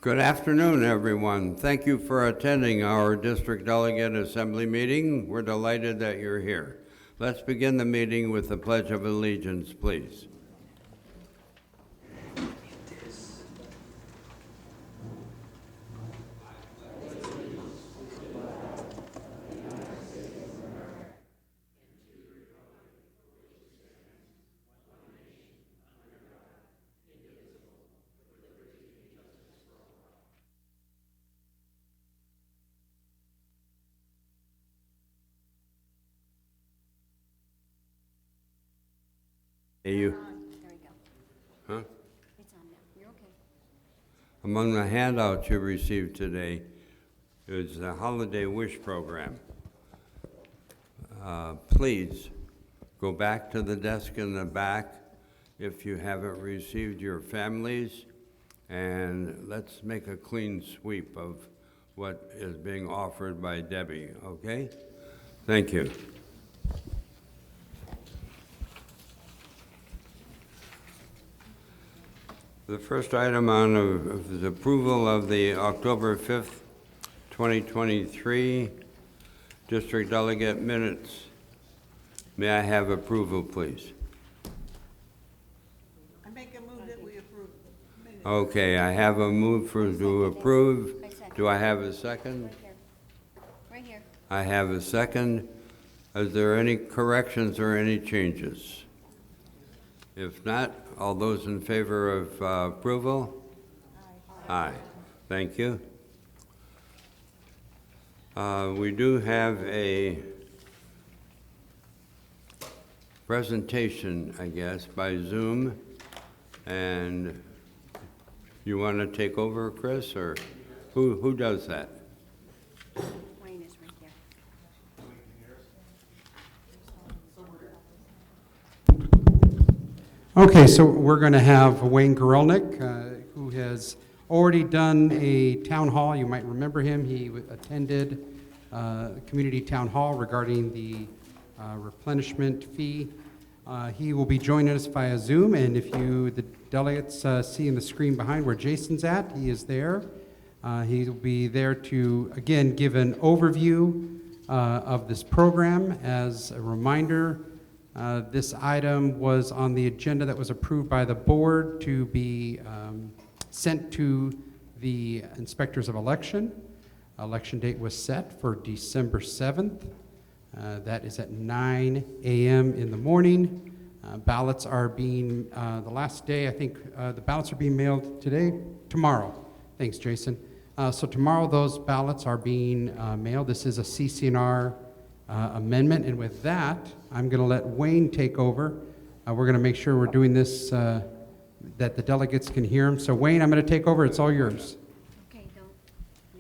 Good afternoon, everyone. Thank you for attending our District Delegate Assembly meeting. We're delighted that you're here. Let's begin the meeting with the Pledge of Allegiance, please. Hey, you. There we go. Huh? It's on now. You're okay. Among the handouts you received today is the Holiday Wish Program. Please go back to the desk in the back if you haven't received your families, and let's make a clean sweep of what is being offered by Debbie, okay? Thank you. The first item on is approval of the October 5th, 2023 District Delegate minutes. May I have approval, please? I make a move that we approve. Okay, I have a move to approve. I second. Do I have a second? Right here. Right here. I have a second. Is there any corrections or any changes? If not, all those in favor of approval? Aye. Thank you. We do have a presentation, I guess, by Zoom. And you want to take over, Chris, or who does that? Wayne is right there. Okay, so we're going to have Wayne Gorelnick, who has already done a town hall. You might remember him. He attended community town hall regarding the replenishment fee. He will be joining us via Zoom, and if you, the delegates, see in the screen behind where Jason's at, he is there. He will be there to, again, give an overview of this program. As a reminder, this item was on the agenda that was approved by the board to be sent to the inspectors of election. Election date was set for December 7th. That is at 9 a.m. in the morning. Ballots are being, the last day, I think, the ballots are being mailed tomorrow. Thanks, Jason. So tomorrow those ballots are being mailed. This is a CC&R amendment, and with that, I'm going to let Wayne take over. We're going to make sure we're doing this that the delegates can hear him. So Wayne, I'm going to take over. It's all yours. Okay, don't.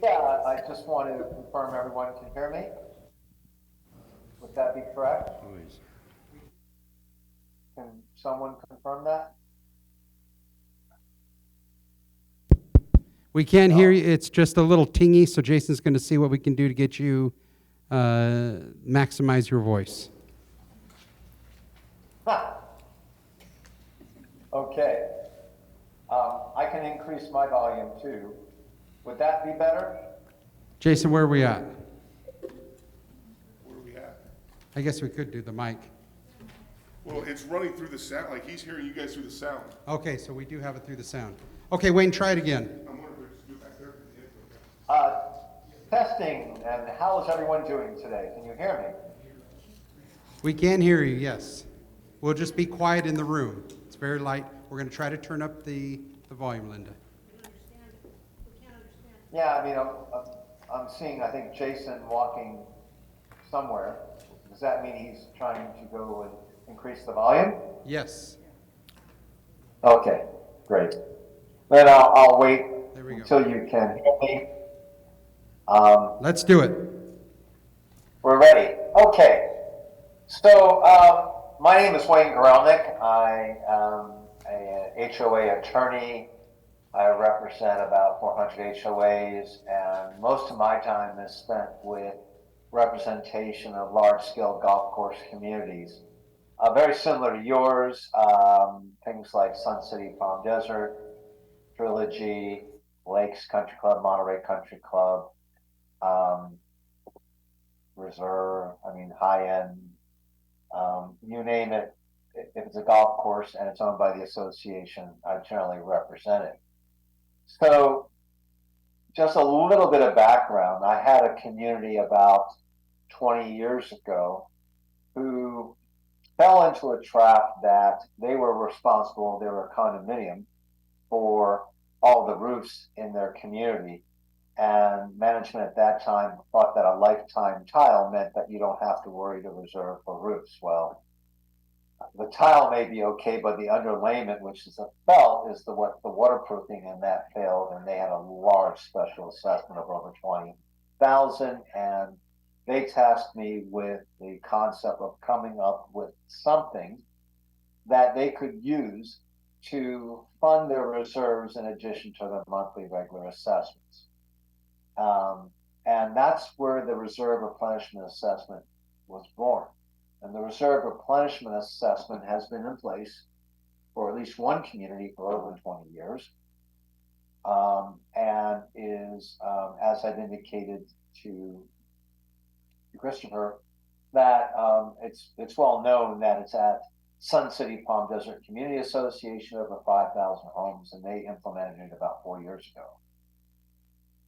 Yeah, I just wanted to confirm everyone can hear me. Would that be correct? Can someone confirm that? We can't hear you. It's just a little tingy, so Jason's going to see what we can do to get you maximize your voice. Ha! Okay. I can increase my volume too. Would that be better? Jason, where are we at? Where are we at? I guess we could do the mic. Well, it's running through the sound, like he's hearing you guys through the sound. Okay, so we do have it through the sound. Okay, Wayne, try it again. I'm wondering if we just do it back there. Testing, and how is everyone doing today? Can you hear me? We can hear you, yes. We'll just be quiet in the room. It's very light. We're going to try to turn up the volume, Linda. Yeah, I mean, I'm seeing, I think, Jason walking somewhere. Does that mean he's trying to go and increase the volume? Yes. Okay, great. Then I'll wait There we go. until you can hear me. Let's do it. We're ready. Okay. So, my name is Wayne Gorelnick. I am an HOA attorney. I represent about 400 HOAs, and most of my time is spent with representation of large-scale golf course communities. Very similar to yours, things like Sun City, Palm Desert, Trilogy, Lakes Country Club, Monterey Country Club, um, Reserve, I mean, high end, you name it. If it's a golf course and it's owned by the association, I generally represent it. So just a little bit of background. I had a community about 20 years ago who fell into a trap that they were responsible, they were a condominium, for all the roofs in their community. And management at that time thought that a lifetime tile meant that you don't have to worry to reserve for roofs. Well, the tile may be okay, but the underlayment, which is a felt, is the waterproofing, and that failed, and they had a large special assessment of over 20,000. And they tasked me with the concept of coming up with something that they could use to fund their reserves in addition to their monthly regular assessments. And that's where the reserve replenishment assessment was born. And the reserve replenishment assessment has been in place for at least one community for over 20 years, and is, as I've indicated to Christopher, that it's well known that it's at Sun City Palm Desert Community Association, over 5,000 homes, and they implemented it about 4 years ago.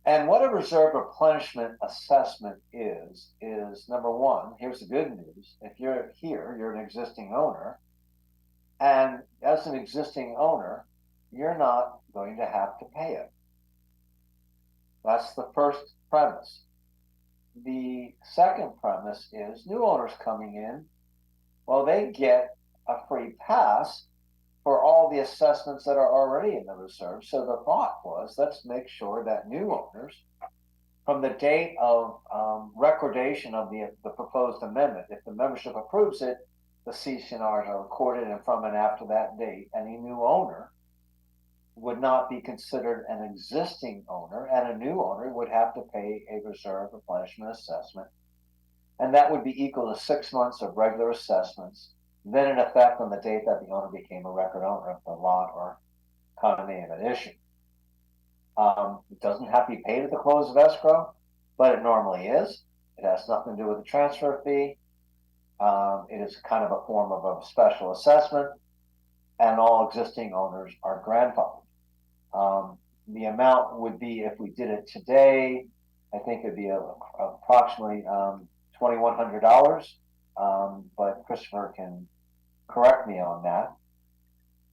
And what a reserve replenishment assessment is number one, here's the good news. If you're here, you're an existing owner. And as an existing owner, you're not going to have to pay it. That's the first premise. The second premise is new owners coming in, well, they get a free pass for all the assessments that are already in the reserve. So the thought was, let's make sure that new owners, from the date of recordation of the proposed amendment, if the membership approves it, the CCNRs are recorded, and from and after that date, any new owner would not be considered an existing owner, and a new owner would have to pay a reserve replenishment assessment. And that would be equal to 6 months of regular assessments, then in effect on the date that the owner became a record owner of the lot or condominium at issue. It doesn't have to be paid at the close of escrow, but it normally is. It has nothing to do with the transfer fee. It is kind of a form of a special assessment, and all existing owners are grandfathered. The amount would be, if we did it today, I think it'd be approximately $2,100, but Christopher can correct me on that.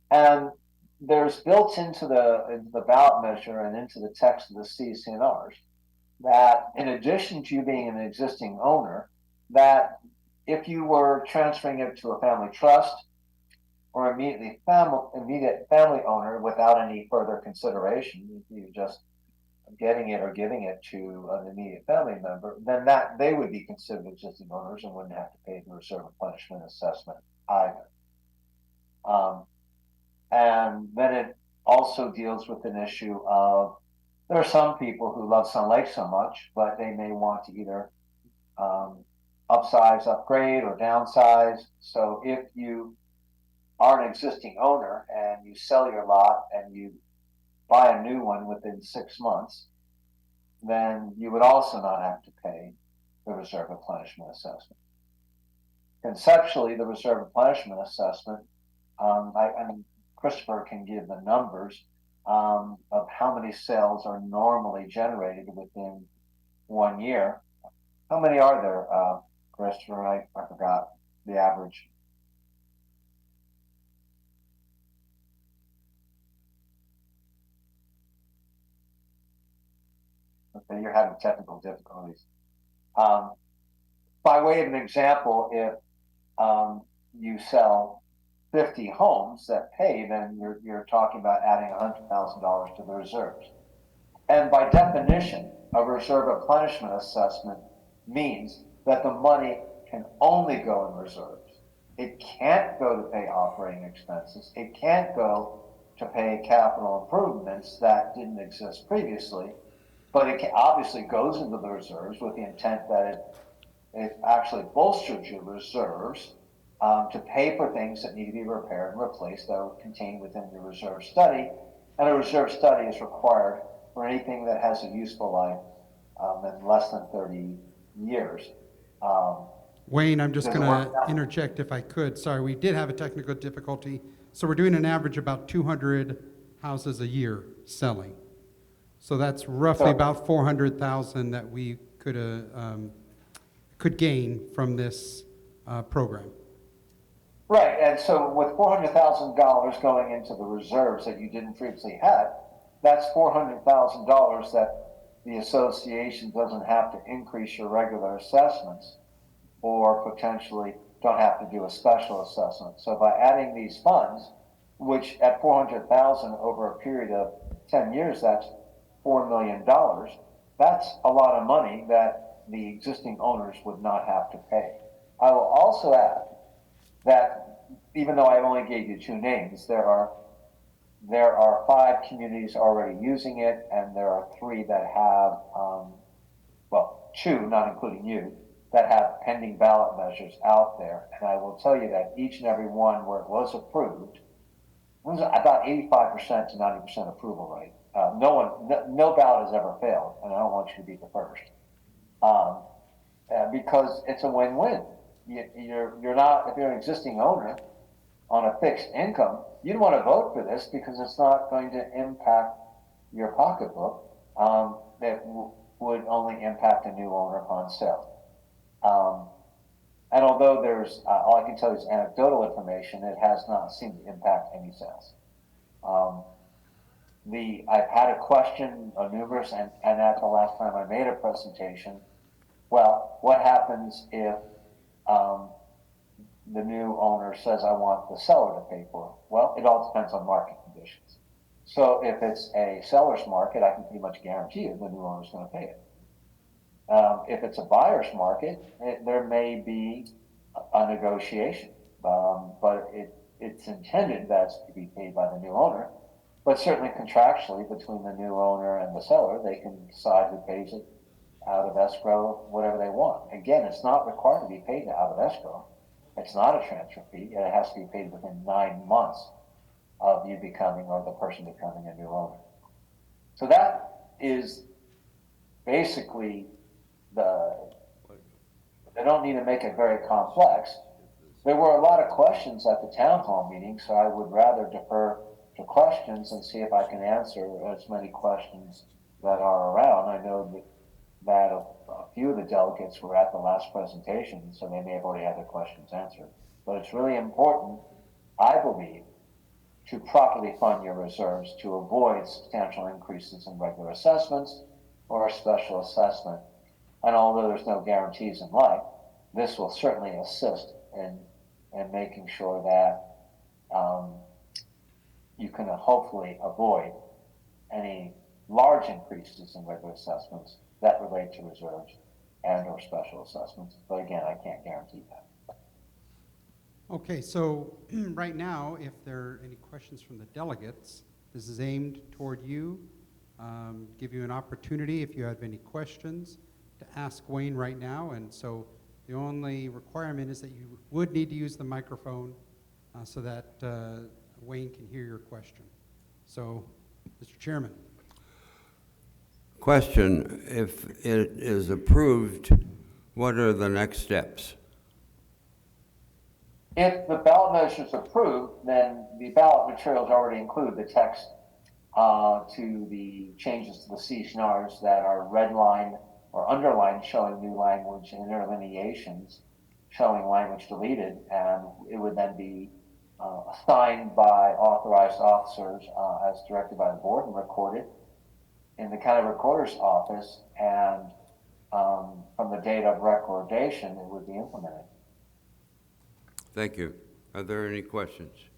And there's built into the ballot measure and into the text of the CCNRs that, in addition to you being an existing owner, that if you were transferring it to a family trust or immediate family owner without any further consideration, you just getting it or giving it to an immediate family member, then that they would be considered existing owners and wouldn't have to pay the reserve replenishment assessment either. And then it also deals with an issue of, there are some people who love Sun Lake so much, but they may want to either upsize, upgrade, or downsize. So if you are an existing owner and you sell your lot and you buy a new one within 6 months, then you would also not have to pay the reserve replenishment assessment. Conceptually, the reserve replenishment assessment, and Christopher can give the numbers of how many sales are normally generated within 1 year. How many are there, Christopher? I forgot the average. Okay, you're having technical difficulties. By way of an example, if you sell 50 homes that pay, then you're talking about adding $100,000 to the reserves. And by definition, a reserve replenishment assessment means that the money can only go in reserves. It can't go to pay operating expenses. It can't go to pay capital improvements that didn't exist previously, but it obviously goes into the reserves with the intent that it actually bolsters your reserves to pay for things that need to be repaired and replaced that are contained within your reserve study. And a reserve study is required for anything that has a useful life in less than 30 years. Wayne, I'm just Does it going work to now? interject if I could. Sorry, we did have a technical difficulty. So we're doing an average about 200 houses a year selling. So that's roughly So- about 400,000 that we could gain from this program. Right, and so with $400,000 going into the reserves that you didn't previously have, that's $400,000 that the association doesn't have to increase your regular assessments or potentially don't have to do a special assessment. So by adding these funds, which at 400,000 over a period of 10 years, that's $4 million. That's a lot of money that the existing owners would not have to pay. I will also add that even though I only gave you 2 names, there are 5 communities already using it, and there are 3 that have, well, 2, not including you, that have pending ballot measures out there. And I will tell you that each and every one where it was approved, it was about 85% to 90% approval rate. No ballot has ever failed, and I don't want you to be the first. Because it's a win-win. You're not, if you're an existing owner on a fixed income, you'd want to vote for this because it's not going to impact your pocketbook. It would only impact a new owner upon sale. And although there's, all I can tell you is anecdotal information, it has not seemed to impact any sales. I've had a question, numerous, and at the last time I made a presentation, well, what happens if the new owner says, I want the seller to pay for it? Well, it all depends on market conditions. So if it's a seller's market, I can pretty much guarantee you the new owner is going to pay it. If it's a buyer's market, there may be a negotiation, but it's intended that's to be paid by the new owner. But certainly contractually between the new owner and the seller, they can decide who pays it out of escrow, whatever they want. Again, it's not required to be paid out of escrow. It's not a transfer fee. It has to be paid within 9 months of you becoming, or the person becoming, a new owner. So that is basically they don't need to make it very complex. There were a lot of questions at the town hall meeting, so I would rather defer to questions and see if I can answer as many questions that are around. I know that a few of the delegates were at the last presentation, so they may have already had their questions answered. But it's really important, I believe, to properly fund your reserves to avoid substantial increases in regular assessments or a special assessment. And although there's no guarantees in life, this will certainly assist in making sure that you can hopefully avoid any large increases in regular assessments that relate to reserves and or special assessments. But again, I can't guarantee that. Okay, so right now, if there are any questions from the delegates, this is aimed toward you. Give you an opportunity if you have any questions to ask Wayne right now. And so the only requirement is that you would need to use the microphone so that Wayne can hear your question. So, Mr. Chairman. Question, if it is approved, what are the next steps? If the ballot measure is approved, then the ballot materials already include the text to the changes to the CSNRs that are redlined or underlined showing new language and interlineations showing language deleted, and it would then be signed by authorized officers as directed by the board and recorded in the county recorder's office, and from the date of recordation, it would be implemented. Thank you. Are there any questions?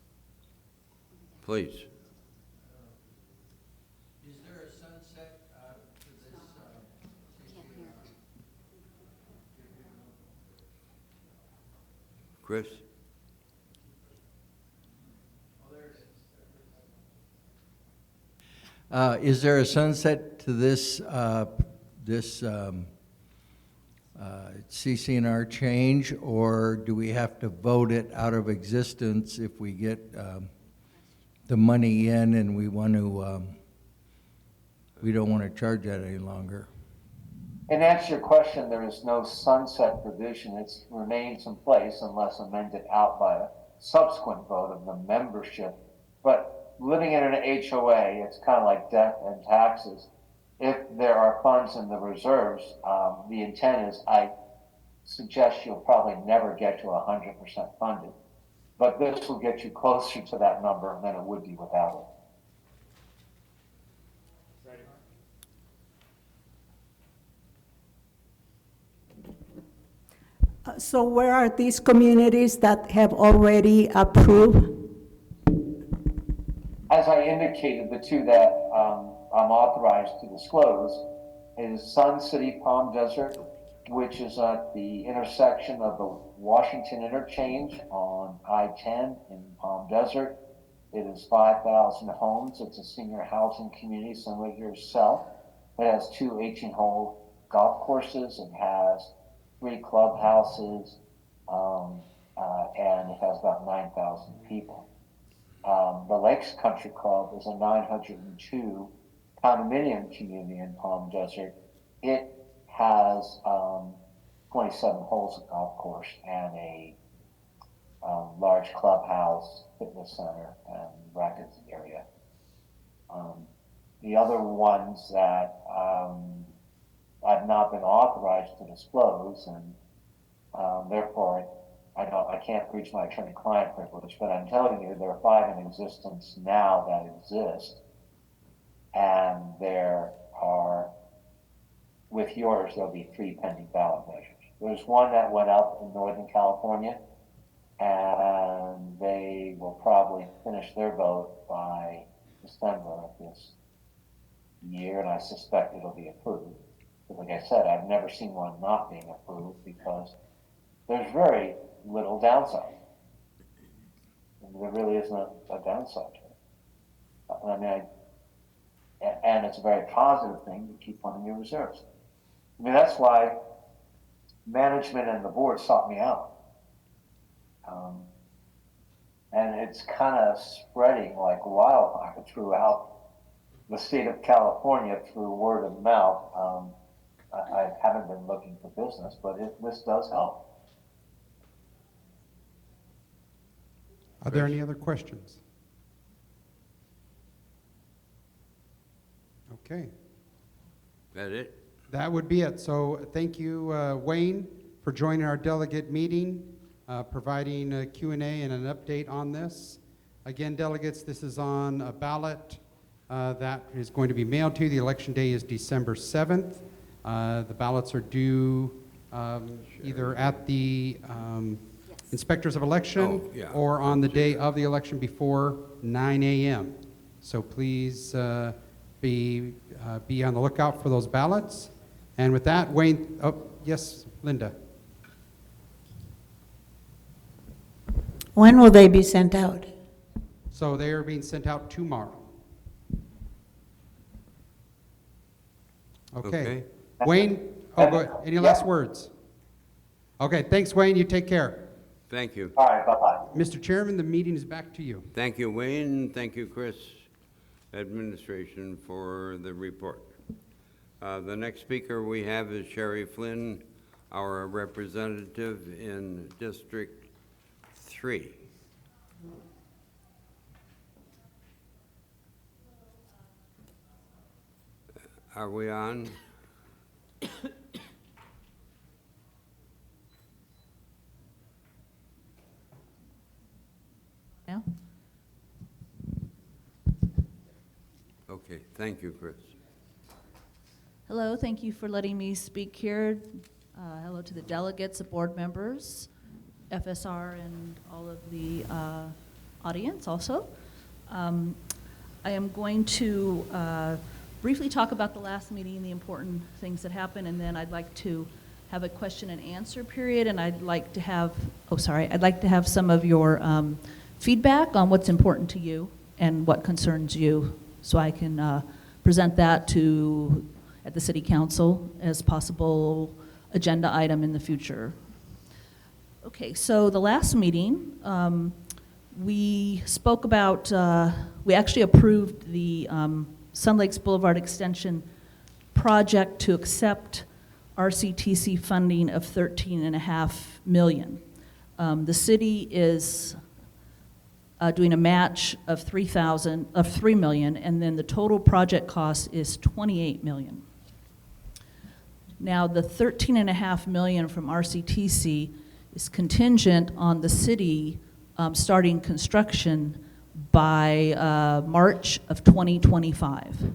Please. Is there a sunset to this? Can't hear. Chris? Is there a sunset to this CCNR change, or do we have to vote it out of existence if we get the money in and we want to we don't want to charge that any longer. In answer to your question, there is no sunset provision. It remains in place unless amended out by a subsequent vote of the membership. But living in an HOA, it's kind of like death and taxes. If there are funds in the reserves, the intent is, I suggest you'll probably never get to 100% funded. But this will get you closer to that number than it would be without it. So where are these communities that have already approved? As I indicated, the two that I'm authorized to disclose is Sun City Palm Desert, which is at the intersection of the Washington Interchange on I-10 in Palm Desert. It is 5,000 homes. It's a senior housing community similar to yourself. It has 2 18-hole golf courses. It has 3 clubhouses, and it has about 9,000 people. The Lakes Country Club is a 902 condominium community in Palm Desert. It has 27 holes of golf course and a large clubhouse, fitness center, and rackets area. The other ones that I've not been authorized to disclose, and therefore I can't breach my attorney-client privilege, but I'm telling you there are 5 in existence now that exist, and there are, with yours, there'll be 3 pending ballot measures. There's one that went up in Northern California, and they will probably finish their vote by December of this year, and I suspect it'll be approved. But like I said, I've never seen one not being approved because there's very little downside. And there really isn't a downside to it. I mean, and it's a very positive thing to keep funding your reserves. I mean, that's why management and the board sought me out. And it's kind of spreading like wildfire throughout the state of California through word of mouth. I haven't been looking for business, but this does help. Are there any other questions? Okay, That it? that would be it. So thank you, Wayne, for joining our delegate meeting, providing a Q&A and an update on this. Again, delegates, this is on a ballot that is going to be mailed to you. The election day is December 7th. The ballots are due either at the inspectors of election or on the day of the election before 9 a.m. So please be on the lookout for those ballots. And with that, Wayne, oh, yes, Linda. When will they be sent out? So they are being sent out tomorrow. Okay. Wayne, oh, go ahead. Any last words? Okay, thanks, Wayne. You take care. Thank you. All right, bye-bye. Mr. Chairman, the meeting is back to you. Thank you, Wayne. Thank you, Chris, administration, for the report. The next speaker we have is Sherry Flynn, our representative in District 3. Are we on? Now? Okay, thank you, Chris. Hello, thank you for letting me speak here. Hello to the delegates, the board members, FSR, and all of the audience also. I am going to briefly talk about the last meeting, the important things that happened, and then I'd like to have a question and answer period, and I'd like to have, I'd like to have some of your feedback on what's important to you and what concerns you, so I can present that at the City Council as possible agenda item in the future. Okay, so the last meeting, we spoke about, we actually approved the Sun Lakes Boulevard Extension project to accept RCTC funding of $13.5 million. The city is doing a match of $3 million, and then the total project cost is $28 million. Now, the $13.5 million from RCTC is contingent on the city starting construction by March of 2025.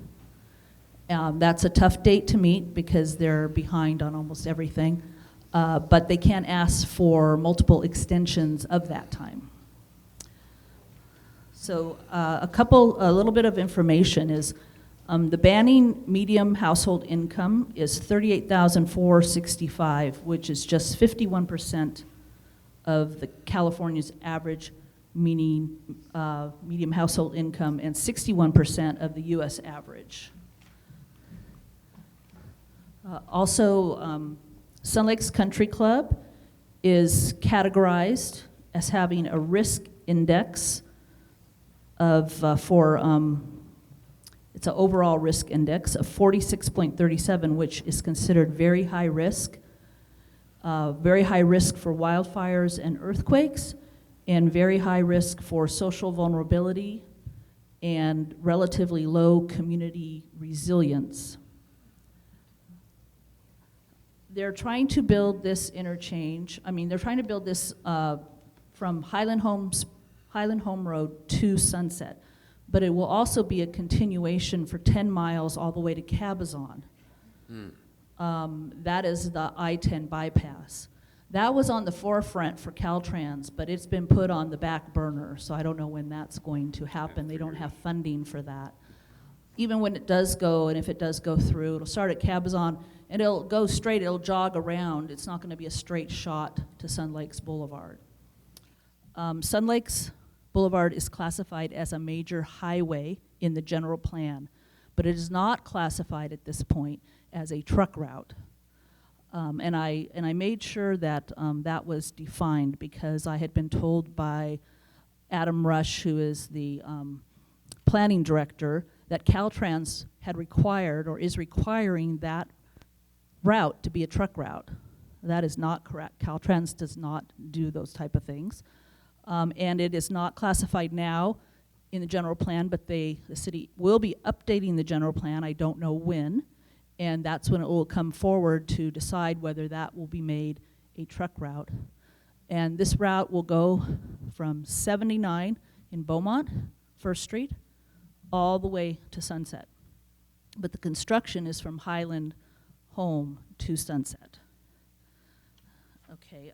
That's a tough date to meet because they're behind on almost everything, but they can ask for multiple extensions of that time. So a little bit of information is the Banning medium household income is $38,465, which is just 51% of the California's average medium household income and 61% of the U.S. average. Also, Sun Lakes Country Club is categorized as having a risk index of it's an overall risk index of 46.37, which is considered very high risk for wildfires and earthquakes, and very high risk for social vulnerability and relatively low community resilience. They're trying to build this interchange. They're trying to build this from Highland Home Road to Sunset, but it will also be a continuation for 10 miles all the way to Cabazon. That is the I-10 bypass. That was on the forefront for Caltrans, but it's been put on the back burner, so I don't know when that's going to happen. They don't have funding for that. Even when it does go, and if it does go through, it'll start at Cabazon, and it'll go straight, it'll jog around. It's not going to be a straight shot to Sun Lakes Boulevard. Sun Lakes Boulevard is classified as a major highway in the general plan, but it is not classified at this point as a truck route. And I made sure that that was defined because I had been told by Adam Rush, who is the planning director, that Caltrans had required or is requiring that route to be a truck route. That is not correct. Caltrans does not do those type of things. And it is not classified now in the general plan, but the city will be updating the general plan. I don't know when, and that's when it will come forward to decide whether that will be made a truck route. And this route will go from 79 in Beaumont, 1st Street, all the way to Sunset. But the construction is from Highland Home to Sunset. Okay.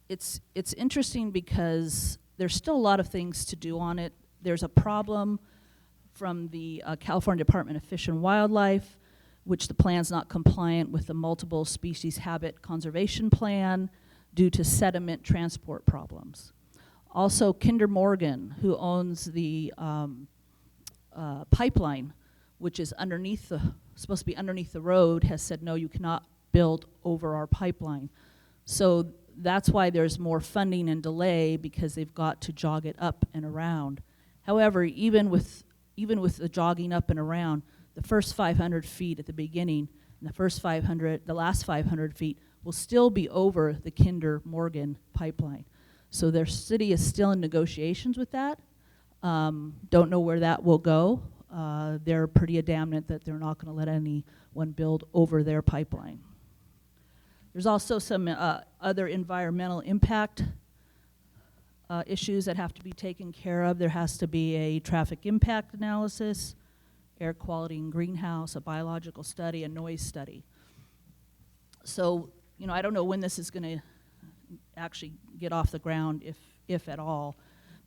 It's interesting because there's still a lot of things to do on it. There's a problem from the California Department of Fish and Wildlife, which the plan's not compliant with the multiple species habitat conservation plan due to sediment transport problems. Also, Kinder Morgan, who owns the pipeline, which is supposed to be underneath the road, has said, no, you cannot build over our pipeline. So that's why there's more funding and delay, because they've got to jog it up and around. However, even with the jogging up and around, the first 500 feet at the beginning and the last 500 feet will still be over the Kinder Morgan pipeline. So their city is still in negotiations with that. Don't know where that will go. They're pretty adamant that they're not going to let anyone build over their pipeline. There's also some other environmental impact issues that have to be taken care of. There has to be a traffic impact analysis, air quality and greenhouse, a biological study, a noise study. So, I don't know when this is going to actually get off the ground, if at all.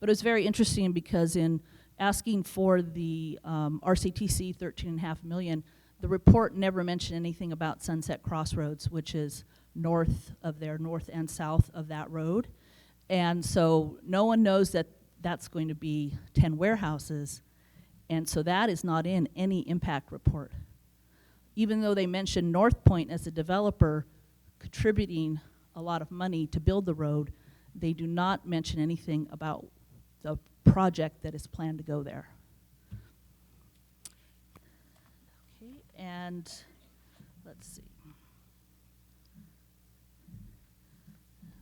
But it was very interesting because in asking for the RCTC $13.5 million, the report never mentioned anything about Sunset Crossroads, which is north and south of that road. And so no one knows that that's going to be 10 warehouses. And so that is not in any impact report. Even though they mentioned North Point as a developer contributing a lot of money to build the road, they do not mention anything about the project that is planned to go there. Okay, and let's see.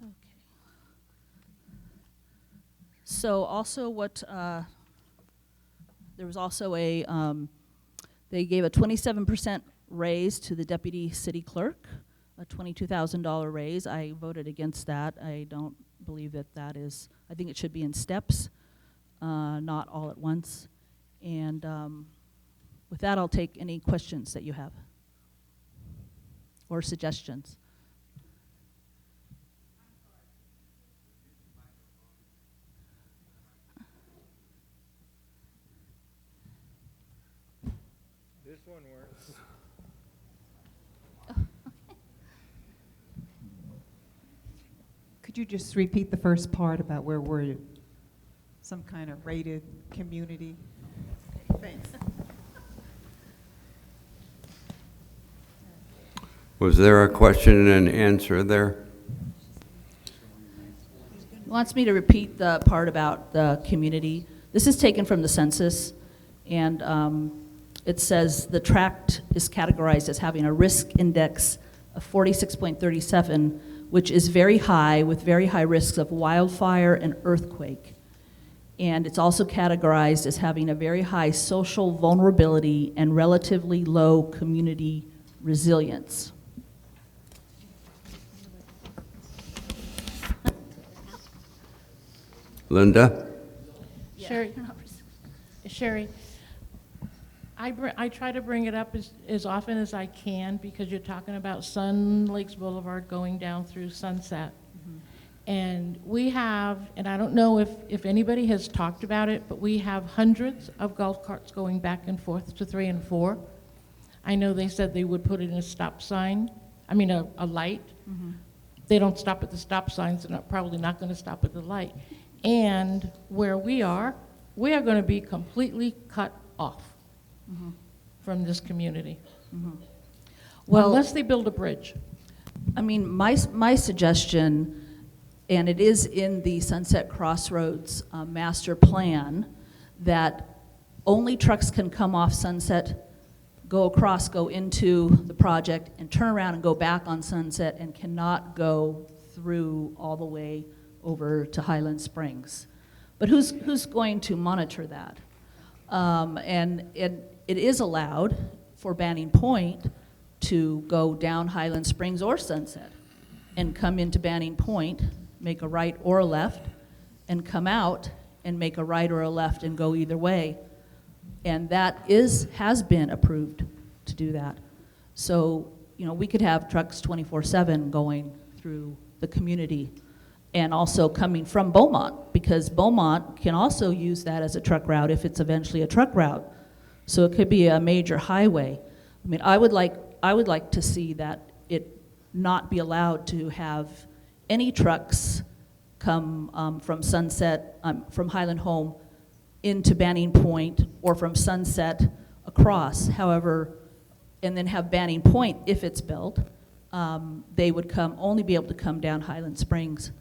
Okay. So also what, there was also a, they gave a 27% raise to the deputy city clerk, a $22,000 raise. I voted against that. I don't believe that that is, I think it should be in steps, not all at once. And with that, I'll take any questions that you have or suggestions. This one works. Could you just repeat the first part about where we're some kind of rated community? Thanks. Was there a question and answer there? He wants me to repeat the part about the community. This is taken from the census, and it says the tract is categorized as having a risk index of 46.37, which is very high, with very high risks of wildfire and earthquake. And it's also categorized as having a very high social vulnerability and relatively low community resilience. Linda? Sherry, Sherry, I try to bring it up as often as I can because you're talking about Sun Lakes Boulevard going down through Sunset. And we have, and I don't know if anybody has talked about it, but we have hundreds of golf carts going back and forth to 3 and 4. I know they said they would put in a stop sign, a light. They don't stop at the stop signs, they're probably not going to stop at the light. And where we are going to be completely cut off from this community. Well, unless they build a bridge. I mean, my suggestion, and it is in the Sunset Crossroads master plan, that only trucks can come off Sunset, go across, go into the project, and turn around and go back on Sunset, and cannot go through all the way over to Highland Springs. But who's going to monitor that? And it is allowed for Banning Point to go down Highland Springs or Sunset and come into Banning Point, make a right or a left, and come out and make a right or a left and go either way. And that has been approved to do that. So, we could have trucks 24/7 going through the community and also coming from Beaumont, because Beaumont can also use that as a truck route if it's eventually a truck route. So it could be a major highway. I mean, I would like to see that it not be allowed to have any trucks come from Sunset, from Highland Home into Banning Point, or from Sunset across. However, and then have Banning Point, if it's built, they would only be able to come down Highland Springs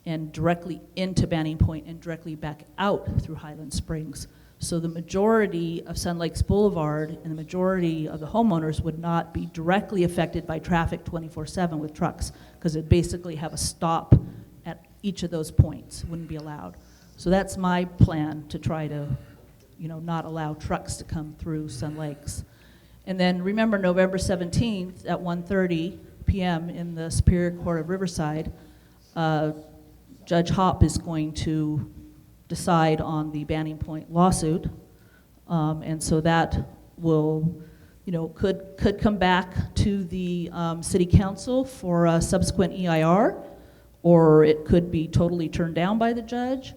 and directly into Banning Point and directly back out through Highland Springs. So the majority of Sun Lakes Boulevard and the majority of the homeowners would not be directly affected by traffic 24/7 with trucks, because it basically have a stop at each of those points, wouldn't be allowed. So that's my plan, to try to, not allow trucks to come through Sun Lakes. And then remember, November 17th at 1:30 p.m. in the Superior Court of Riverside, Judge Hopp is going to decide on the Banning Point lawsuit, and so that will, could come back to the City Council for a subsequent EIR, or it could be totally turned down by the judge,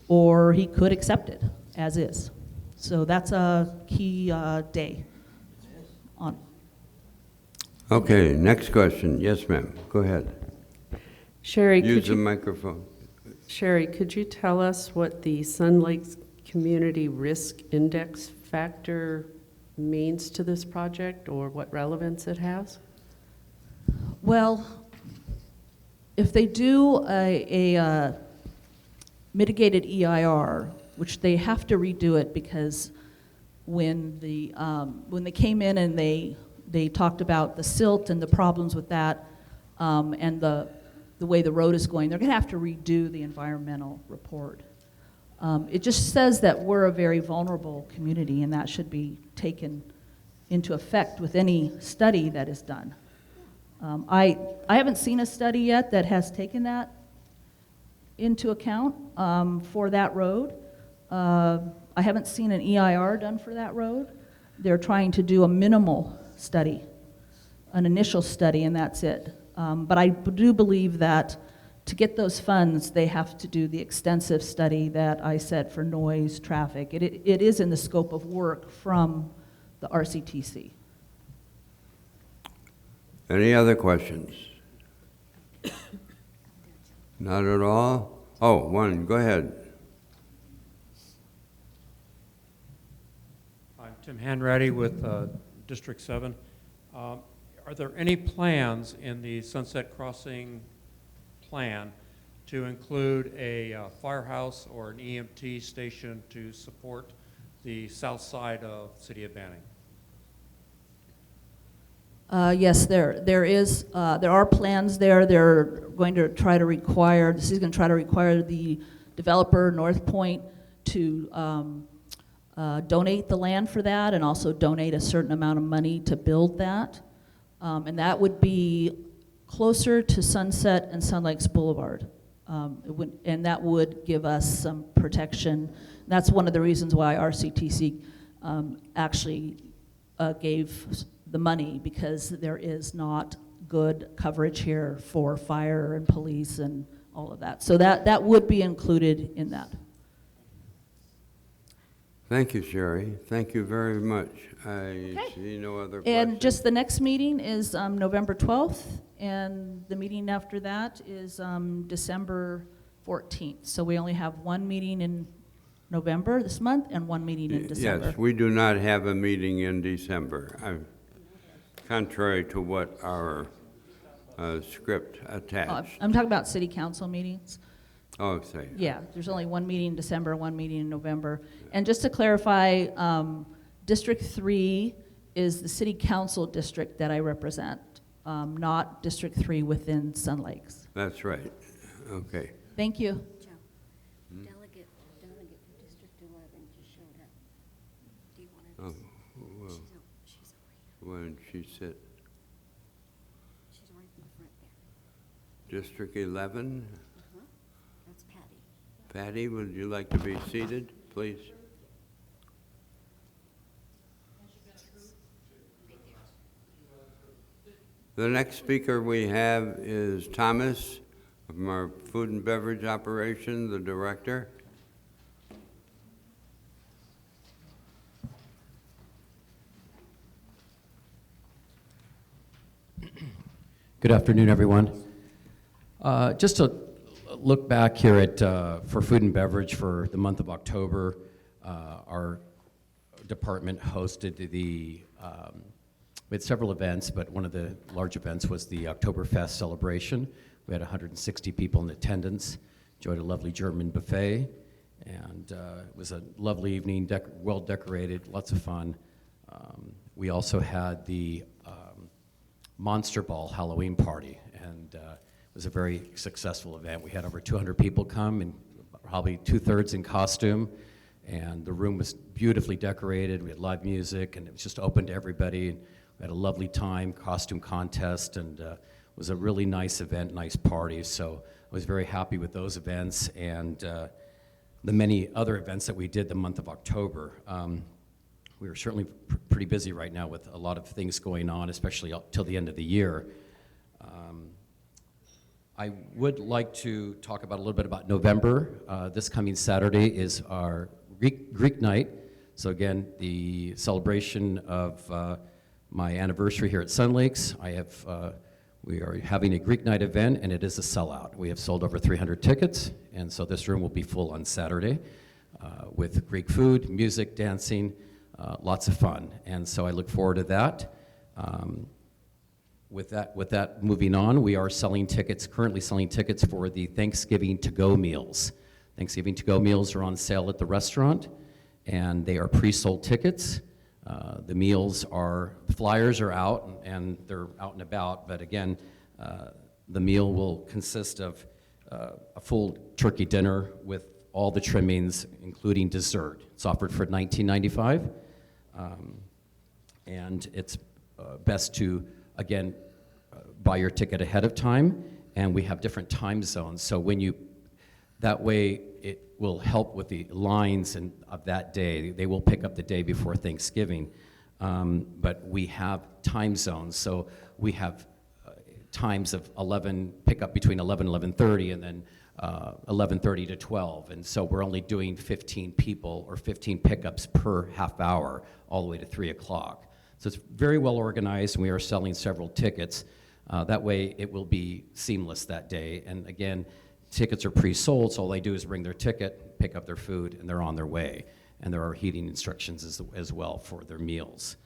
or he could accept it as is. So that's a key day on. Okay, next question. Yes, ma'am. Go ahead. Sherry, Use the microphone. Sherry, could you tell us what the Sun Lakes Community Risk Index factor means to this project, or what relevance it has? Well, if they do mitigated EIR, which they have to redo it because when they came in and they talked about the silt and the problems with that, and the way the road is going, they're going to have to redo the environmental report. It just says that we're a very vulnerable community, and that should be taken into effect with any study that is done. I haven't seen a study yet that has taken that into account for that road. I haven't seen an EIR done for that road. They're trying to do a minimal study, an initial study, and that's it. But I do believe that to get those funds, they have to do the extensive study that I said for noise, traffic. It is in the scope of work from the RCTC. Any other questions? Not at all? Oh, one, go ahead. I'm Tim Hanratty with District 7. Are there any plans in the Sunset Crossing plan to include a firehouse or an EMT station to support the south side of City of Banning? Yes, there are plans there. They're going to try to require, the city's going to try to require the developer, North Point, to donate the land for that and also donate a certain amount of money to build that. And that would be closer to Sunset and Sun Lakes Boulevard. And that would give us some protection. That's one of the reasons why RCTC actually gave the money, because there is not good coverage here for fire and police and all of that. So that would be included in that. Thank you, Sherry. Thank you very much. I see no other questions. And just the next meeting is November 12th, and the meeting after that is December 14th. So we only have one meeting in November this month and one meeting in December. Yes, we do not have a meeting in December, contrary to what our script attached. I'm talking about city council meetings. Oh, say. Yeah, there's only one meeting in December, one meeting in November. And just to clarify, District 3 is the city council district that I represent, not District 3 within Sun Lakes. That's right. Okay. Thank you. Joe, Delegate for District 11 just showed up. Do you want to? Oh, well, She's over here. when she sit, She's right in the front there. District 11. That's Patty. Patty, would you like to be seated, please? The next speaker we have is Thomas from our food and beverage operation, the director. Good afternoon, everyone. Just to look back here at for food and beverage for the month of October, our department hosted we had several events, but one of the large events was the Oktoberfest celebration. We had 160 people in attendance, enjoyed a lovely German buffet, and it was a lovely evening, well decorated, lots of fun. We also had the Monster Ball Halloween party, and it was a very successful event. We had over 200 people come, and probably 2/3 in costume, and the room was beautifully decorated. We had live music, and it was just open to everybody. We had a lovely time, costume contest, and it was a really nice event, nice party. So I was very happy with those events and the many other events that we did the month of October. We were certainly pretty busy right now with a lot of things going on, especially up till the end of the year. I would like to talk about a little bit about November. This coming Saturday is our Greek night. So again, the celebration of my anniversary here at Sun Lakes. We are having a Greek night event, and it is a sellout. We have sold over 300 tickets, and so this room will be full on Saturday with Greek food, music, dancing, lots of fun. And so I look forward to that. With that moving on, we are selling tickets, currently selling tickets for the Thanksgiving to-go meals. Thanksgiving to-go meals are on sale at the restaurant, and they are pre-sold tickets. The meals are, flyers are out, and they're out and about, but again, the meal will consist of a full turkey dinner with all the trimmings, including dessert. It's offered for $19.95, and it's best to, again, buy your ticket ahead of time, and we have different time zones. So when you, that way it will help with the lines and of that day. They will pick up the day before Thanksgiving, but we have time zones. So we have times of 11, pick up between 11 and 11:30, and then 11:30 to 12. And so we're only doing 15 people or 15 pickups per half hour all the way to 3 o'clock. So it's very well organized, and we are selling several tickets. That way it will be seamless that day. And again, tickets are pre-sold, so all they do is bring their ticket, pick up their food, and they're on their way. And there are heating instructions as well for their meals.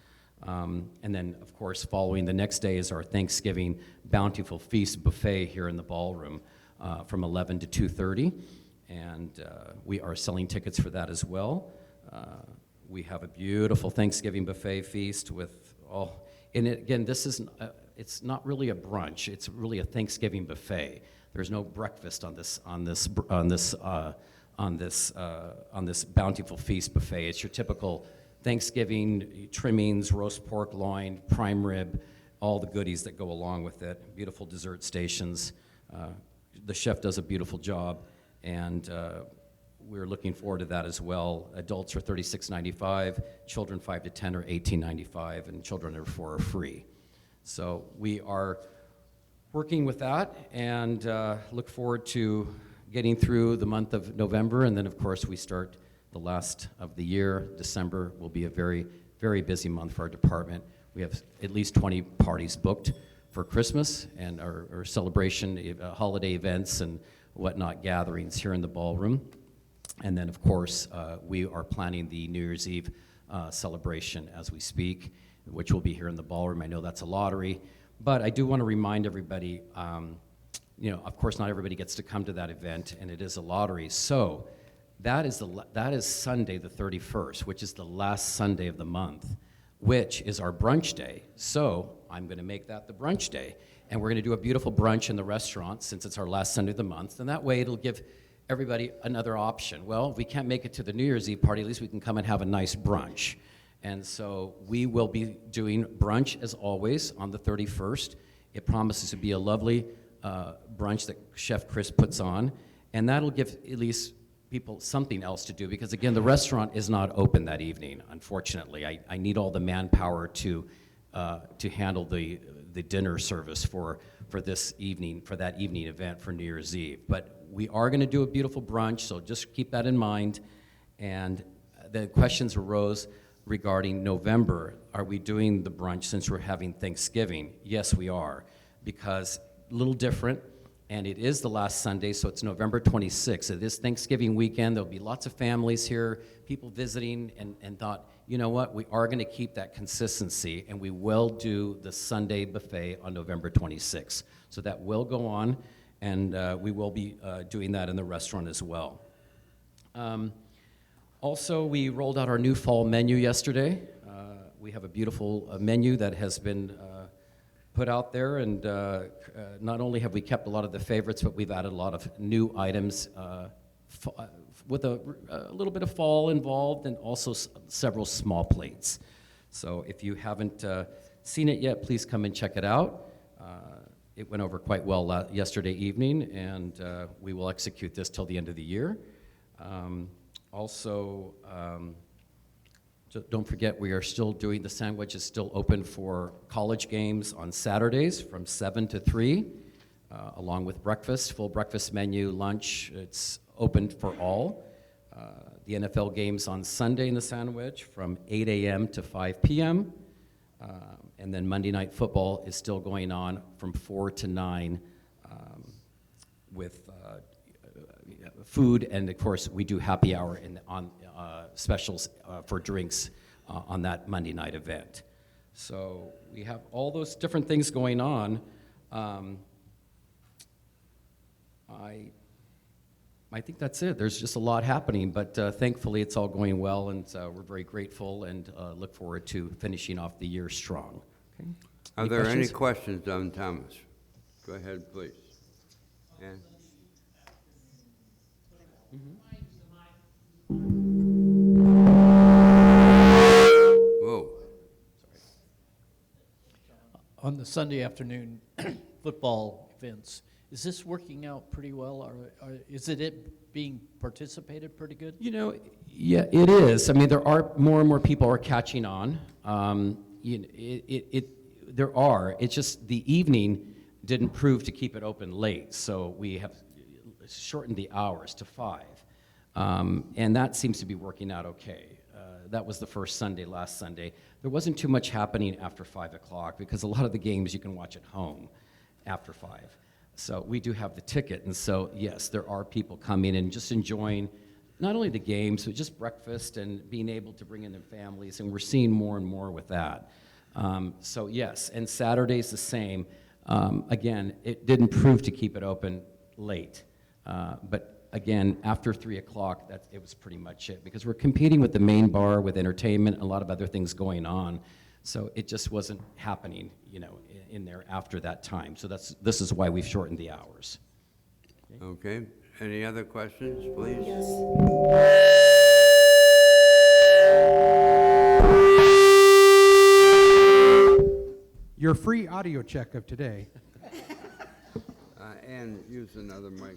And then, of course, following the next day is our Thanksgiving Bountiful Feast buffet here in the ballroom from 11 to 2:30. And we are selling tickets for that as well. We have a beautiful Thanksgiving buffet feast with all, and again, this is, it's not really a brunch, it's really a Thanksgiving buffet. There's no breakfast on this Bountiful Feast buffet. It's your typical Thanksgiving trimmings, roast pork loin, prime rib, all the goodies that go along with it. Beautiful dessert stations. The chef does a beautiful job, and we're looking forward to that as well. Adults are $36.95, children 5 to 10 are $18.95, and children under 4 are free. So we are working with that, and look forward to getting through the month of November, and then of course we start the last of the year. December will be a very, very busy month for our department. We have at least 20 parties booked for Christmas and our celebration, holiday events and whatnot gatherings here in the ballroom. And then of course, we are planning the New Year's Eve celebration as we speak, which will be here in the ballroom. I know that's a lottery, but I do want to remind everybody, you know, of course not everybody gets to come to that event, and it is a lottery. So that is Sunday the 31st, which is the last Sunday of the month, which is our brunch day. So I'm going to make that the brunch day, and we're going to do a beautiful brunch in the restaurant since it's our last Sunday of the month, and that way it'll give everybody another option. Well, if we can't make it to the New Year's Eve party, at least we can come and have a nice brunch. And so we will be doing brunch as always on the 31st. It promises to be a lovely brunch that Chef Chris puts on, and that'll give at least people something else to do, because again, the restaurant is not open that evening, unfortunately. I need all the manpower to handle the dinner service for this evening, for that evening event for New Year's Eve. But we are going to do a beautiful brunch, so just keep that in mind. And the questions arose regarding November. Are we doing the brunch since we're having Thanksgiving? Yes, we are, because a little different. And it is the last Sunday, so it's November 26th. It is Thanksgiving weekend. There'll be lots of families here, people visiting, and thought, you know what, we are going to keep that consistency, and we will do the Sunday buffet on November 26th. So that will go on, and we will be doing that in the restaurant as well. Also, we rolled out our new fall menu yesterday. We have a beautiful menu that has been put out there, and not only have we kept a lot of the favorites, but we've added a lot of new items with a little bit of fall involved, and also several small plates. So if you haven't seen it yet, please come and check it out. It went over quite well yesterday evening, and we will execute this till the end of the year. Also, don't forget, we are still doing, the sandwich is still open for college games on Saturdays from 7 to 3, along with breakfast, full breakfast menu, lunch. It's open for all. The NFL games on Sunday in the sandwich from 8 a.m. to 5 p.m. And then Monday Night Football is still going on from 4 to 9 with food, and of course we do happy hour on specials for drinks on that Monday night event. So we have all those different things going on. I I think that's it. There's just a lot happening, but thankfully it's all going well, and we're very grateful and look forward to finishing off the year strong. Okay. Are there any questions on Thomas? Go ahead, please. Ann? Whoa. On the Sunday afternoon football events, is this working out pretty well, or is it being participated pretty good? You know, yeah, it is. I mean, there are more and more people are catching on. There are. It's just the evening didn't prove to keep it open late, so we have shortened the hours to 5, and that seems to be working out okay. That was the first Sunday, last Sunday. There wasn't too much happening after 5 o'clock because a lot of the games you can watch at home after 5. So we do have the ticket, and so yes, there are people coming and just enjoying not only the games, but just breakfast and being able to bring in their families, and we're seeing more and more with that. So yes, and Saturday's the same. Again, it didn't prove to keep it open late, but again, after 3 o'clock, it was pretty much it, because we're competing with the main bar, with entertainment, and a lot of other things going on. So it just wasn't happening, you know, in there after that time. So this is why we've shortened the hours. Okay. Any other questions, please? Yes. Your free audio check of today. And use another mic.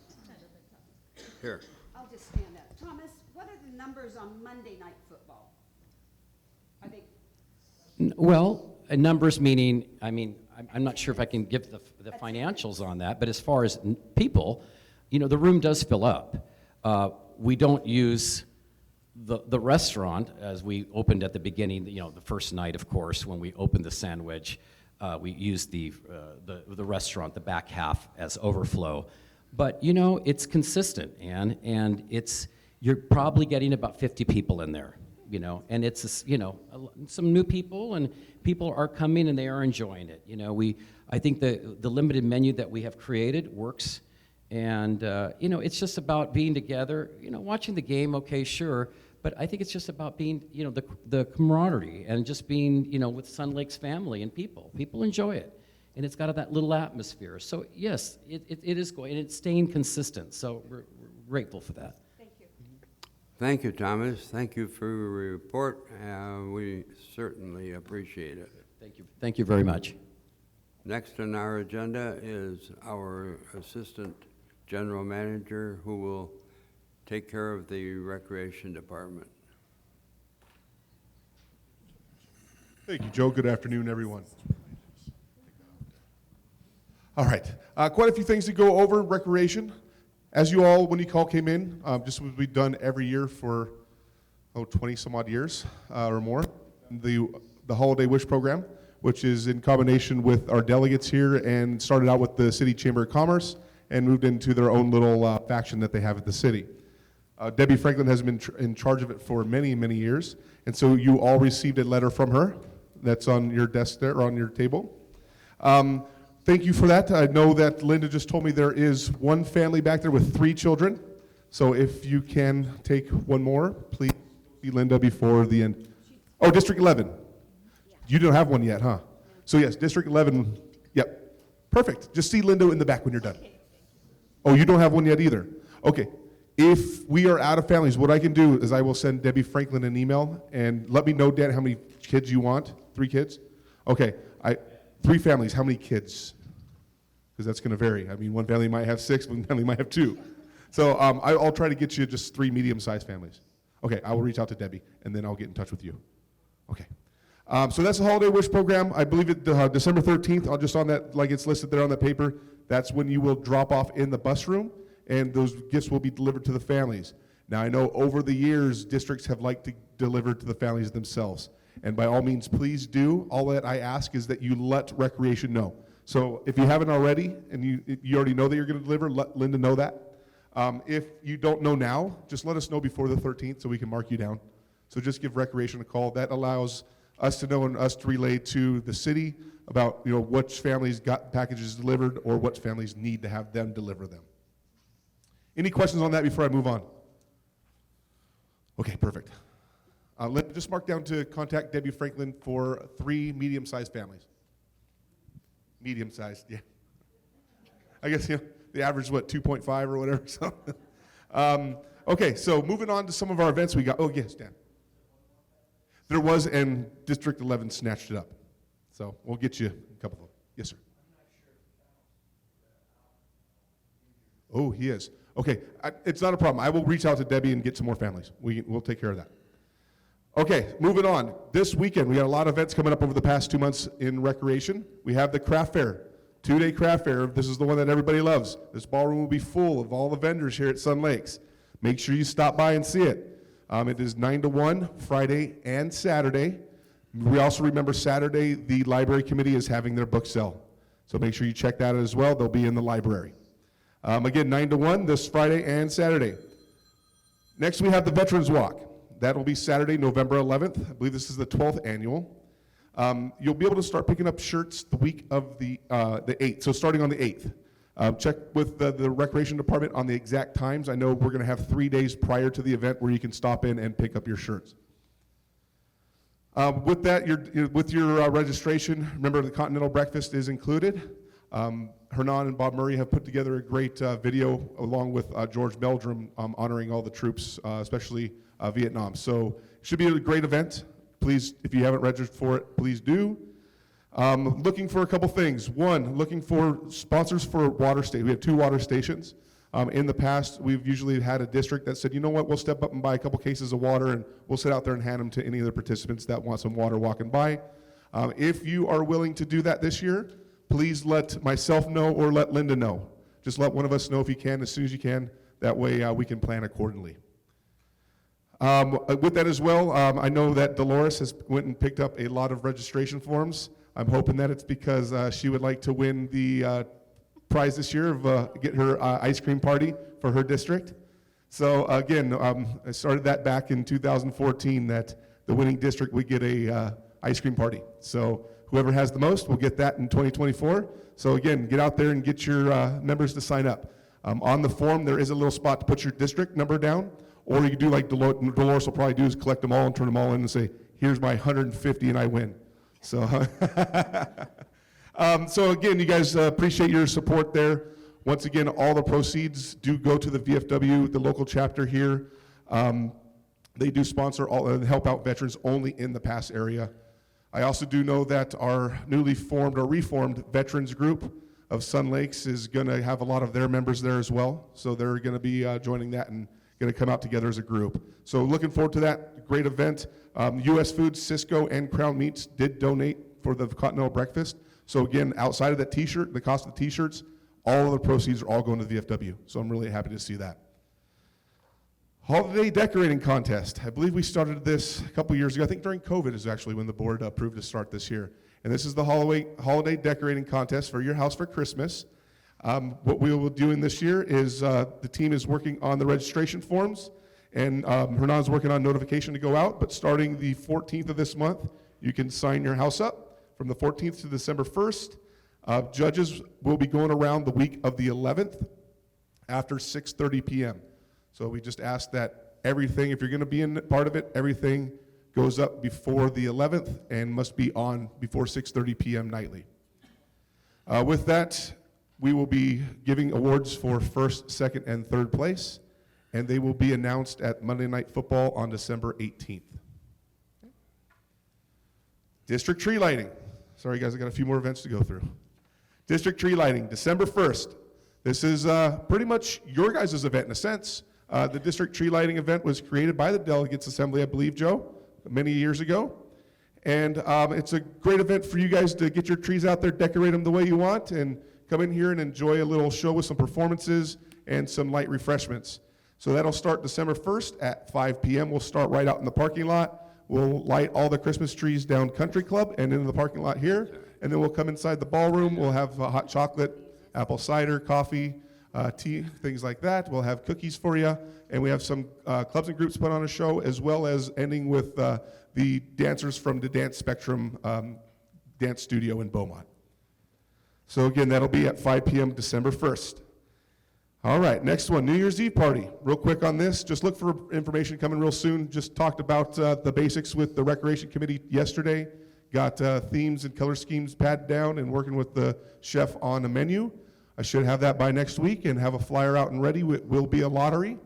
Here. I'll just stand up. Thomas, what are the numbers on Monday Night Football? Are they? Well, numbers meaning, I mean, I'm not sure if I can give the financials on that, but as far as people, you know, the room does fill up. We don't use the restaurant as we opened at the beginning, you know, the first night, of course, when we opened the sandwich, we used the restaurant, the back half, as overflow. But, you know, it's consistent, Ann, and you're probably getting about 50 people in there, you know, and it's, you know, some new people, and people are coming and they are enjoying it. You know, I think the limited menu that we have created works, and, you know, it's just about being together, you know, watching the game, okay, sure, but I think it's just about being, you know, the camaraderie and just being, you know, with Sun Lake's family and people. People enjoy it. And it's got that little atmosphere. So yes, it is going, and it's staying consistent. So we're grateful for that. Thank you. Thank you, Thomas. Thank you for your report. We certainly appreciate it. Thank you. Thank you very much. Next on our agenda is our Assistant General Manager, who will take care of the Recreation Department. Thank you, Joe. Good afternoon, everyone. All right, quite a few things to go over. Recreation, as you all, when you call, came in, just what we've done every year for 20 some odd years or more. The Holiday Wish Program, which is in combination with our delegates here, and started out with the City Chamber of Commerce and moved into their own little faction that they have at the city. Debbie Franklin has been in charge of it for many, many years, and so you all received a letter from her that's on your desk there, or on your table. Thank you for that. I know that Linda just told me there is one family back there with 3 children. So if you can take one more, please see Linda before the end. Oh, District 11. You don't have one yet, huh? So yes, District 11, yep. Perfect. Just see Linda in the back when you're done. Oh, you don't have one yet either? Okay. If we are out of families, what I can do is I will send Debbie Franklin an email and let me know, Dan, how many kids you want. 3 kids? Okay. 3 families, how many kids? Because that's going to vary. I mean, one family might have 6, one family might have 2. So I'll try to get you just 3 medium-sized families. Okay, I will reach out to Debbie, and then I'll get in touch with you. Okay. So that's the Holiday Wish Program. I believe it December 13th, I'll just on that, like it's listed there on the paper, that's when you will drop off in the bus room, and those gifts will be delivered to the families. Now, I know over the years, districts have liked to deliver to the families themselves. And by all means, please do. All that I ask is that you let Recreation know. So if you haven't already, and you already know that you're going to deliver, let Linda know that. If you don't know now, just let us know before the 13th so we can mark you down. So just give Recreation a call. That allows us to know and us to relay to the city about, you know, which families got packages delivered or what families need to have them deliver them. Any questions on that before I move on? Okay, perfect. Just mark down to contact Debbie Franklin for 3 medium-sized families. Medium-sized, yeah. I guess, the average is what, 2.5 or whatever, so. Okay, so moving on to some of our events we got. Oh, yes, Dan. There was, and District 11 snatched it up. So we'll get you a couple of them. Yes, sir. Oh, he is. Okay, it's not a problem. I will reach out to Debbie and get some more families. We'll take care of that. Okay, moving on. This weekend, we got a lot of events coming up over the past 2 months in recreation. We have the craft fair, 2-day craft fair. This is the one that everybody loves. This ballroom will be full of all the vendors here at Sun Lakes. Make sure you stop by and see it. It is 9 to 1, Friday and Saturday. We also remember Saturday, the library committee is having their book sale. So make sure you check that out as well. They'll be in the library. Again, 9 to 1 this Friday and Saturday. Next, we have the Veterans Walk. That will be Saturday, November 11th. I believe this is the 12th annual. You'll be able to start picking up shirts the week of the 8th, so starting on the 8th. Check with the Recreation Department on the exact times. I know we're going to have 3 days prior to the event where you can stop in and pick up your shirts. With that, with your registration, remember the Continental Breakfast is included. Hernan and Bob Murray have put together a great video along with George Meldrum honoring all the troops, especially Vietnam. So it should be a great event. Please, if you haven't registered for it, please do. Looking for a couple things. One, looking for sponsors for water stations. We have 2 water stations. In the past, we've usually had a district that said, you know what, we'll step up and buy a couple cases of water and we'll sit out there and hand them to any of the participants that want some water walking by. If you are willing to do that this year, please let myself know or let Linda know. Just let one of us know if you can, as soon as you can. That way we can plan accordingly. With that as well, I know that Dolores has went and picked up a lot of registration forms. I'm hoping that it's because she would like to win the prize this year of get her ice cream party for her district. So again, I started that back in 2014 that the winning district would get a ice cream party. So whoever has the most will get that in 2024. So again, get out there and get your members to sign up. On the form, there is a little spot to put your district number down, or you can do like Dolores will probably do is collect them all and turn them all in and say, here's my 150 and I win. So, so again, you guys appreciate your support there. Once again, all the proceeds do go to the VFW, the local chapter here. They do sponsor all help out veterans only in the Pass area. I also do know that our newly formed or reformed veterans group of Sun Lakes is going to have a lot of their members there as well. So they're going to be joining that and going to come out together as a group. So looking forward to that great event. U.S. Foods, Cisco, and Crown Meats did donate for the Continental Breakfast. So again, outside of that T-shirt, the cost of the T-shirts, all of the proceeds are all going to the VFW. So I'm really happy to see that. Holiday decorating contest. I believe we started this a couple years ago. I think during COVID is actually when the board approved to start this year. And this is the holiday decorating contest for your house for Christmas. What we will be doing this year is the team is working on the registration forms, and Hernan's working on notification to go out, but starting the 14th of this month, you can sign your house up from the 14th to December 1st. Judges will be going around the week of the 11th after 6:30 p.m. So we just ask that everything, if you're going to be in part of it, everything goes up before the 11th and must be on before 6:30 p.m. nightly. With that, we will be giving awards for first, second, and third place, and they will be announced at Monday Night Football on December 18th. District tree lighting. Sorry, guys, I got a few more events to go through. District tree lighting, December 1st. This is pretty much your guys' event in a sense. The district tree lighting event was created by the Delegates Assembly, I believe, Joe, many years ago. And it's a great event for you guys to get your trees out there, decorate them the way you want, and come in here and enjoy a little show with some performances and some light refreshments. So that'll start December 1st at 5 p.m. We'll start right out in the parking lot. We'll light all the Christmas trees down Country Club and into the parking lot here. And then we'll come inside the ballroom. We'll have hot chocolate, apple cider, coffee, tea, things like that. We'll have cookies for you. And we have some clubs and groups put on a show, as well as ending with the dancers from the Dance Spectrum Dance Studio in Beaumont. So again, that'll be at 5 p.m. December 1st. All right, next one, New Year's Eve party. Real quick on this, just look for information coming real soon. Just talked about the basics with the Recreation Committee yesterday. Got themes and color schemes padded down and working with the chef on a menu. I should have that by next week and have a flyer out and ready. It will be a lottery.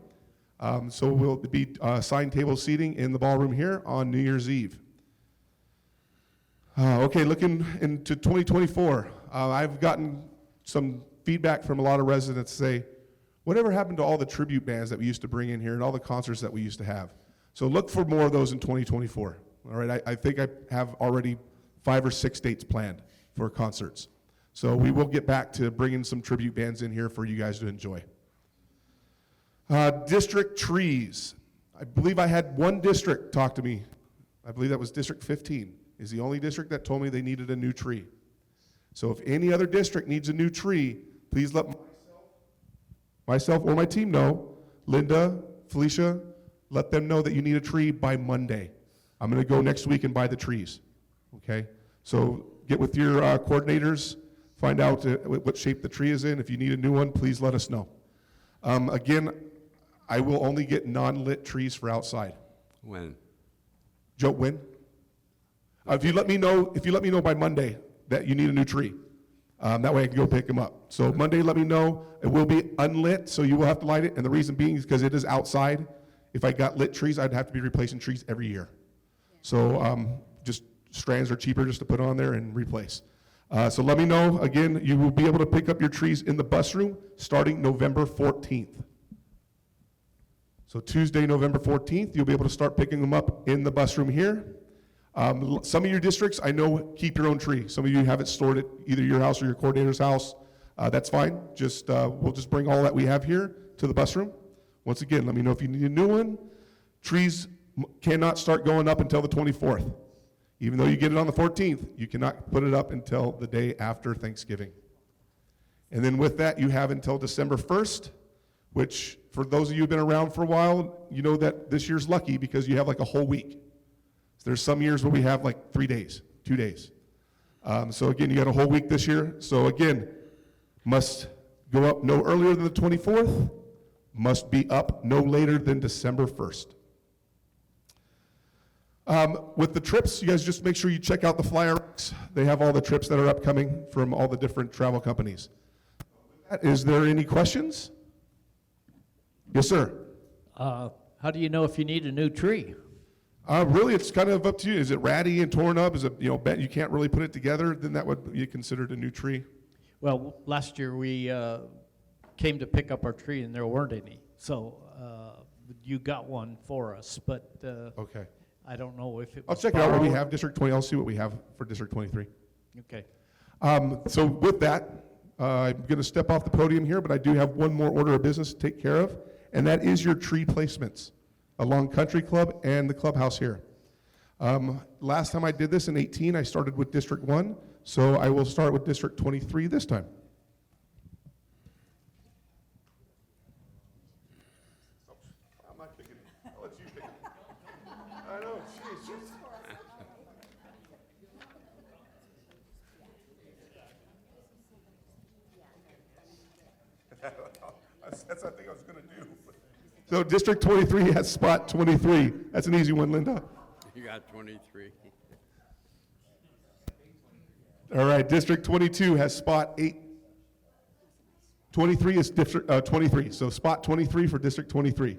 So we'll be assigned table seating in the ballroom here on New Year's Eve. Okay, looking into 2024, I've gotten some feedback from a lot of residents say, whatever happened to all the tribute bands that we used to bring in here and all the concerts that we used to have? So look for more of those in 2024. All right, I think I have already 5 or 6 dates planned for concerts. So we will get back to bringing some tribute bands in here for you guys to enjoy. District trees. I believe I had one district talk to me. I believe that was District 15 is the only district that told me they needed a new tree. So if any other district needs a new tree, please let myself or my team know. Linda, Felicia, let them know that you need a tree by Monday. I'm going to go next week and buy the trees. Okay? So get with your coordinators, find out what shape the tree is in. If you need a new one, please let us know. Again, I will only get non-lit trees for outside. When? Joe, when? If you let me know by Monday that you need a new tree, that way I can go pick them up. So Monday, let me know. It will be unlit, so you will have to light it. And the reason being is because it is outside. If I got lit trees, I'd have to be replacing trees every year. So just strands are cheaper just to put on there and replace. So let me know. Again, you will be able to pick up your trees in the bus room starting November 14th. So Tuesday, November 14th, you'll be able to start picking them up in the bus room here. Some of your districts, I know, keep your own tree. Some of you have it stored at either your house or your coordinator's house. That's fine. We'll just bring all that we have here to the bus room. Once again, let me know if you need a new one. Trees cannot start going up until the 24th. Even though you get it on the 14th, you cannot put it up until the day after Thanksgiving. And then with that, you have until December 1st, which for those of you who've been around for a while, you know that this year's lucky because you have like a whole week. So there's some years where we have like 3 days, 2 days. So again, you got a whole week this year. So again, must go up no earlier than the 24th, must be up no later than December 1st. With the trips, you guys just make sure you check out the flyer. They have all the trips that are upcoming from all the different travel companies. Is there any questions? Yes, sir. How do you know if you need a new tree? Really, it's kind of up to you. Is it ratty and torn up? Is it, bet you can't really put it together? Then that would be considered a new tree. Well, last year we came to pick up our tree and there weren't any. So you got one for us, but okay. I don't know if it I'll was check it out what we borrowed. have, District 20. I'll see what we have for District 23. Okay. So with that, I'm going to step off the podium here, but I do have one more order of business to take care of, and that is your tree placements along Country Club and the clubhouse here. Last time I did this in 18, I started with District 1, so I will start with District 23 this time. I'm not picking it. I'll let you pick it. I know, jeez. That's I think I was going to do. So District 23 has spot 23. That's an easy one, Linda. You got 23. All right, District 22 has spot 8. 23 is District 23. So spot 23 for District 23.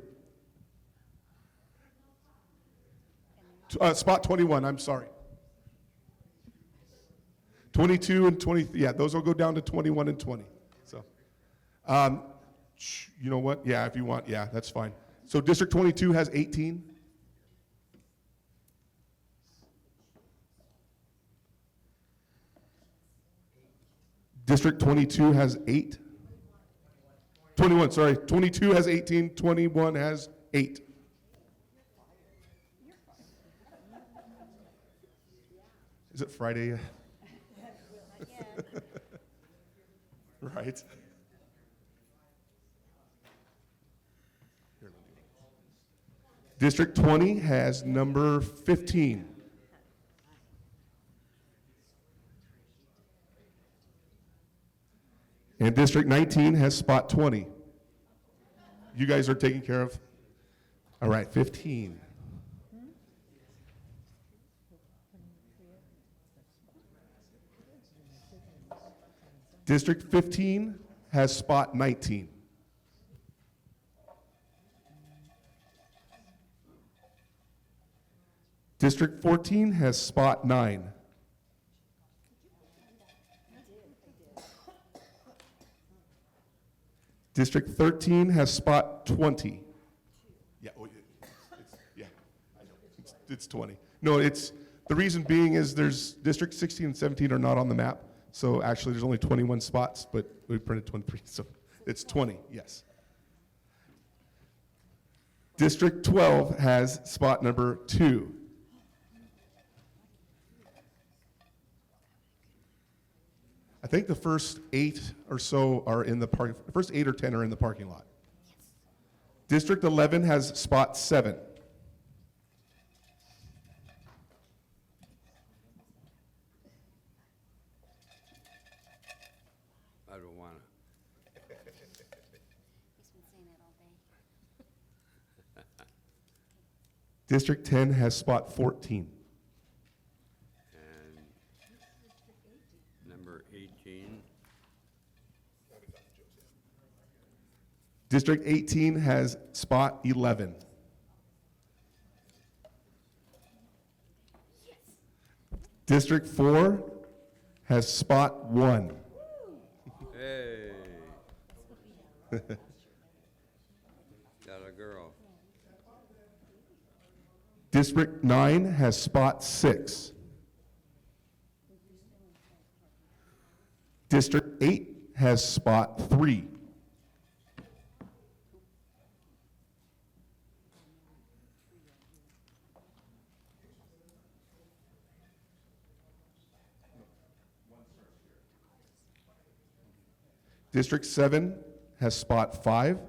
Spot 21, I'm sorry. 22 and 20, yeah, those will go down to 21 and 20. So, you know what? Yeah, if you want, yeah, that's fine. So District 22 has 18. District 22 has 8. 21, sorry. 22 has 18, 21 has 8. Is it Friday yet? Right. District 20 has number 15. And District 19 has spot 20. You guys are taken care of? All right, 15. District 15 has spot 19. District 14 has spot 9. District 13 has spot 20. Yeah, I know. It's 20. No, the reason being is there's District 16 and 17 are not on the map. So actually there's only 21 spots, but we printed 23, so it's 20, yes. District 12 has spot number 2. I think the first 8 or so are in the park. The first 8 or 10 are in the parking lot. District 11 has spot 7. I don't want to. He's been saying that all day. District 10 has spot 14. And number 18. District 18 has spot 11. District 4 has spot 1. Hey. Got a girl. District 9 has spot 6. District 8 has spot 3. District 7 has spot 5.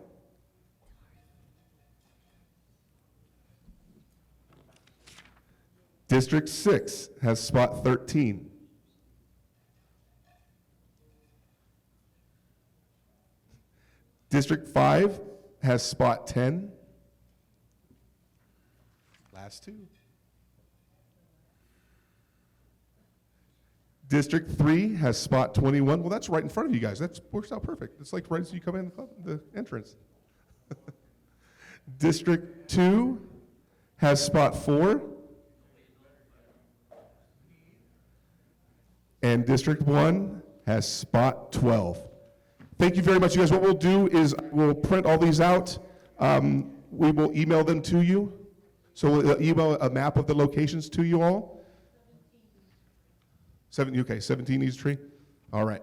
District 6 has spot 13. District 5 has spot 10. Last 2. District 3 has spot 21. Well, that's right in front of you guys. That works out perfect. It's like right as you come in the entrance. District 2 has spot 4. And District 1 has spot 12. Thank you very much, you guys. What we'll do is we'll print all these out. We will email them to you. So we'll email a map of the locations to you all. 17 East Tree? All right.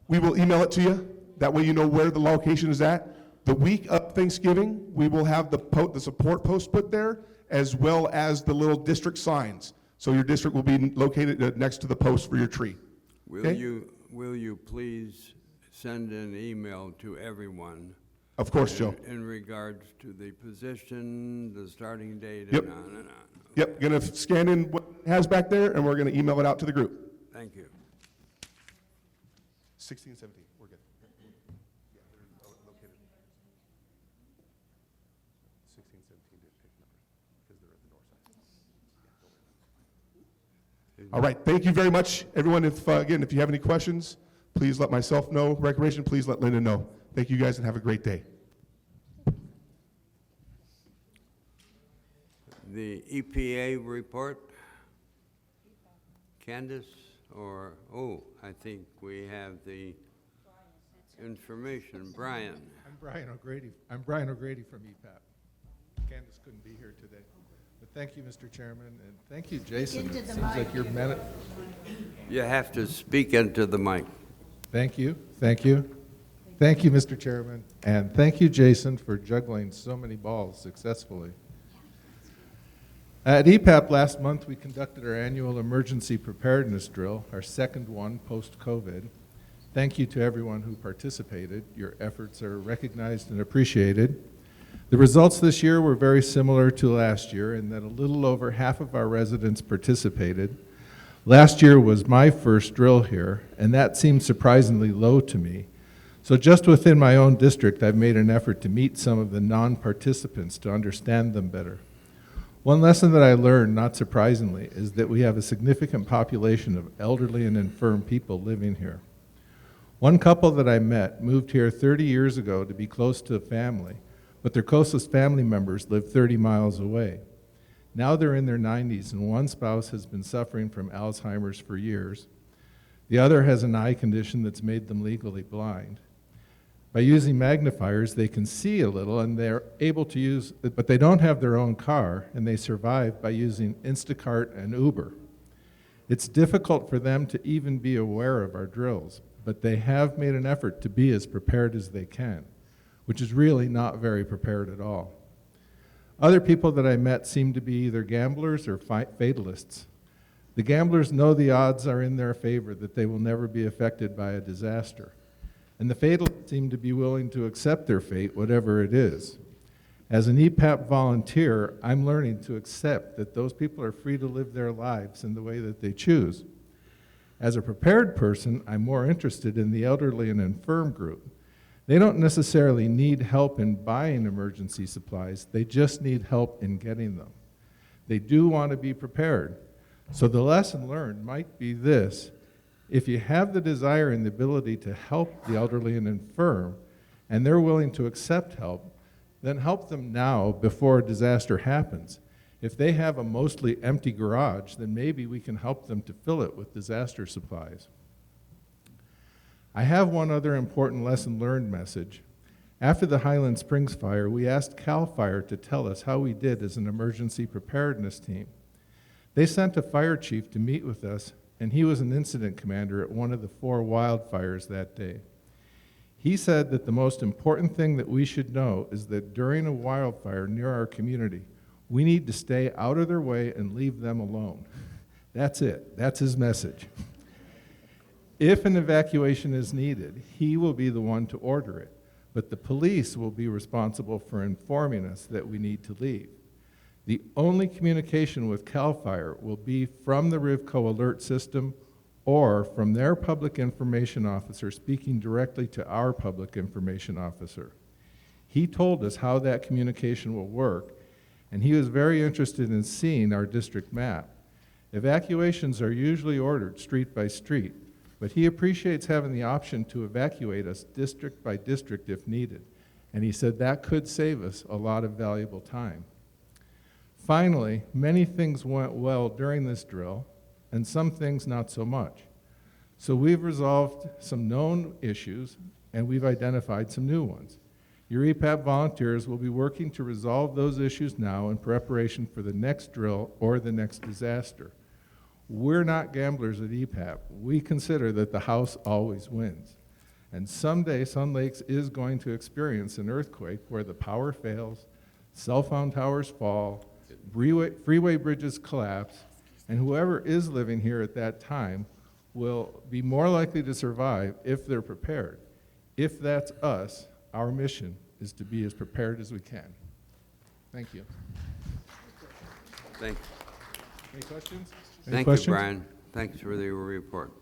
We will email it to you. That way you know where the location is at. The week of Thanksgiving, we will have the support post put there, as well as the little district signs. So your district will be located next to the post for your tree. Okay? Will you please send an email to everyone? Of course, Joe. In regards to the position, the starting date, Yep. and on and on. Yep, gonna scan in what it has back there, and we're gonna email it out to the group. Thank you. 16, 17, we're good. Yeah, they're located. 16, 17 didn't pick number, because they're at the north side. All right, thank you very much, everyone. Again, if you have any questions, please let myself know. Recreation, please let Linda know. Thank you guys, and have a great day. The EPA report, Candace, I think we have the information. Brian. I'm Brian O'Grady from EPAP. Candace couldn't be here today. But thank you, Mr. Chairman, and thank you, Jason. It seems like you're You have to speak into the mic. Thank you. Thank you. Thank you, Mr. Chairman, and thank you, Jason, for juggling so many balls successfully. At EPAP last month, we conducted our annual emergency preparedness drill, our second one post-COVID. Thank you to everyone who participated. Your efforts are recognized and appreciated. The results this year were very similar to last year in that a little over half of our residents participated. Last year was my first drill here, and that seemed surprisingly low to me. So just within my own district, I've made an effort to meet some of the non-participants to understand them better. One lesson that I learned, not surprisingly, is that we have a significant population of elderly and infirm people living here. One couple that I met moved here 30 years ago to be close to a family, but their closest family members live 30 miles away. Now they're in their 90s, and one spouse has been suffering from Alzheimer's for years. The other has an eye condition that's made them legally blind. By using magnifiers, they can see a little, and they're able to use, but they don't have their own car, and they survive by using Instacart and Uber. It's difficult for them to even be aware of our drills, but they have made an effort to be as prepared as they can, which is really not very prepared at all. Other people that I met seem to be either gamblers or fatalists. The gamblers know the odds are in their favor, that they will never be affected by a disaster. And the fatalists seem to be willing to accept their fate, whatever it is. As an EPAP volunteer, I'm learning to accept that those people are free to live their lives in the way that they choose. As a prepared person, I'm more interested in the elderly and infirm group. They don't necessarily need help in buying emergency supplies, they just need help in getting them. They do want to be prepared. So the lesson learned might be this: if you have the desire and the ability to help the elderly and infirm, and they're willing to accept help, then help them now before a disaster happens. If they have a mostly empty garage, then maybe we can help them to fill it with disaster supplies. I have one other important lesson learned message. After the Highland Springs fire, we asked CAL FIRE to tell us how we did as an emergency preparedness team. They sent a fire chief to meet with us, and he was an incident commander at one of the 4 wildfires that day. He said that the most important thing that we should know is that during a wildfire near our community, we need to stay out of their way and leave them alone. That's it. That's his message. If an evacuation is needed, he will be the one to order it, but the police will be responsible for informing us that we need to leave. The only communication with CAL FIRE will be from the Rivco alert system or from their public information officer speaking directly to our public information officer. He told us how that communication will work, and he was very interested in seeing our district map. Evacuations are usually ordered street by street, but he appreciates having the option to evacuate us district by district if needed, and he said that could save us a lot of valuable time. Finally, many things went well during this drill, and some things not so much. So we've resolved some known issues, and we've identified some new ones. Your EPAP volunteers will be working to resolve those issues now in preparation for the next drill or the next disaster. We're not gamblers at EPAP. We consider that the house always wins. And someday Sun Lakes is going to experience an earthquake where the power fails, cell phone towers fall, freeway bridges collapse, and whoever is living here at that time will be more likely to survive if they're prepared. If that's us, our mission is to be as prepared as we can. Thank you. Thank Any questions? Thank you, Brian. Thanks for the report.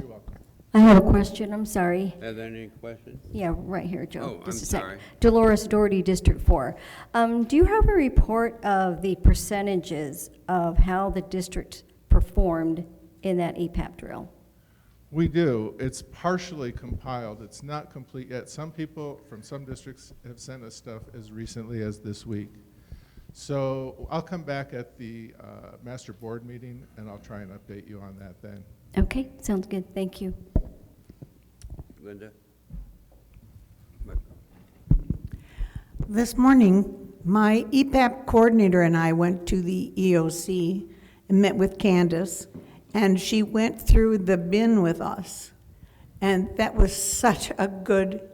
You're welcome. I have a question, I'm sorry. Are there any questions? Yeah, right here, Joe. Oh, I'm Just a sec. sorry. Dolores Doherty, District 4. Do you have a report of the percentages of how the district performed in that EPAP drill? We do. It's partially compiled. It's not complete yet. Some people from some districts have sent us stuff as recently as this week. So I'll come back at the master board meeting, and I'll try and update you on that then. Okay, sounds good. Thank you. Linda? This morning, my EPAP coordinator and I went to the EOC and met with Candace, and she went through the bin with us. And that was such a good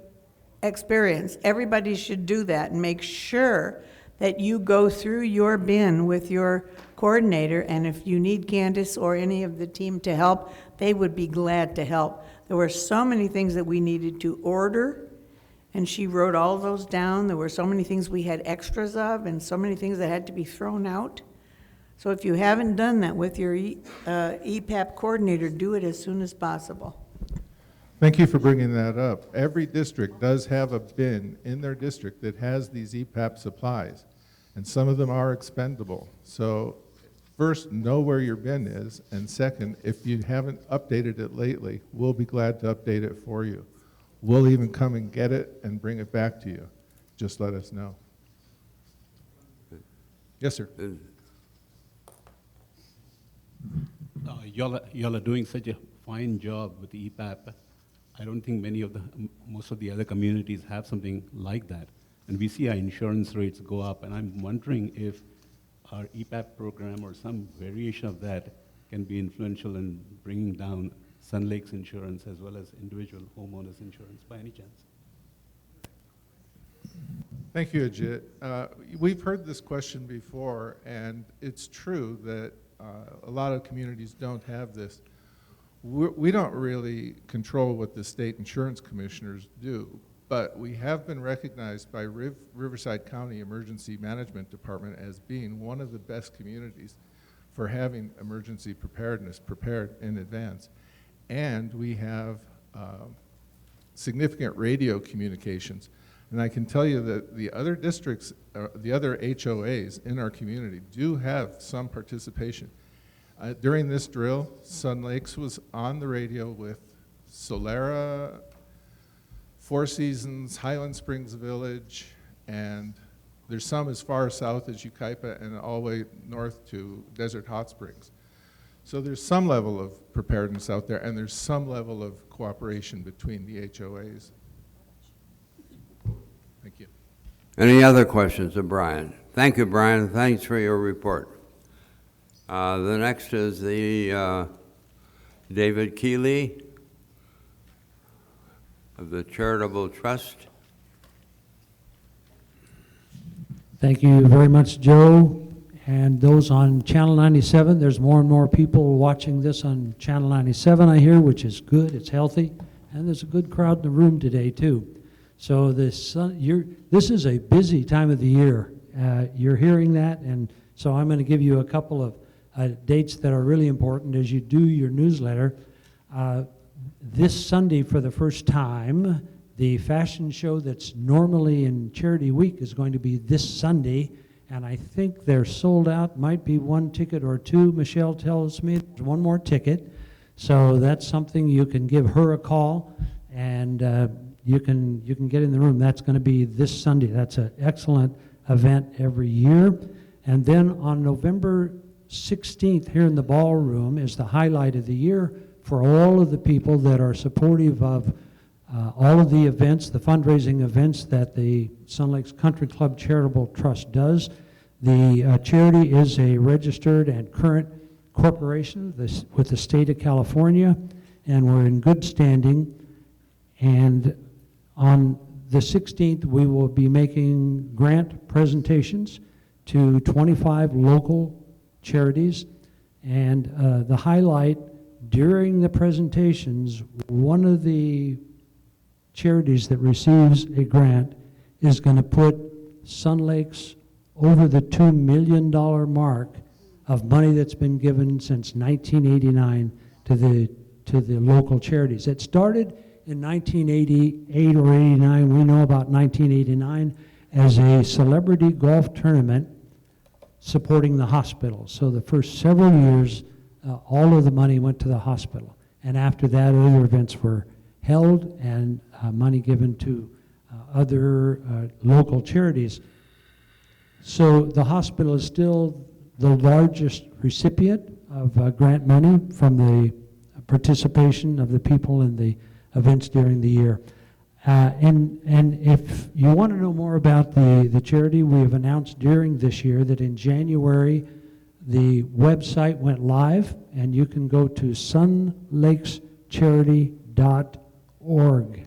experience. Everybody should do that and make sure that you go through your bin with your coordinator, and if you need Candace or any of the team to help, they would be glad to help. There were so many things that we needed to order, and she wrote all those down. There were so many things we had extras of and so many things that had to be thrown out. So if you haven't done that with your EPAP coordinator, do it as soon as possible. Thank you for bringing that up. Every district does have a bin in their district that has these EPAP supplies, and some of them are expendable. So first, know where your bin is, and second, if you haven't updated it lately, we'll be glad to update it for you. We'll even come and get it and bring it back to you. Just let us know. Yes, sir. Y'all are doing such a fine job with the EPAP. I don't think most of the other communities have something like that. And we see our insurance rates go up, and I'm wondering if our EPAP program or some variation of that can be influential in bringing down Sun Lake's insurance as well as individual homeowners insurance by any chance. Thank you, Ajit. We've heard this question before, and it's true that a lot of communities don't have this. We don't really control what the state insurance commissioners do, but we have been recognized by Riverside County Emergency Management Department as being one of the best communities for having emergency preparedness prepared in advance. And we have significant radio communications. And I can tell you that the other districts, the other HOAs in our community do have some participation. During this drill, Sun Lakes was on the radio with Solera, Four Seasons, Highland Springs Village, and there's some as far south as Yucaipa and all the way north to Desert Hot Springs. So there's some level of preparedness out there, and there's some level of cooperation between the HOAs. Thank you. Any other questions of Brian? Thank you, Brian. Thanks for your report. The next is the David Keeley of the Charitable Trust. Thank you very much, Joe. And those on Channel 97, there's more and more people watching this on Channel 97, I hear, which is good, it's healthy, and there's a good crowd in the room today, too. So this is a busy time of the year. You're hearing that, and so I'm going to give you a couple of dates that are really important as you do your newsletter. This Sunday, for the first time, the fashion show that's normally in Charity Week is going to be this Sunday, and I think they're sold out. Might be one ticket or two. Michelle tells me there's one more ticket, so that's something you can give her a call, and you can get in the room. That's going to be this Sunday. That's an excellent event every year. And then on November 16th here in the ballroom is the highlight of the year for all of the people that are supportive of all of the events, the fundraising events that the Sun Lakes Country Club Charitable Trust does. The charity is a registered and current corporation with the state of California, and we're in good standing. And on the 16th, we will be making grant presentations to 25 local charities, and the highlight during the presentations, one of the charities that receives a grant is going to put Sun Lakes over the $2 million mark of money that's been given since 1989 to the local charities. It started in 1988 or 89, we know about 1989, as a celebrity golf tournament supporting the hospital. So the first several years, all of the money went to the hospital. And after that, other events were held and money given to other local charities. So the hospital is still the largest recipient of grant money from the participation of the people in the events during the year. And if you want to know more about the charity, we have announced during this year that in January the website went live, and you can go to sunlakescharity.org.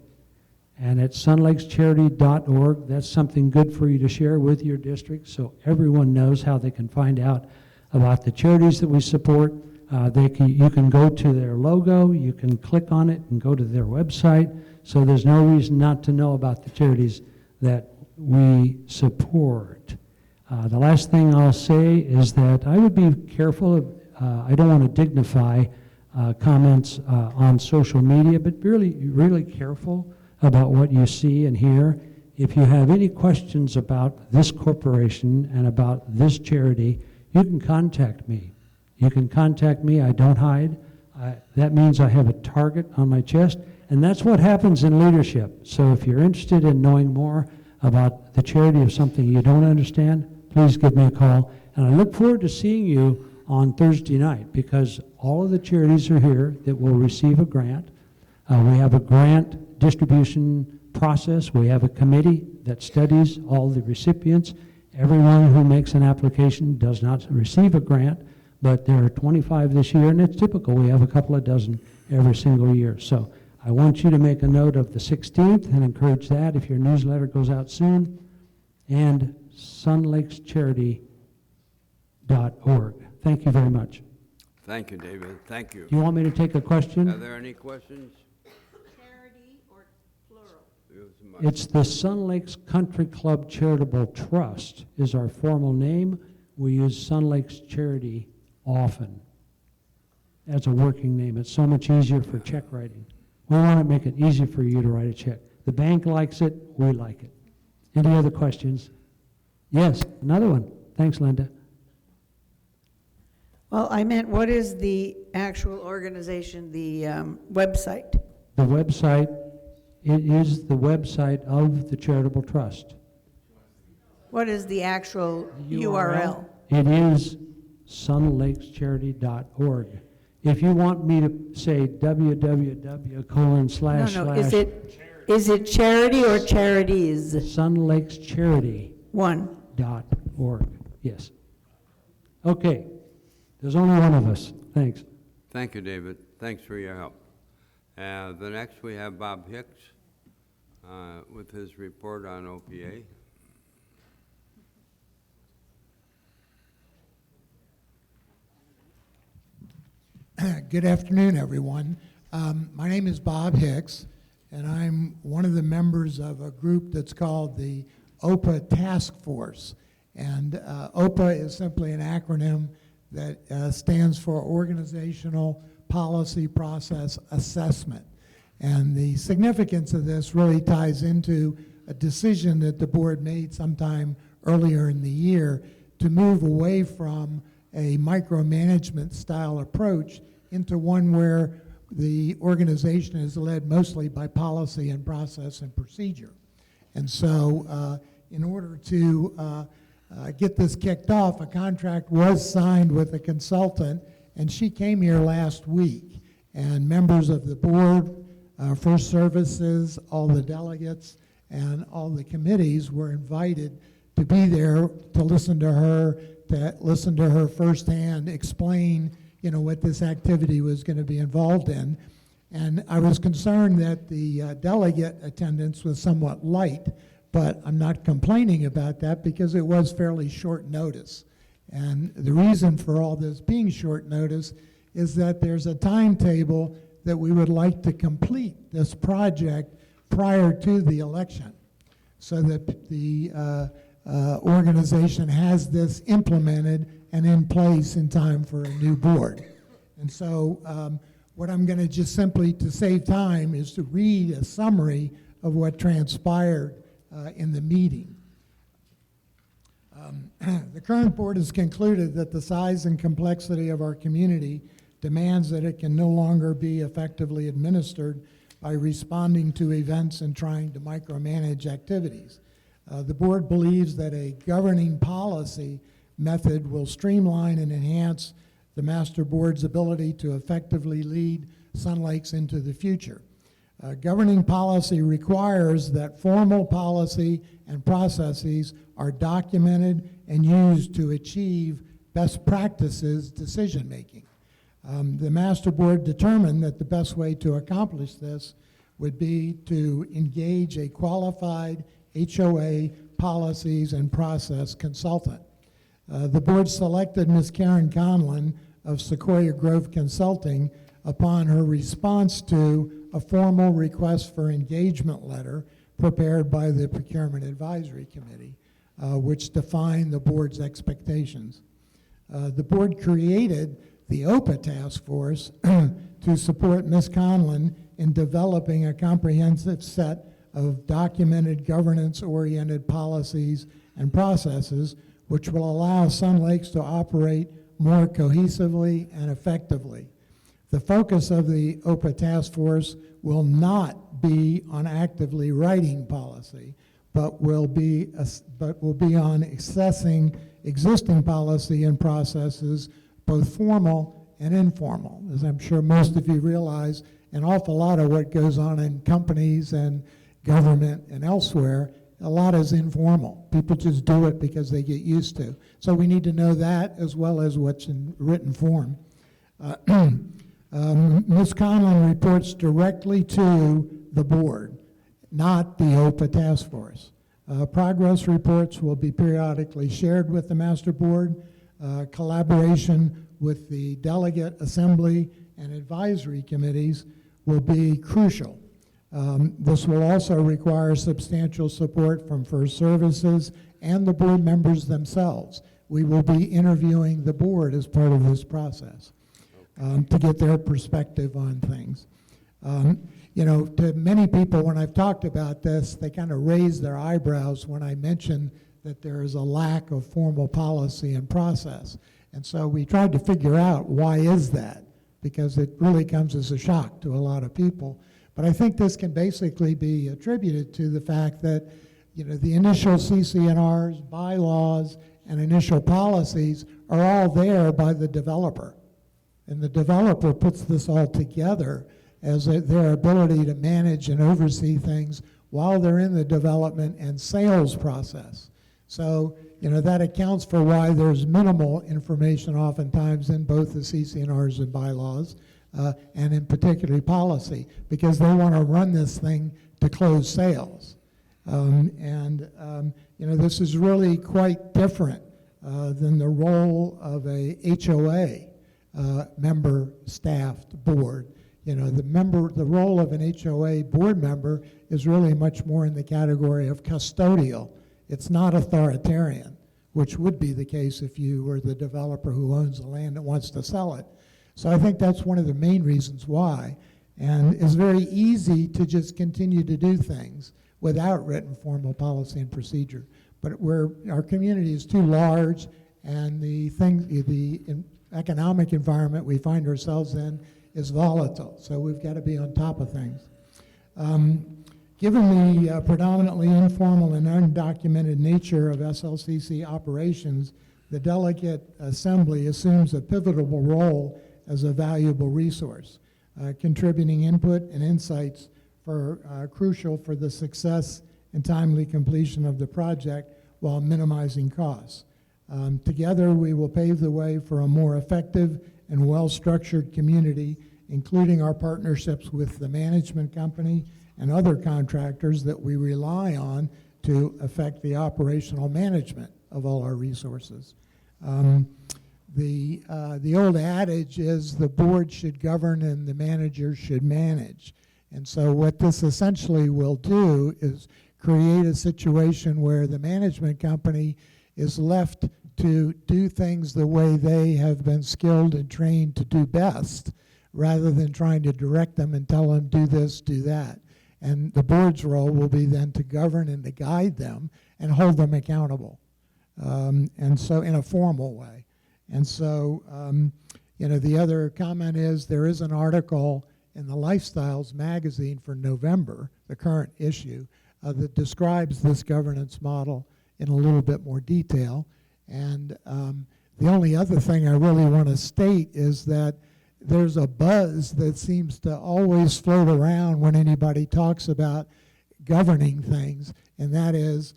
And at sunlakescharity.org, that's something good for you to share with your district so everyone knows how they can find out about the charities that we support. You can go to their logo, you can click on it and go to their website, so there's no reason not to know about the charities that we support. The last thing I'll say is that I would be careful, I don't want to dignify comments on social media, but really careful about what you see and hear. If you have any questions about this corporation and about this charity, you can contact me. You can contact me. I don't hide. That means I have a target on my chest, and that's what happens in leadership. So if you're interested in knowing more about the charity of something you don't understand, please give me a call. And I look forward to seeing you on Thursday night, because all of the charities are here that will receive a grant. We have a grant distribution process. We have a committee that studies all the recipients. Everyone who makes an application does not receive a grant, but there are 25 this year, and it's typical. We have a couple of dozen every single year. So I want you to make a note of the 16th and encourage that if your newsletter goes out soon, and sunlakescharity.org. Thank you very much. Thank you, David. Thank you. Do you want me to take a question? Are there any questions? Charity or plural? It's the Sun Lakes Country Club Charitable Trust is our formal name. We use Sun Lakes Charity often as a working name. It's so much easier for check writing. We want to make it easy for you to write a check. The bank likes it, we like it. Any other questions? Yes, another one. Thanks, Linda. Well, I meant, what is the actual organization, the website? The website, it is the website of the Charitable Trust. What is the actual URL? It is sunlakescharity.org. If you want me to say www:// No, is it charity or charities? sunlakescharity.org. Yes. Okay. There's only one of us. Thanks. Thank you, David. Thanks for your help. The next we have Bob Hicks with his report on OPA. Good afternoon, everyone. My name is Bob Hicks, and I'm one of the members of a group that's called the OPA Task Force. And OPA is simply an acronym that stands for Organizational Policy Process Assessment. And the significance of this really ties into a decision that the board made sometime earlier in the year to move away from a micromanagement style approach into one where the organization is led mostly by policy and process and procedure. And so in order to get this kicked off, a contract was signed with a consultant, and she came here last week. And members of the board, First Services, all the delegates, and all the committees were invited to be there to listen to her firsthand explain, what this activity was going to be involved in. And I was concerned that the delegate attendance was somewhat light, but I'm not complaining about that because it was fairly short notice. And the reason for all this being short notice is that there's a timetable that we would like to complete this project prior to the election so that the organization has this implemented and in place in time for a new board. And so what I'm going to just simply, to save time, is to read a summary of what transpired in the meeting. The current board has concluded that the size and complexity of our community demands that it can no longer be effectively administered by responding to events and trying to micromanage activities. The board believes that a governing policy method will streamline and enhance the master board's ability to effectively lead Sun Lakes into the future. Governing policy requires that formal policy and processes are documented and used to achieve best practices decision-making. The master board determined that the best way to accomplish this would be to engage a qualified HOA policies and process consultant. The board selected Ms. Karen Conlon of Sequoia Grove Consulting upon her response to a formal request for engagement letter prepared by the Procurement Advisory Committee, which defined the board's expectations. The board created the OPA task force to support Ms. Conlon in developing a comprehensive set of documented governance-oriented policies and processes which will allow Sun Lakes to operate more cohesively and effectively. The focus of the OPA task force will not be on actively writing policy, but will be on assessing existing policy and processes, both formal and informal. As I'm sure most of you realize, an awful lot of what goes on in companies and government and elsewhere, a lot is informal. People just do it because they get used to. So we need to know that as well as what's in written form. Ms. Conlon reports directly to the board, not the OPA task force. Progress reports will be periodically shared with the master board. Collaboration with the delegate assembly and advisory committees will be crucial. This will also require substantial support from First Services and the board members themselves. We will be interviewing the board as part of this process to get their perspective on things. You know, to many people, when I've talked about this, they kind of raise their eyebrows when I mention that there is a lack of formal policy and process. And so we tried to figure out why is that, because it really comes as a shock to a lot of people. But I think this can basically be attributed to the fact that, you know, the initial CCNRs, bylaws, and initial policies are all there by the developer. And the developer puts this all together as their ability to manage and oversee things while they're in the development and sales process. So, you know, that accounts for why there's minimal information oftentimes in both the CCNRs and bylaws, and in particular policy, because they want to run this thing to close sales. You know, this is really quite different than the role of a HOA member-staffed board. You know, the role of an HOA board member is really much more in the category of custodial. It's not authoritarian, which would be the case if you were the developer who owns the land that wants to sell it. So I think that's one of the main reasons why. And it's very easy to just continue to do things without written formal policy and procedure. But our community is too large, and the economic environment we find ourselves in is volatile, so we've got to be on top of things. Given the predominantly informal and undocumented nature of SLCC operations, the Delegate Assembly assumes a pivotal role as a valuable resource, contributing input and insights crucial for the success and timely completion of the project while minimizing costs. Together, we will pave the way for a more effective and well-structured community, including our partnerships with the management company and other contractors that we rely on to affect the operational management of all our resources. The old adage is the board should govern and the manager should manage. And so what this essentially will do is create a situation where the management company is left to do things the way they have been skilled and trained to do best, rather than trying to direct them and tell them, do this, do that. And the board's role will be then to govern and to guide them and hold them accountable, and so in a formal way. And so, you know, the other comment is there is an article in the Lifestyles magazine for November, the current issue, that describes this governance model in a little bit more detail. And the only other thing I really want to state is that there's a buzz that seems to always float around when anybody talks about governing things, and that is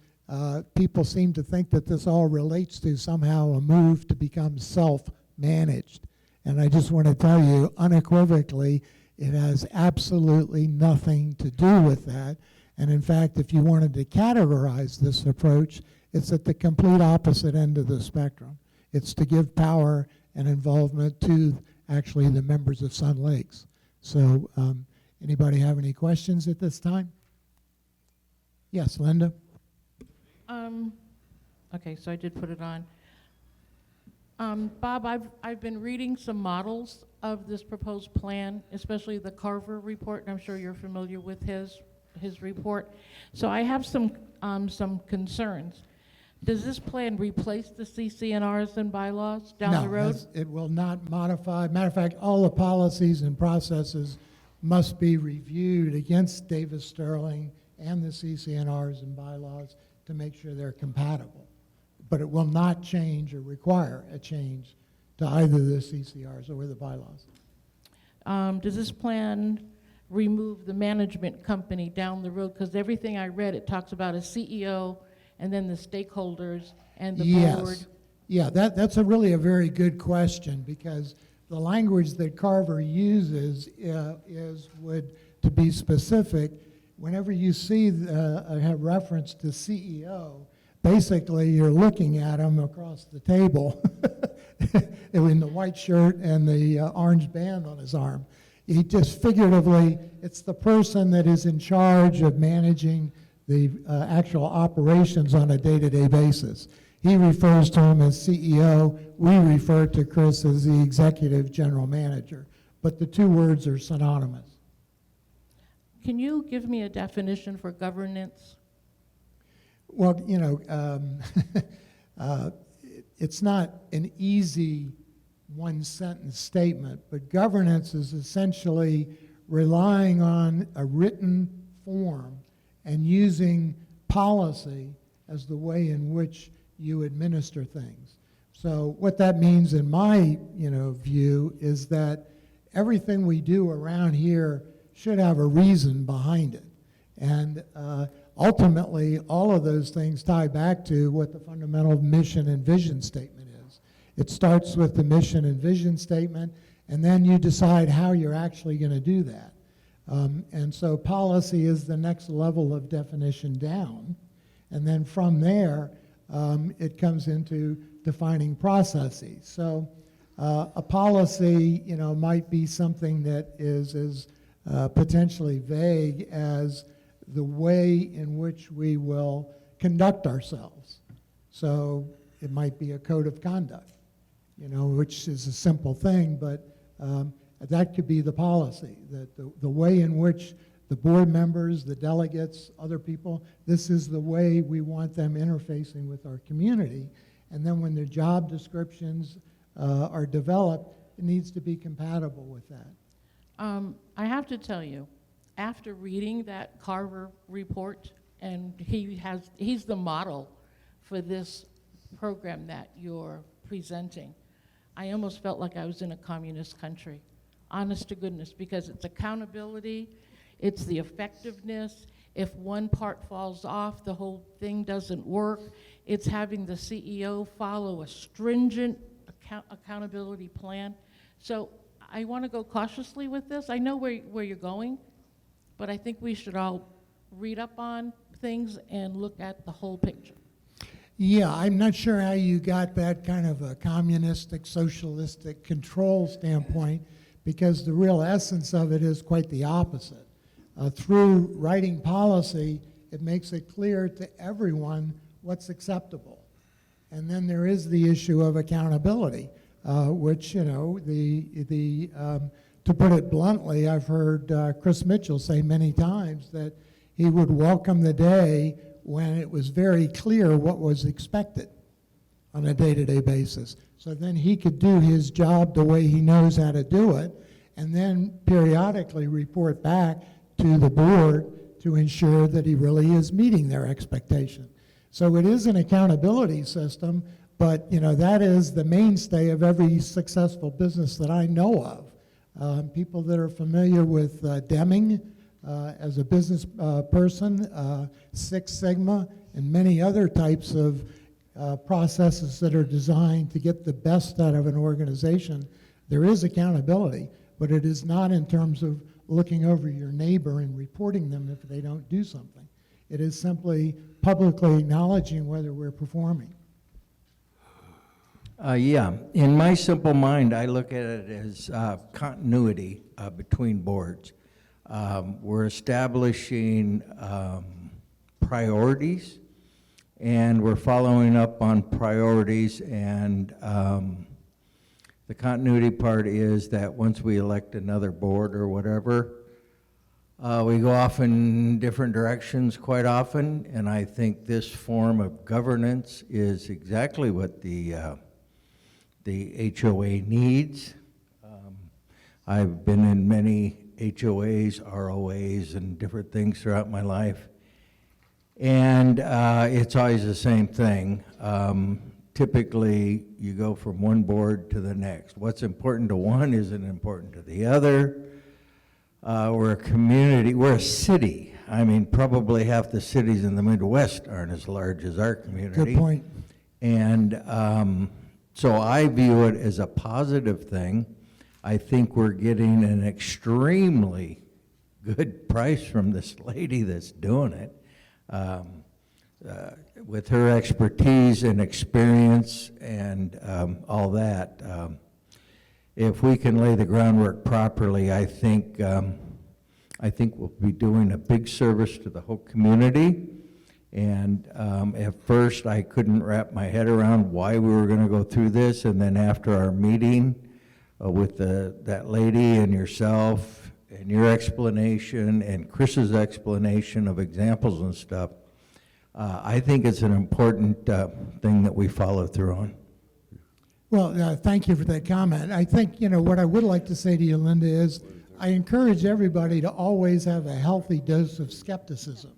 people seem to think that this all relates to somehow a move to become self-managed. And I just want to tell you unequivocally, it has absolutely nothing to do with that. And in fact, if you wanted to categorize this approach, it's at the complete opposite end of the spectrum. It's to give power and involvement to actually the members of Sun Lakes. So anybody have any questions at this time? Yes, Linda? Okay, so I did put it on. Bob, I've been reading some models of this proposed plan, especially the Carver report, and I'm sure you're familiar with his report. So I have some concerns. Does this plan replace the CCNRs and bylaws down the road? No, it will not modify. Matter of fact, all the policies and processes must be reviewed against Davis Sterling and the CCNRs and bylaws to make sure they're compatible. But it will not change or require a change to either the CCRs or the bylaws. Does this plan remove the management company down the road? Because everything I read, it talks about a CEO and then the stakeholders and the board. Yeah, that's really a very good question, because the language that Carver uses to be specific, whenever you see a reference to CEO, basically you're looking at him across the table in the white shirt and the orange band on his arm. He just figuratively, it's the person that is in charge of managing the actual operations on a day-to-day basis. He refers to him as CEO. We refer to Chris as the executive general manager. But the two words are synonymous. Can you give me a definition for governance? Well, you know, it's not an easy one-sentence statement, but governance is essentially relying on a written form and using policy as the way in which you administer things. So what that means in my view is that everything we do around here should have a reason behind it. And ultimately, all of those things tie back to what the fundamental mission and vision statement is. It starts with the mission and vision statement, and then you decide how you're actually going to do that. And so policy is the next level of definition down. And then from there, it comes into defining processes. So a policy, might be something that is as potentially vague as the way in which we will conduct ourselves. So it might be a code of conduct, which is a simple thing, but that could be the policy, that the way in which the board members, the delegates, other people, this is the way we want them interfacing with our community. And then when their job descriptions are developed, it needs to be compatible with that. I have to tell you, after reading that Carver report, and he's the model for this program that you're presenting, I almost felt like I was in a communist country, honest to goodness, because it's accountability, it's the effectiveness. If one part falls off, the whole thing doesn't work. It's having the CEO follow a stringent accountability plan. So I want to go cautiously with this. I know where you're going, but I think we should all read up on things and look at the whole picture. Yeah, I'm not sure how you got that kind of a communistic, socialistic control standpoint, because the real essence of it is quite the opposite. Through writing policy, it makes it clear to everyone what's acceptable. And then there is the issue of accountability, which, to put it bluntly, I've heard Chris Mitchell say many times that he would welcome the day when it was very clear what was expected on a day-to-day basis. So then he could do his job the way he knows how to do it, and then periodically report back to the board to ensure that he really is meeting their expectation. So it is an accountability system, but that is the mainstay of every successful business that I know of. People that are familiar with Deming as a business person, Six Sigma, and many other types of processes that are designed to get the best out of an organization, there is accountability, but it is not in terms of looking over your neighbor and reporting them if they don't do something. It is simply publicly acknowledging whether we're performing. Yeah, in my simple mind, I look at it as continuity between boards. We're establishing priorities. and we're following up on priorities, and the continuity part is that once we elect another board or whatever, we go off in different directions quite often, and I think this form of governance is exactly what the HOA needs. I've been in many HOAs, ROAs, and different things throughout my life, and it's always the same thing. Typically, you go from one board to the next. What's important to one isn't important to the other. We're a community, we're a city. I mean, probably half the cities in the Midwest aren't as large as our community. Good point. And so I view it as a positive thing. I think we're getting an extremely good price from this lady that's doing it. With her expertise and experience and all that, if we can lay the groundwork properly, I think we'll be doing a big service to the whole community. And at first, I couldn't wrap my head around why we were going to go through this. And then after our meeting with that lady and yourself and your explanation and Chris's explanation of examples and stuff, I think it's an important thing that we follow through on. Well, thank you for that comment. I think, what I would like to say to you, Linda, is I encourage everybody to always have a healthy dose of skepticism.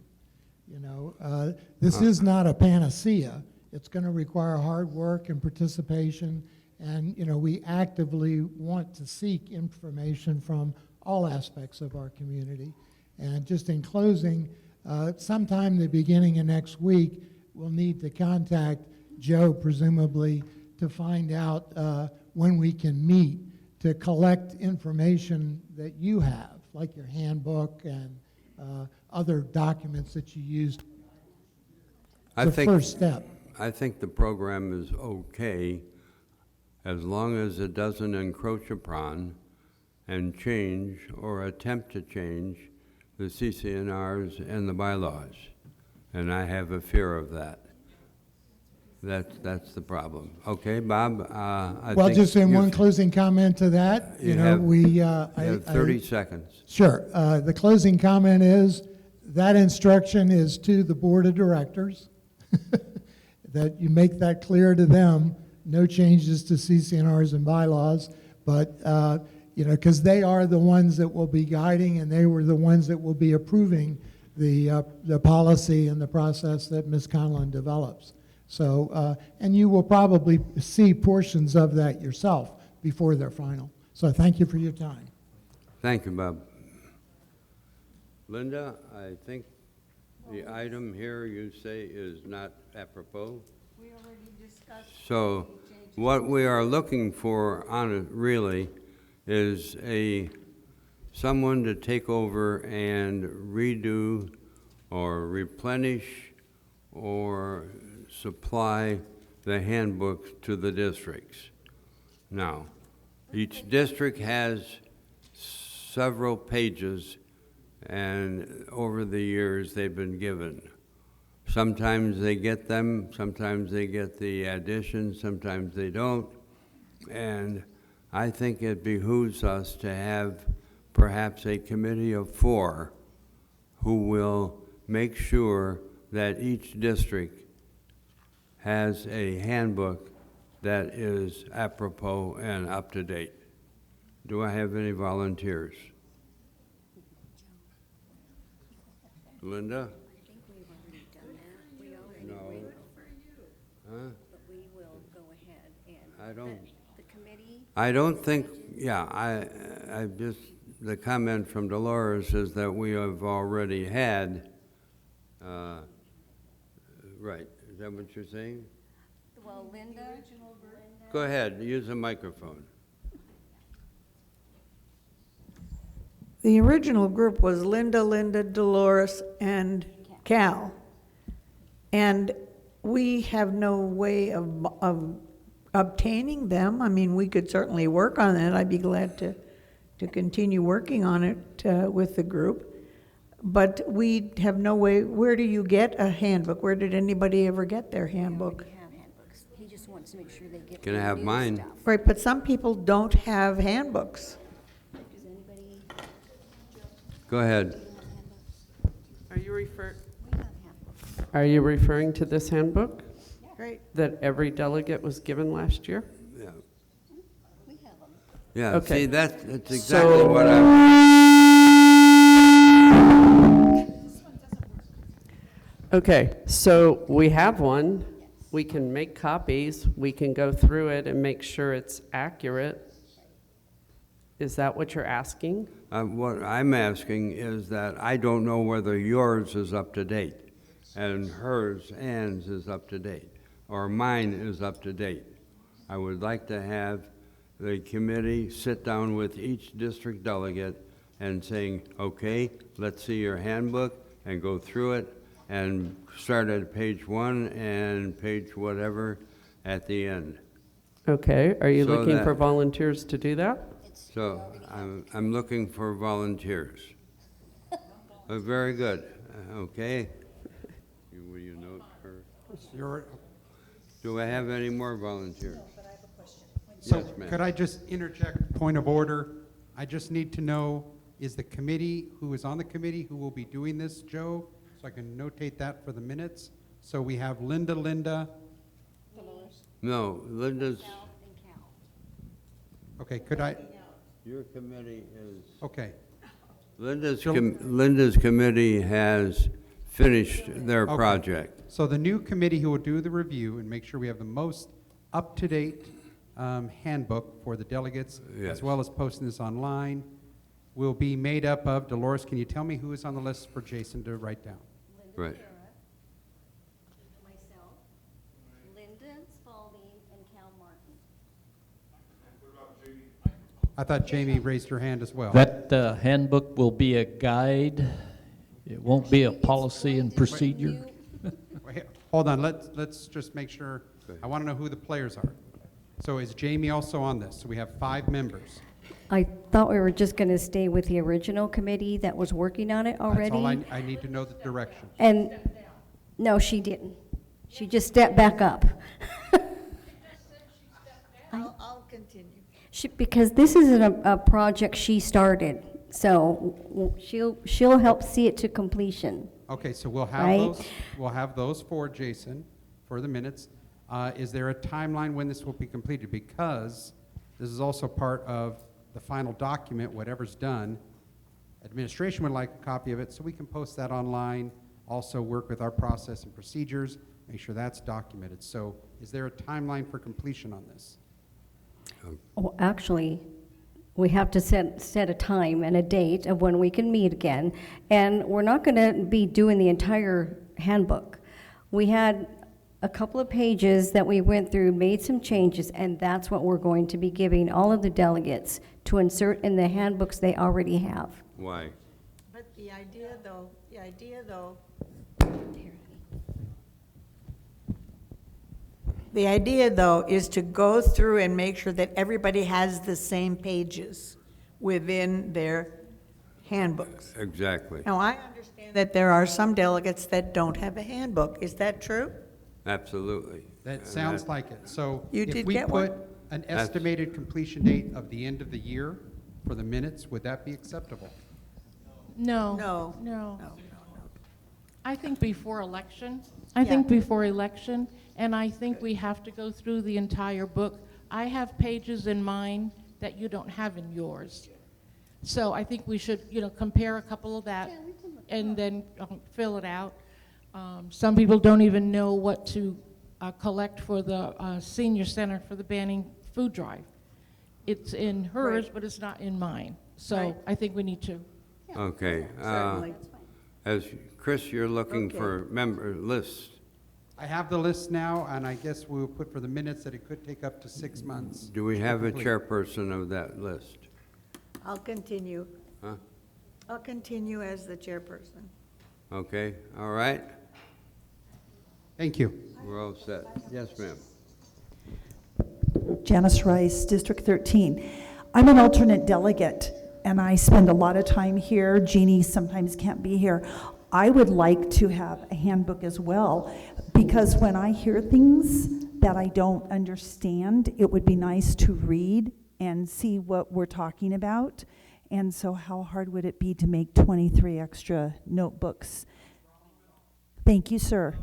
This is not a panacea. It's going to require hard work and participation, and, we actively want to seek information from all aspects of our community. And just in closing, sometime the beginning of next week, we'll need to contact Joe, presumably, to find out when we can meet to collect information that you have, like your handbook and other documents that you used. It's the first step. I think the program is okay as long as it doesn't encroach upon and change or attempt to change the CCNRs and the bylaws. And I have a fear of that. That's the problem. Okay, Bob, I Well, think just in you- one closing comment to that, You have 30 I- seconds. Sure. The closing comment is that instruction is to the board of directors, that you make that clear to them, no changes to CCNRs and bylaws, but, because they are the ones that will be guiding and they were the ones that will be approving the policy and the process that Ms. Conlon develops. So, and you will probably see portions of that yourself before they're final. So thank you for your time. Thank you, Bob. Linda, I think the item here you say is not apropos. We already discussed. So what we are looking for on it really is someone to take over and redo or replenish or supply the handbooks to the districts. Now, each district has several pages, and over the years they've been given. Sometimes they get them, sometimes they get the additions, sometimes they don't. And I think it behooves us to have perhaps a committee of 4 who will make sure that each district has a handbook that is apropos and up to date. Do I have any volunteers? Linda? I think we've already done that. We already No. went, Huh? but we will go ahead and. I don't- The committee. I don't think, yeah, I just, the comment from Dolores is that we have already had, right, is that what you're saying? Well, Linda. Go ahead, use a microphone. The original group was Linda, Dolores, and Cal. And we have no way of obtaining them. I mean, we could certainly work on it. I'd be glad to continue working on it with the group. but we have no way, where do you get a handbook? Where did anybody ever get their handbook? He just wants to make sure they get Can I have mine? Right, but some people don't have handbooks. Go ahead. Are you referring to this handbook Right. that every delegate was given last year? Yeah. Yeah, Okay. see, that's exactly what I'm, Okay, so we have one. We can make copies. We can go through it and make sure it's accurate. Is that what you're asking? what I'm asking is that I don't know whether yours is up to date, and hers, Ann's, is up to date, or mine is up to date. I would like to have the committee sit down with each district delegate and saying, okay, let's see your handbook, and go through it, and start at page 1 and page whatever at the end. Okay, are you So looking that- for volunteers to do that? So I'm looking for volunteers. Very good. Okay. Will you note her? Do I have any more volunteers? So Yes, ma'am. could I just interject, point of order? I just need to know, is the committee, who is on the committee, who will be doing this, Joe? So I can notate that for the minutes. So we have Linda. No, Linda's, Okay, could I, your committee is, okay. Linda's committee has finished their Okay. project. So the new committee who will do the review and make sure we have the most up-to-date handbook for the delegates, Yes. as well as posting this online, will be made up of, Dolores, can you tell me who is on the list for Jason to write down? Right. Myself, Linda Spalding, and Cal Martin. I thought Jamie raised her hand as well. That handbook will be a guide. It won't be a policy and procedure. Wait, hold on, let's just make sure, I want to know who the players are. So is Jamie also on this? So we have 5 members. I thought we were just going to stay with the original committee that was working on it already. That's all I need to know the direction. And, no, she didn't. She just stepped back up. I'll continue. Because this is a project she started, so she'll help see it to completion. Okay, so we'll Right. have those for Jason, for the minutes. Is there a timeline when this will be completed? Because this is also part of the final document, whatever's done. Administration would like a copy of it, so we can post that online, also work with our process and procedures, make sure that's documented. So is there a timeline for completion on this? Well, actually, we have to set a time and a date of when we can meet again, and we're not going to be doing the entire handbook. We had a couple of pages that we went through, made some changes, and that's what we're going to be giving all of the delegates to insert in the handbooks they already have. Why? But the idea though, is to go through and make sure that everybody has the same pages within their handbooks. Exactly. Now, I understand that there are some delegates that don't have a handbook. Is that true? Absolutely. That And sounds like it. So You if did we get one? put an estimated completion date of the end of the year for the minutes, would that be acceptable? No. No. No. No. I think before election, and I think we have to go through the entire book. I have pages in mine that you don't have in yours. So I think we should, compare a couple of that and then fill it out. Some people don't even know what to collect for the senior center for the Banning food drive. It's in hers, Right. but it's not in mine. So Right. I think we need to. Okay. Certainly. As Chris, you're looking for member lists. I have the list now, and I guess we'll put for the minutes that it could take up to 6 months. Do we have a complete. chairperson of that list? I'll continue. Huh? I'll continue as the chairperson. Okay, all right, Thank you. we're all set. Yes, ma'am. Janice Rice, District 13. I'm an alternate delegate, and I spend a lot of time here. Jeannie sometimes can't be here. I would like to have a handbook as well, because when I hear things that I don't understand, it would be nice to read and see what we're talking about. And so how hard would it be to make 23 extra notebooks? Thank you, sir.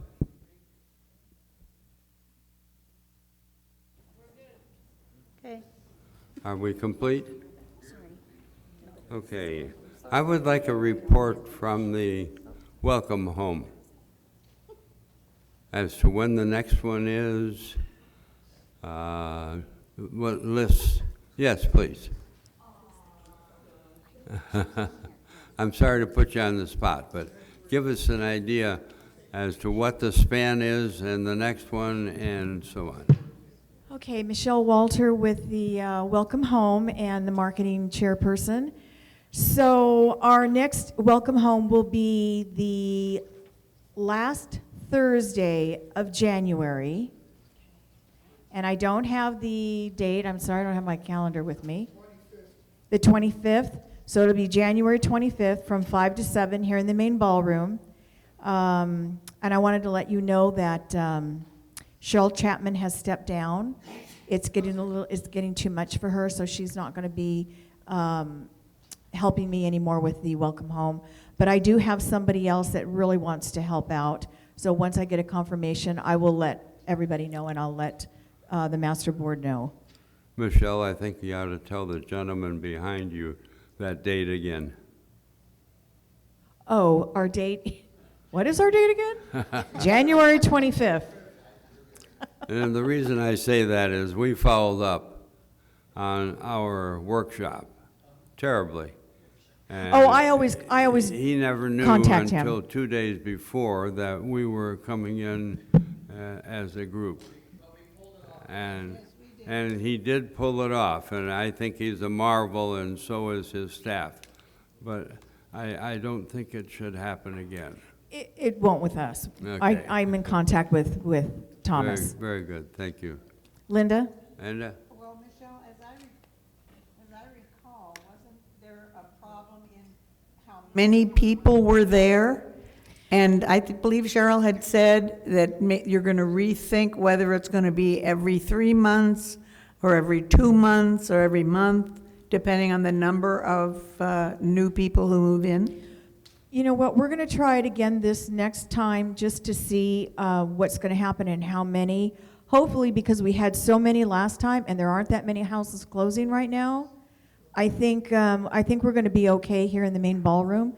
Okay. Are we complete? Okay. I would like a report from the Welcome Home as to when the next one is, what lists. Yes, please. I'm sorry to put you on the spot, but give us an idea as to what the span is and the next one and so on. Okay, Michelle Walter with the Welcome Home and the marketing chairperson. So our next Welcome Home will be the last Thursday of January. And I don't have the date. I'm sorry, I don't have my calendar with me. 25th. The 25th. So it'll be January 25th from 5 to 7 here in the main ballroom. And I wanted to let you know that Cheryl Chapman has stepped down. It's getting too much for her, so she's not going to be helping me anymore with the Welcome Home. But I do have somebody else that really wants to help out. So once I get a confirmation, I will let everybody know, and I'll let the master board know. Michelle, I think you ought to tell the gentleman behind you that date again. Oh, our date. What is our date again? January 25th. And the reason I say that is we followed up on our workshop terribly. And Oh, I always he never knew contact him. until 2 days before that we were coming in as a group. And he did pull it off, and I think he's a marvel, and so is his staff. But I don't think it should happen again. It won't with us. Okay. I'm in contact with Thomas. Very good, thank you. Linda? And Well, Michelle, as I recall, wasn't there a problem in how many people were there? And I believe Cheryl had said that you're going to rethink whether it's going to be every 3 months or every 2 months or every month, depending on the number of new people who move in. You know what, we're going to try it again this next time just to see what's going to happen and how many. Hopefully, because we had so many last time and there aren't that many houses closing right now, I think we're going to be okay here in the main ballroom.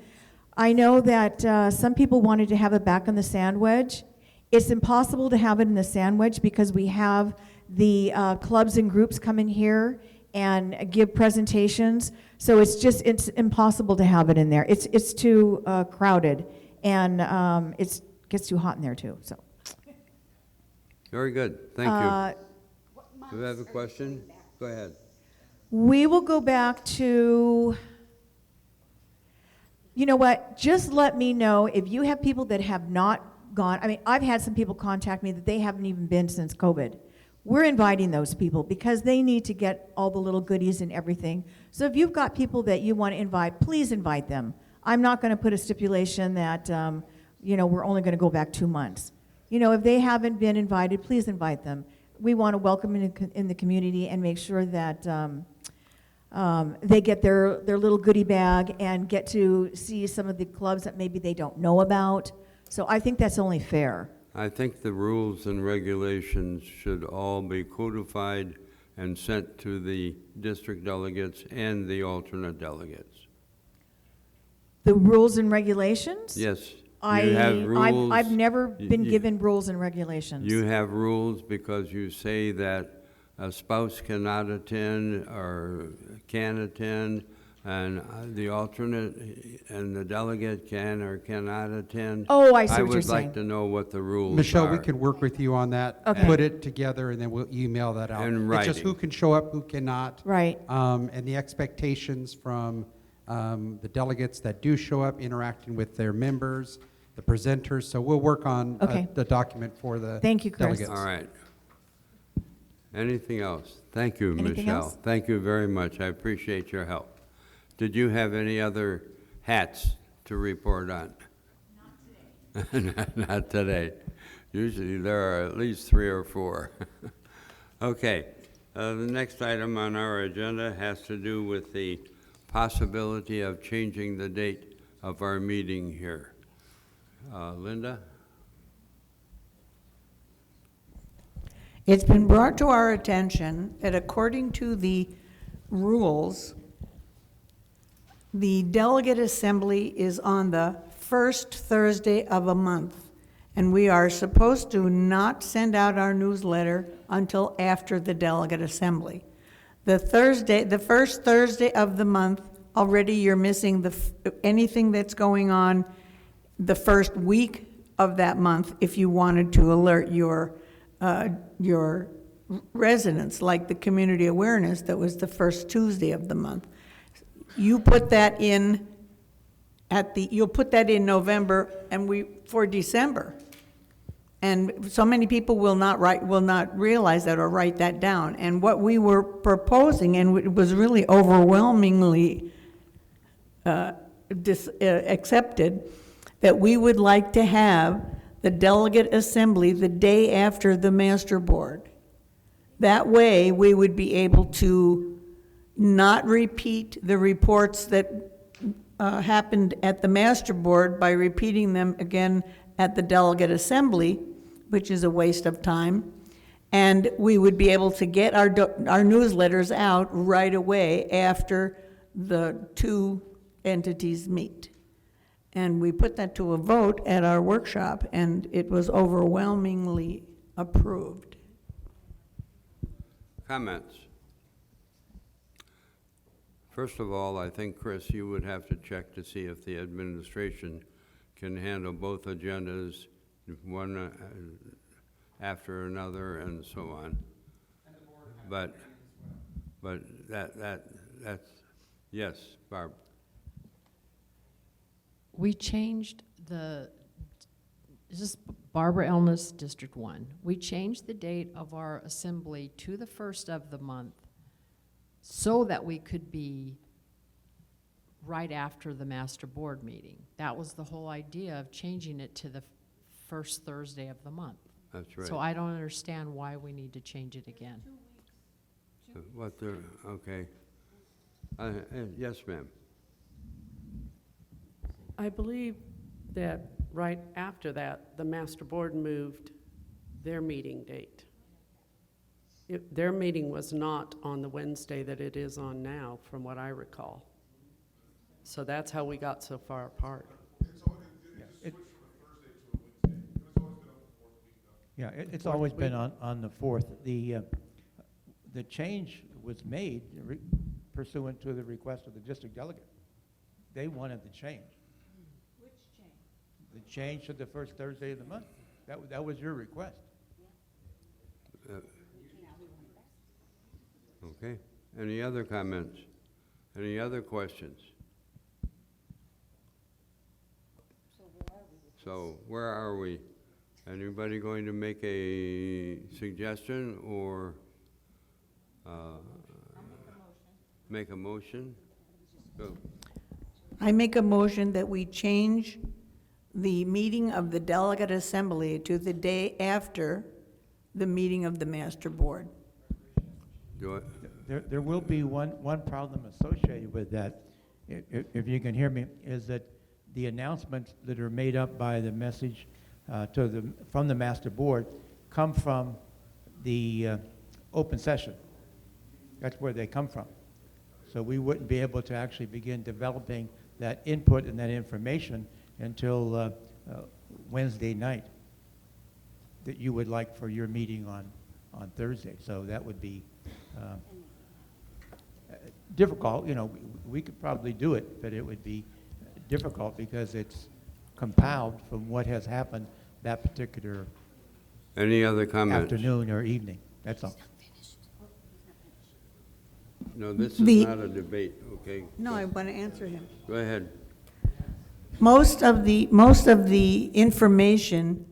I know that some people wanted to have it back on the sand wedge. It's impossible to have it in the sand wedge because we have the clubs and groups come in here and give presentations. So it's impossible to have it in there. It's too crowded, and it gets too hot in there too. So. very good, thank you. Do you have a question? Go ahead. We will go back to, you know what, just let me know if you have people that have not gone. I mean, I've had some people contact me that they haven't even been since COVID. We're inviting those people because they need to get all the little goodies and everything. So if you've got people that you want to invite, please invite them. I'm not going to put a stipulation that, we're only going to go back 2 months. If they haven't been invited, please invite them. We want to welcome in the community and make sure that they get their little goodie bag and get to see some of the clubs that maybe they don't know about. So I think that's only fair. I think the rules and regulations should all be codified and sent to the district delegates and the alternate delegates. The rules and regulations? Yes, you have rules. I've never been given rules and regulations. You have rules because you say that a spouse cannot attend or can attend, and the alternate and the delegate can or cannot attend. Oh, I see what you're I would saying. like to know what the rules are. Michelle, we could work with you on that. Okay. Put it together, and then we'll email that out. In It's just writing. who can show up, who cannot. Right. And the expectations from the delegates that do show up, interacting with their members, the presenters. So we'll work on Okay. the document for the Thank you, Chris. delegates. All right. Anything else? Thank you, Anything Michelle. else? Thank you very much. I appreciate your help. Did you have any other hats to report on? Not today. Not today. Usually there are at least 3 or 4. Okay, the next item on our agenda has to do with the possibility of changing the date of our meeting here. Linda? It's been brought to our attention that according to the rules, the delegate assembly is on the first Thursday of a month, and we are supposed to not send out our newsletter until after the delegate assembly. The first Thursday of the month, already you're missing anything that's going on the first week of that month if you wanted to alert your residents, like the community awareness that was the first Tuesday of the month. You put that in you'll put that in November and for December. And so many people will not realize that or write that down. And what we were proposing, and it was really overwhelmingly accepted, that we would like to have the delegate assembly the day after the master board. That way, we would be able to not repeat the reports that happened at the master board by repeating them again at the delegate assembly, which is a waste of time. And we would be able to get our newsletters out right away after the 2 entities meet. And we put that to a vote at our workshop, and it was overwhelmingly approved. Comments? First of all, I think, Chris, you would have to check to see if the administration can handle both agendas, one after another and so on. But that's, yes, Barb. We changed this is Barbara Ellis, District 1. We changed the date of our assembly to the first of the month so that we could be right after the master board meeting. That was the whole idea of changing it to the first Thursday of the month. That's right. So I don't understand why we need to change it again. Okay. Yes, ma'am. I believe that right after that, the master board moved their meeting date. Their meeting was not on the Wednesday that it is on now, from what I recall. So that's how we got so far apart. Yeah, it's always been on the 4th. The change was made pursuant to the request of the district delegate. They wanted the change. Which change? The change to the first Thursday of the month. That was your request. Okay. Any other comments? Any other questions? So where are we? Anybody going to make a suggestion or make a motion? Go. I make a motion that we change the meeting of the delegate assembly to the day after the meeting of the master board. There will be one problem associated with that, if you can hear me, is that the announcements that are made up by the message from the master board come from the open session. That's where they come from. So we wouldn't be able to actually begin developing that input and that information until Wednesday night that you would like for your meeting on Thursday. So that would be difficult. You know, we could probably do it, but it would be difficult because it's compiled from what has happened that particular Any other comments? afternoon or evening. That's all. No, this is not a debate, okay? No, I want to answer him. Go ahead. Most of the information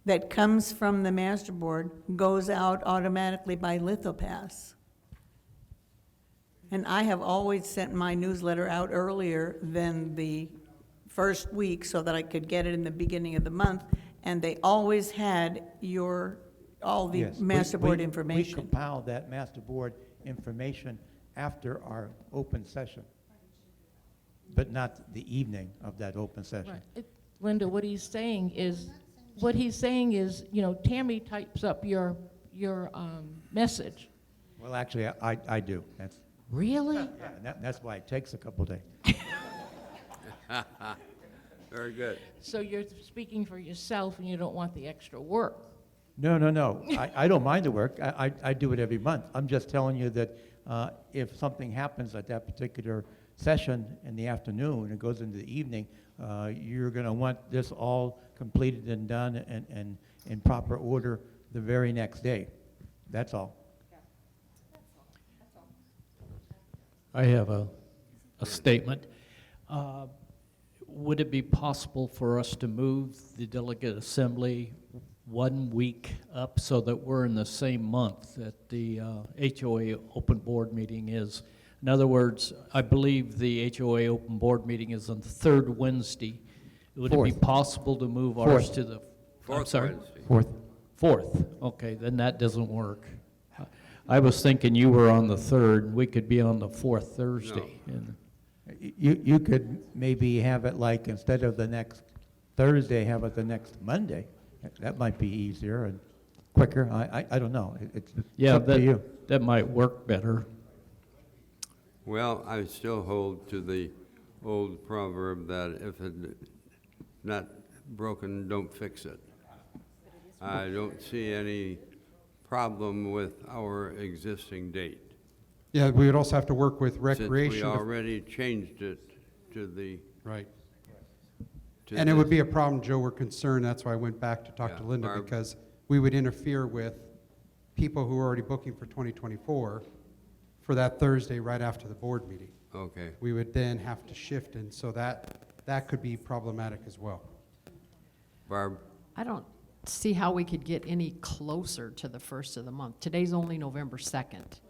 that comes from the master board goes out automatically by lithopass. And I have always sent my newsletter out earlier than the first week so that I could get it in the beginning of the month. And they always had all the Yes, master board We information. compile that master board information after our open session, but not the evening of that open session. Linda, what he's saying is, Tammy types up your message. Well, actually, I do. Really? Yeah, and that's why it takes a couple days. Very good. So you're speaking for yourself and you don't want the extra work. No. I don't mind the work. I do it every month. I'm just telling you that if something happens at that particular session in the afternoon and it goes into the evening, you're going to want this all completed and done and in proper order the very next day. That's all. I have a statement. Would it be possible for us to move the delegate assembly 1 week up so that we're in the same month that the HOA open board meeting is? In other words, I believe the HOA open board meeting is on the third Wednesday. Would it be possible to move ours to the I'm sorry? Fourth. Okay, then that doesn't work. I was thinking you were on the third. We could be on the fourth Thursday. And You could maybe have it like instead of the next Thursday, have it the next Monday. That might be easier and quicker. I don't know. It's up to you. That might work better. Well, I still hold to the old proverb that if it's not broken, don't fix it. I don't see any problem with our existing date. Yeah, we would also have to work with recreation. Since we already changed it to the. Right. to And it the- would be a problem, Joe, we're concerned, that's why I went back to talk to Yeah, Linda, Barb. because we would interfere with people who are already booking for 2024 for that Thursday right after the board meeting. Okay. We would then have to shift, and so that could be problematic as well. Barb? I don't see how we could get any closer to the first of the month. Today's only November 2nd.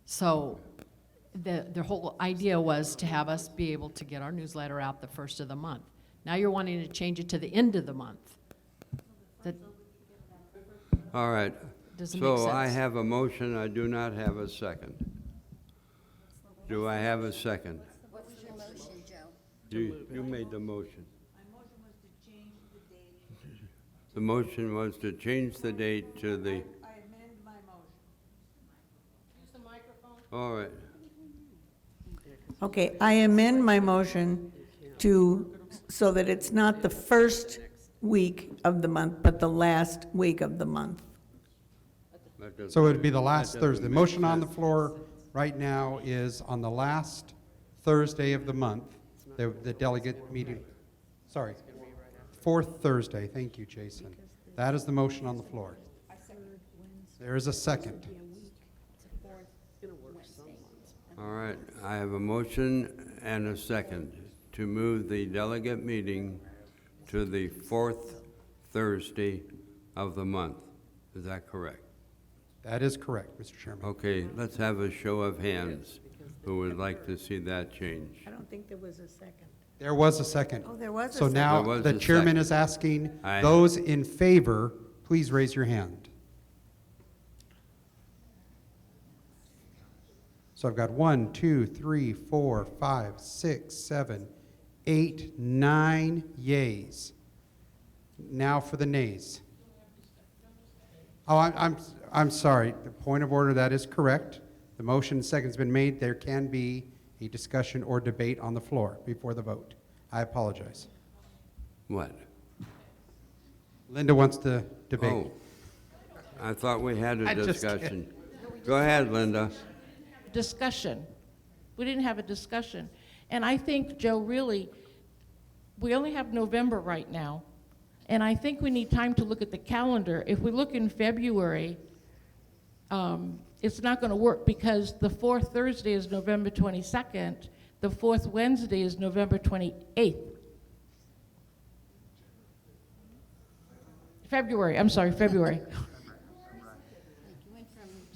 So the whole idea was to have us be able to get our newsletter out the first of the month. Now you're wanting to change it to the end of the month. That All right. doesn't make So I sense. have a motion, I do not have a second. Do I have a second? What was your motion, Joe? You made the motion. The motion was to change the date to the. I amend my motion. Use the microphone. All right. Okay, I amend my motion so that it's not the first week of the month, but the last week of the month. That doesn't- So it would be the that last doesn't Thursday. make Motion on the sense. floor right now is on the last Thursday of the month, the delegate meeting. Sorry. Fourth Thursday, thank you, Jason. That is the motion on the floor. There is a second. All right, I have a motion and a second to move the delegate meeting to the fourth Thursday of the month. Is that correct? That is correct, Mr. Chairman. Okay, let's have a show of hands who would like to see that change. I don't think there was a second. There was a second. Oh, there was a So second. now There was the a chairman second. is asking I- those in favor, please raise your hand. So I've got 1, 2, 3, 4, 5, 6, 7, 8, 9 yays. Now for the nays. Oh, I'm sorry. The point of order, that is correct. The motion and second's been made. There can be a discussion or debate on the floor before the vote. I apologize. What? Linda wants to debate. Oh, I thought we had a I'm just discussion. Go ahead, Linda. Discussion. We didn't have a discussion. And I think, Joe, really, we only have November right now. And I think we need time to look at the calendar. If we look in February, it's not going to work because the fourth Thursday is November 22nd. The fourth Wednesday is November 28th. February.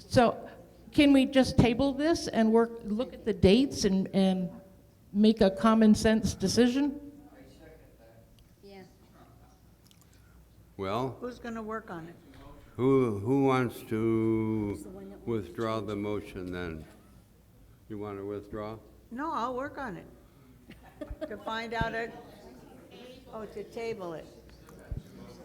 So can we just table this and look at the dates and make a common sense decision? Well, Who's going to work on it? who wants to withdraw the motion then? You want to withdraw? No, I'll work on it. To find out to table it.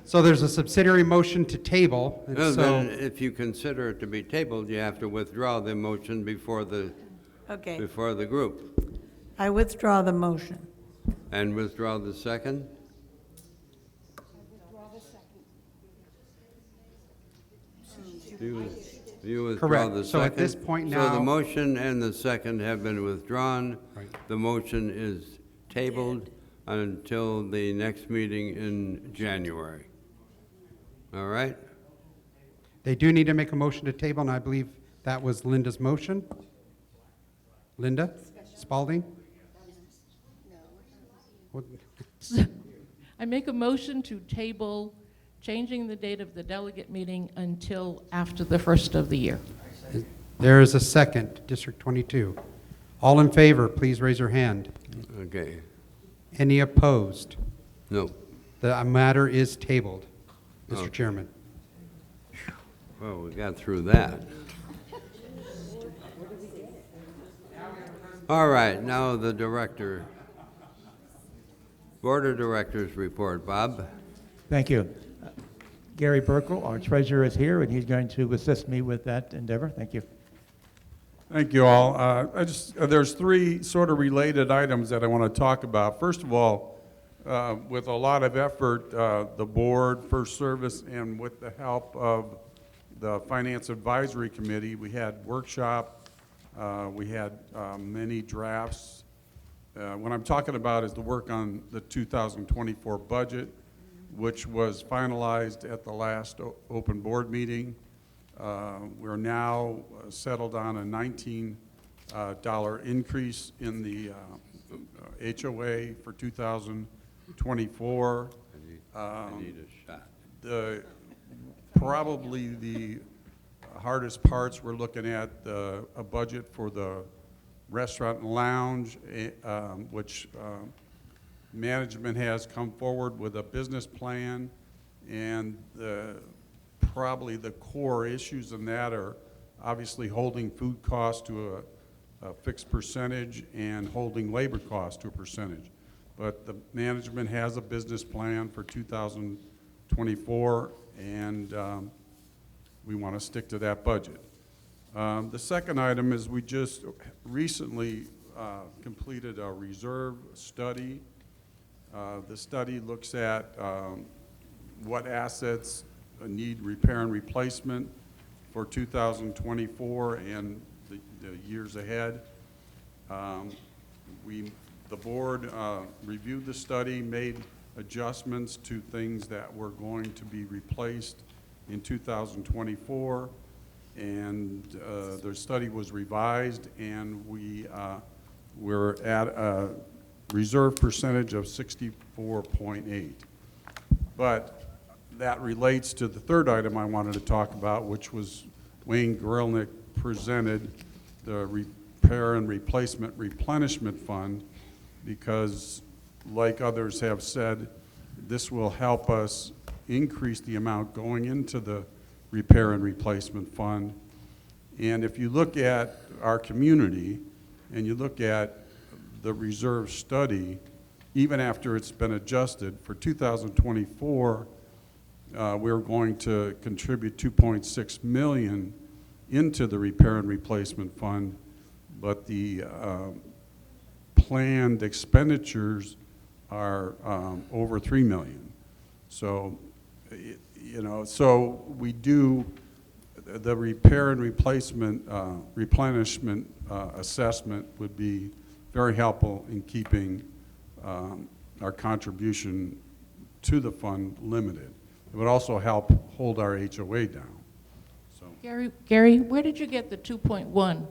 So there's a subsidiary motion to table, and No, so, then if you consider it to be tabled, you have to withdraw the motion before the Okay, group. I withdraw the motion. And withdraw the second? You withdraw Correct. the second? So at this point So now- the motion and the second have been withdrawn. Right. The motion is tabled until the next meeting in January. All right? they do need to make a motion to table, and I believe that was Linda's motion. Linda Spalding? What- I make a motion to table changing the date of the delegate meeting until after the first of the year. There is a second, District 22. All in favor, please raise your hand. Okay. Any opposed? No. The matter is tabled, Mr. Okay. Chairman. Well, we got through that. All right, now the director. Board of Directors report. Bob? Thank you. Gary Burkle, our treasurer, is here, and he's going to assist me with that endeavor. Thank you. Thank you all. There's three sort of related items that I want to talk about. First of all, with a lot of effort, the board, First Service, and with the help of the Finance Advisory Committee, we had workshop, we had many drafts. What I'm talking about is the work on the 2024 budget, which was finalized at the last open board meeting. We're now settled on a $19 increase in the HOA for 2024. I need a shot. Probably the hardest parts, we're looking at a budget for the restaurant and lounge, which management has come forward with a business plan, and probably the core issues in that are obviously holding food costs to a fixed percentage and holding labor costs to a percentage. But the management has a business plan for 2024, and we want to stick to that budget. The second item is we just recently completed a reserve study. The study looks at what assets need repair and replacement for 2024 and the years ahead. The board reviewed the study, made adjustments to things that were going to be replaced in 2024, and the study was revised, and we're at a reserve percentage of 64.8. But that relates to the third item I wanted to talk about, which was Wayne Grelnick presented the Repair and Replacement Replenishment Fund, because like others have said, this will help us increase the amount going into the Repair and Replacement Fund. And if you look at our community and you look at the reserve study, even after it's been adjusted for 2024, we're going to contribute $2.6 million into the Repair and Replacement Fund, but the planned expenditures are over $3 million. So, so we do the repair and replacement replenishment assessment would be very helpful in keeping our contribution to the fund limited. It would also help hold our HOA down. So Gary, where did you get the 2.1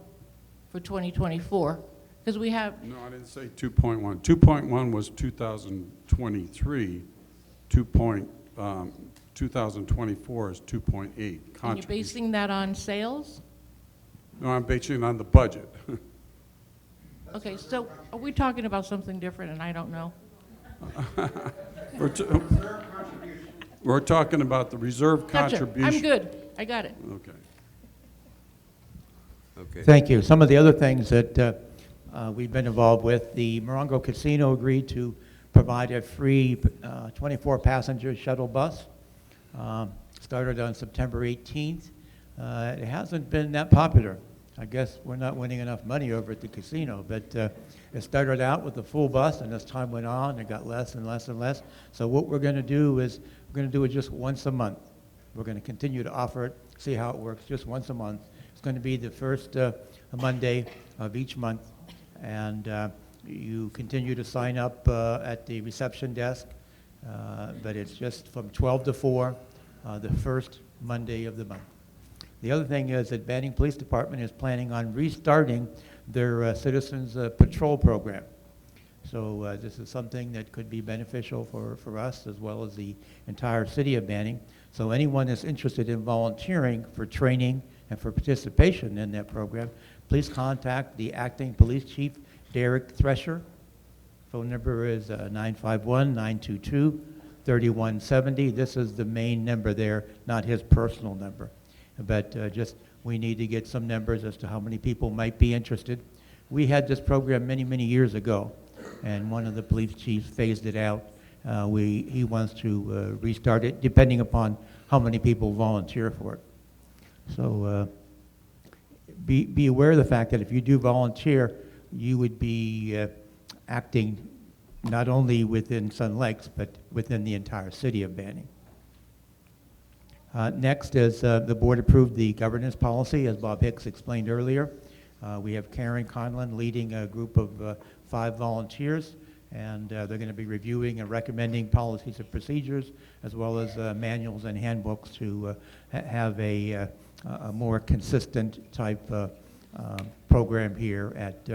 for 2024? Because we have... No, I didn't say 2.1. 2.1 was 2023. 2024 is 2.8. And you're basing that on sales? No, I'm basing it on the budget. Okay, so are we talking about something different and I don't know? We're talking about the reserve Gotcha. contribution. I'm good. I got it. Okay. Okay. Thank you. Some of the other things that we've been involved with, the Morongo Casino agreed to provide a free 24-passenger shuttle bus. Started on September 18th. It hasn't been that popular. I guess we're not winning enough money over at the casino, but it started out with a full bus, and as time went on, it got less and less and less. So what we're going to do is we're going to do it just once a month. We're going to continue to offer it, see how it works, just once a month. It's going to be the first Monday of each month, and you continue to sign up at the reception desk, but it's just from 12 to 4, the first Monday of the month. The other thing is that Banning Police Department is planning on restarting their Citizens Patrol program. So this is something that could be beneficial for us as well as the entire city of Banning. So anyone that's interested in volunteering for training and for participation in that program, please contact the Acting Police Chief, Derek Thresher. Phone number is 951-922-3170. This is the main number there, not his personal number. But just we need to get some numbers as to how many people might be interested. We had this program many, many years ago, and one of the police chiefs phased it out. He wants to restart it, depending upon how many people volunteer for it. So be aware of the fact that if you do volunteer, you would be acting not only within Sun Lakes, but within the entire city of Banning. Next is the board approved the governance policy, as Bob Hicks explained earlier. We have Karen Conlon leading a group of 5 volunteers, and they're going to be reviewing and recommending policies and procedures, as well as manuals and handbooks to have a more consistent type program here at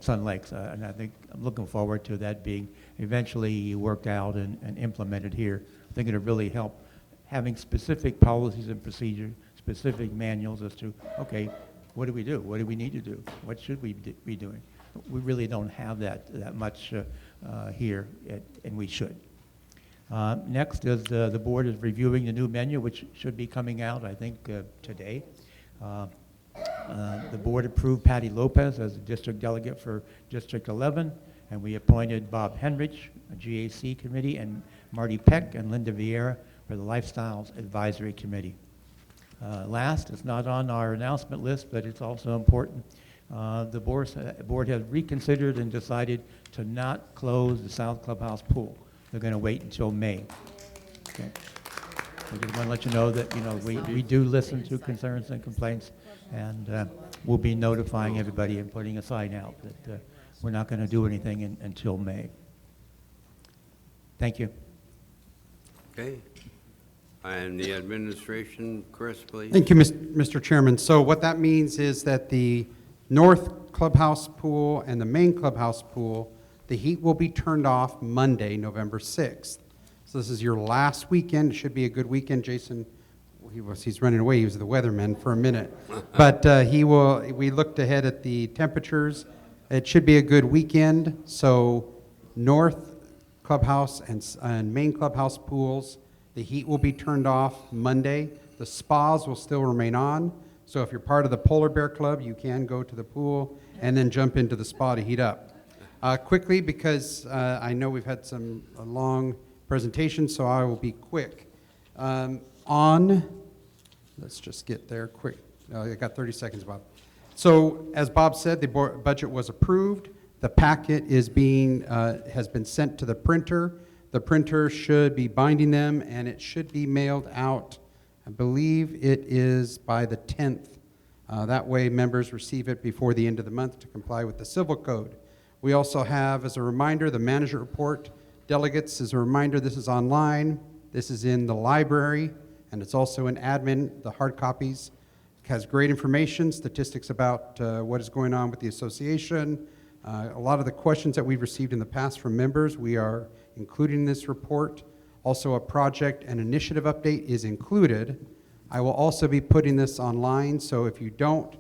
Sun Lakes. And I think I'm looking forward to that being eventually worked out and implemented here. I think it'll really help having specific policies and procedures, specific manuals as to, okay, what do we do? What do we need to do? What should we be doing? We really don't have that much here, and we should. Next is the board is reviewing the new menu, which should be coming out, I think, today. The board approved Patty Lopez as a district delegate for District 11, and we appointed Bob Henrich, a GAC committee, and Marty Peck and Linda Vieira for the Lifestyles Advisory Committee. Last, it's not on our announcement list, but it's also important. The board has reconsidered and decided to not close the South Clubhouse pool. They're going to wait until May. Okay. I just want to let you know that we do listen to concerns and complaints, and we'll be notifying everybody and putting a sign out that we're not going to do anything until May. Thank you. Okay. And the administration, Chris, please. Thank you, Mr. Chairman. So what that means is that the north clubhouse pool and the main clubhouse pool, the heat will be turned off Monday, November 6th. So this is your last weekend. It should be a good weekend. Jason, he's running away. He was the weatherman for a minute. But we looked ahead at the temperatures. It should be a good weekend. So north clubhouse and main clubhouse pools, the heat will be turned off Monday. The spas will still remain on. So if you're part of the Polar Bear Club, you can go to the pool and then jump into the spa to heat up. Quickly, because I know we've had some long presentations, so I will be quick. Let's just get there quick. I got 30 seconds, Bob. So as Bob said, the budget was approved. The packet has been sent to the printer. The printer should be binding them, and it should be mailed out. I believe it is by the 10th. That way members receive it before the end of the month to comply with the civil code. We also have, as a reminder, the manager report. Delegates, as a reminder, this is online. This is in the library, and it's also in admin, the hard copies. It has great information, statistics about what is going on with the association. A lot of the questions that we've received in the past from members, we are including in this report. Also, a project and initiative update is included. I will also be putting this online, so if you don't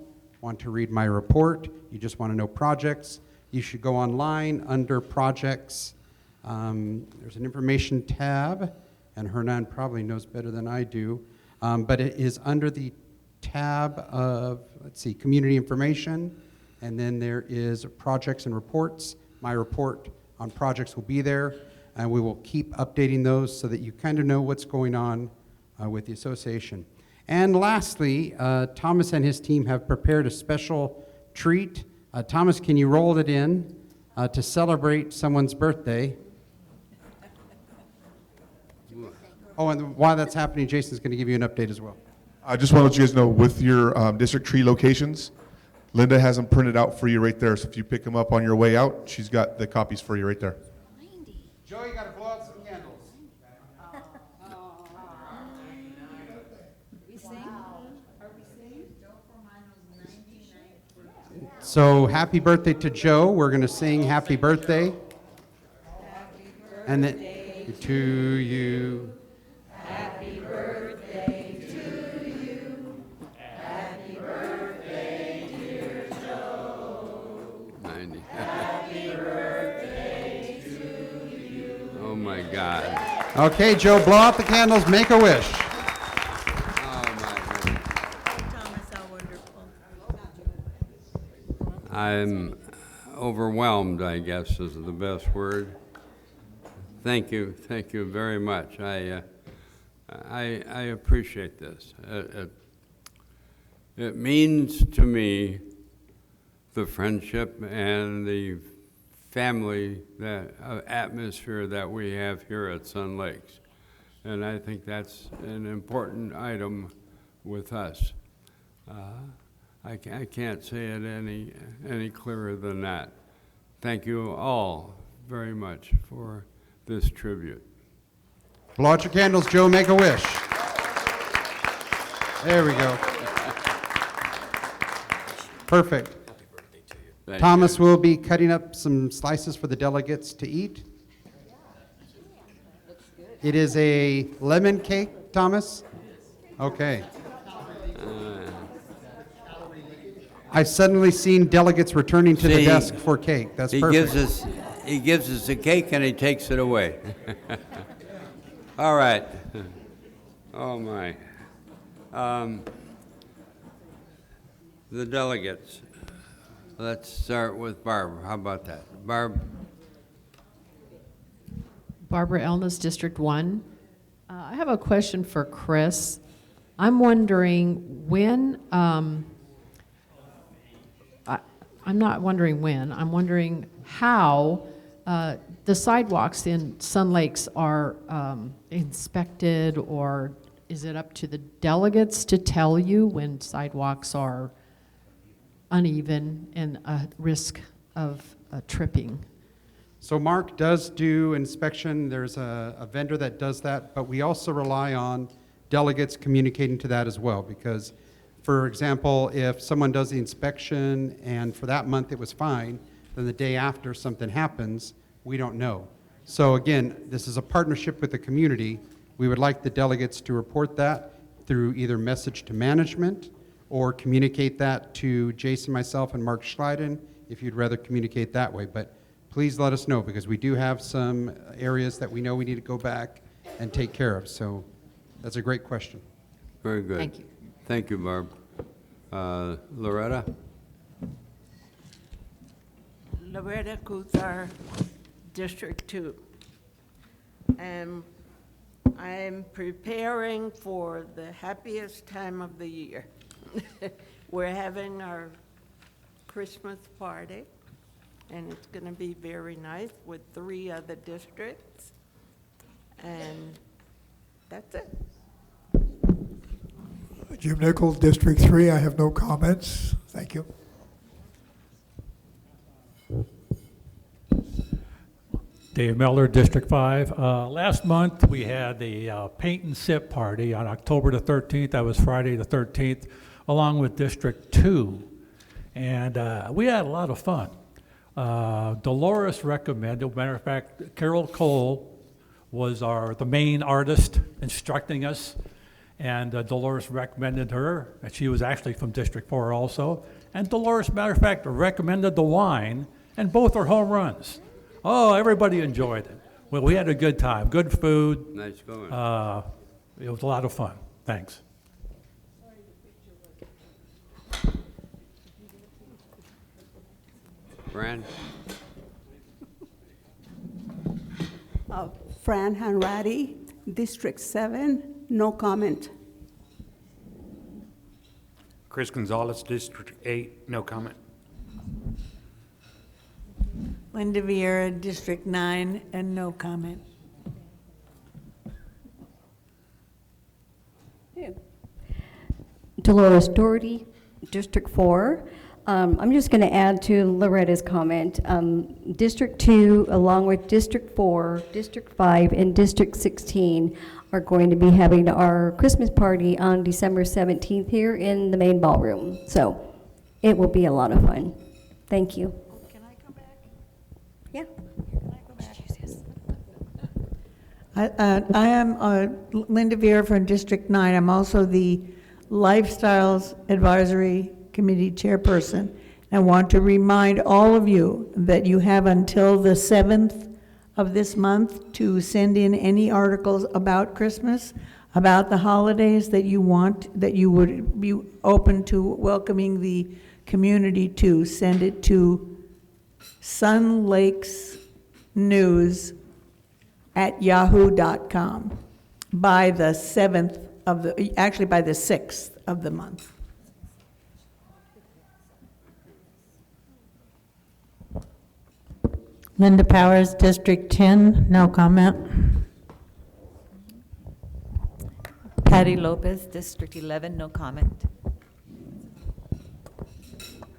want to read my report, you just want to know projects, you should go online under projects. There's an information tab, and Hernan probably knows better than I do, but it is under the tab of, let's see, community information, and then there is projects and reports. My report on projects will be there, and we will keep updating those so that you kind of know what's going on with the association. And lastly, Thomas and his team have prepared a special treat. Thomas, can you roll it in to celebrate someone's birthday? Oh, and while that's happening, Jason's going to give you an update as well. I just want to let you guys know with your district tree locations, Linda has them printed out for you right there. So if you pick them up on your way out, she's got the copies for you right there. Joe, you got to blow out some candles. So happy birthday to Joe. We're going to sing happy birthday. And then to you. Happy birthday to you. Happy birthday, dear Joe. 90. Happy birthday to you. Oh, my God. Okay, Joe, blow out the candles, make a wish. I'm overwhelmed, I guess, is the best word. Thank you very much. I appreciate this. It means to me the friendship and the family atmosphere that we have here at Sun Lakes, and I think that's an important item with us. I can't say it any clearer than that. Thank you all very much for this tribute. Blow out your candles, Joe, make a wish. There we go. Perfect. Thank Thomas will be cutting up some slices for the delegates to eat. It is a lemon cake, Thomas? Okay. I've suddenly seen delegates returning to the desk for cake. That's perfect. He gives us a cake and he takes it away. All right. Oh, my. The delegates. Let's start with Barb. How about that? Barb? Barbara Elnes, District 1. I have a question for Chris. I'm wondering when, I'm not wondering when, I'm wondering how the sidewalks in Sun Lakes are inspected, or is it up to the delegates to tell you when sidewalks are uneven and a risk of tripping? So Mark does do inspection. There's a vendor that does that, but we also rely on delegates communicating to that as well, because, for example, if someone does the inspection and for that month it was fine, then the day after something happens, we don't know. So again, this is a partnership with the community. We would like the delegates to report that through either message to management or communicate that to Jason, myself, and Mark Schleiden, if you'd rather communicate that way. But please let us know, because we do have some areas that we know we need to go back and take care of. So that's a great question. Very good. Thank you. Thank you, Barb. Loretta? Loretta Kuthar, District 2. And I'm preparing for the happiest time of the year. We're having our Christmas party, and it's going to be very nice with 3 other districts. And that's it. Jim Nichols, District 3. I have no comments. Thank you. Dave Miller, District 5. Last month, we had the paint and sip party on October the 13th. That was Friday the 13th, along with District 2. And we had a lot of fun. Dolores recommended, matter of fact, Carol Cole was the main artist instructing us. And Dolores recommended her, and she was actually from District 4 also. And Dolores, matter of fact, recommended the wine, and both are home runs. Oh, everybody enjoyed it. Well, we had a good time, good food. Nice going. It was a lot of fun. Thanks. Fran? Fran Hanratty, District 7, no comment. Chris Gonzalez, District 8, no comment. Linda Vieira, District 9, and no comment. Dolores Doherty, District 4. I'm just going to add to Loretta's comment. District 2, along with District 4, District 5, and District 16 are going to be having our Christmas party on December 17th here in the main ballroom. So it will be a lot of fun. Thank you. Can I come back? Yeah. Can I go back? I am Linda Vieira from District 9. I'm also the Lifestyles Advisory Committee Chairperson. I want to remind all of you that you have until the 7th of this month to send in any articles about Christmas, about the holidays that you want, that you would be open to welcoming the community to. Send it to sunlakesnews@yahoo.com by the 7th of the, actually by the 6th of the month. Linda Powers, District 10, no comment. Patty Lopez, District 11, no comment.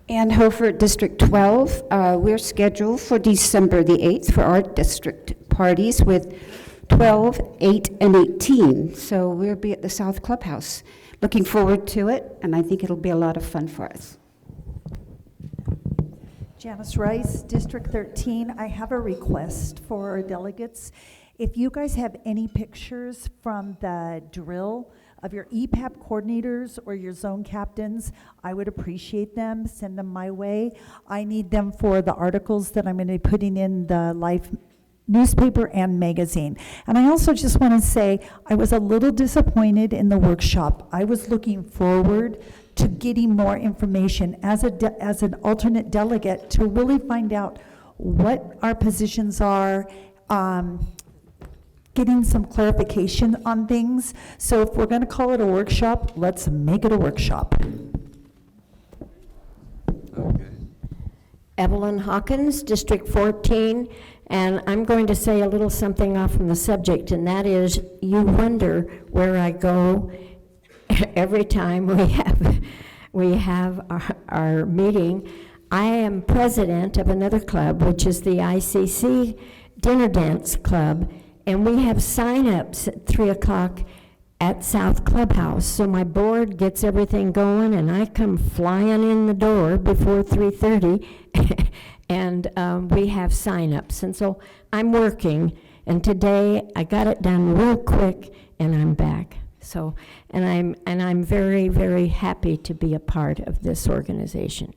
Ann Hofer, District 12. We're scheduled for December the 8th for our district parties with 12, 8, and 18. So we'll be at the South Clubhouse. Looking forward to it, and I think it'll be a lot of fun for us. Janice Rice, District 13. I have a request for our delegates. If you guys have any pictures from the drill of your EPAP coordinators or your zone captains, I would appreciate them. Send them my way. I need them for the articles that I'm going to be putting in the Life newspaper and magazine. And I also just want to say I was a little disappointed in the workshop. I was looking forward to getting more information as an alternate delegate to really find out what our positions are, getting some clarification on things. So if we're going to call it a workshop, let's make it a workshop. Evelyn Hawkins, District 14, and I'm going to say a little something off from the subject, and that is, you wonder where I go every time we have our meeting. I am president of another club, which is the ICC Dinner Dance Club, and we have sign-ups at 3 o'clock at South Clubhouse. So my board gets everything going, and I come flying in the door before 3:30, and we have sign-ups. And so I'm working, and today I got it done real quick, and I'm back. So, and I'm very, very happy to be a part of this organization.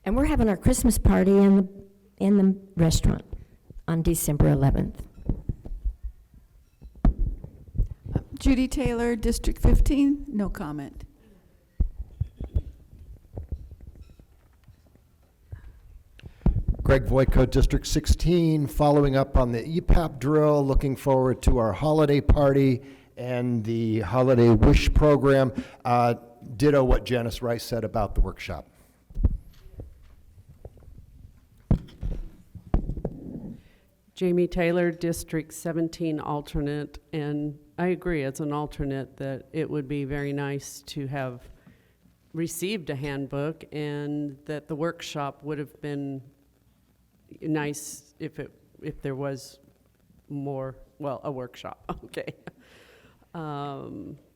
And we're having our Christmas party in the restaurant on December 11th. Judy Taylor, District 15, no comment. Greg Voitko, District 16, following up on the EPAP drill, looking forward to our holiday party and the Holiday Wish program. Ditto what Janice Rice said about the workshop. Jamie Taylor, District 17 alternate, and I agree, as an alternate, that it would be very nice to have received a handbook, and that the workshop would have been nice if there was more, well, a workshop, okay.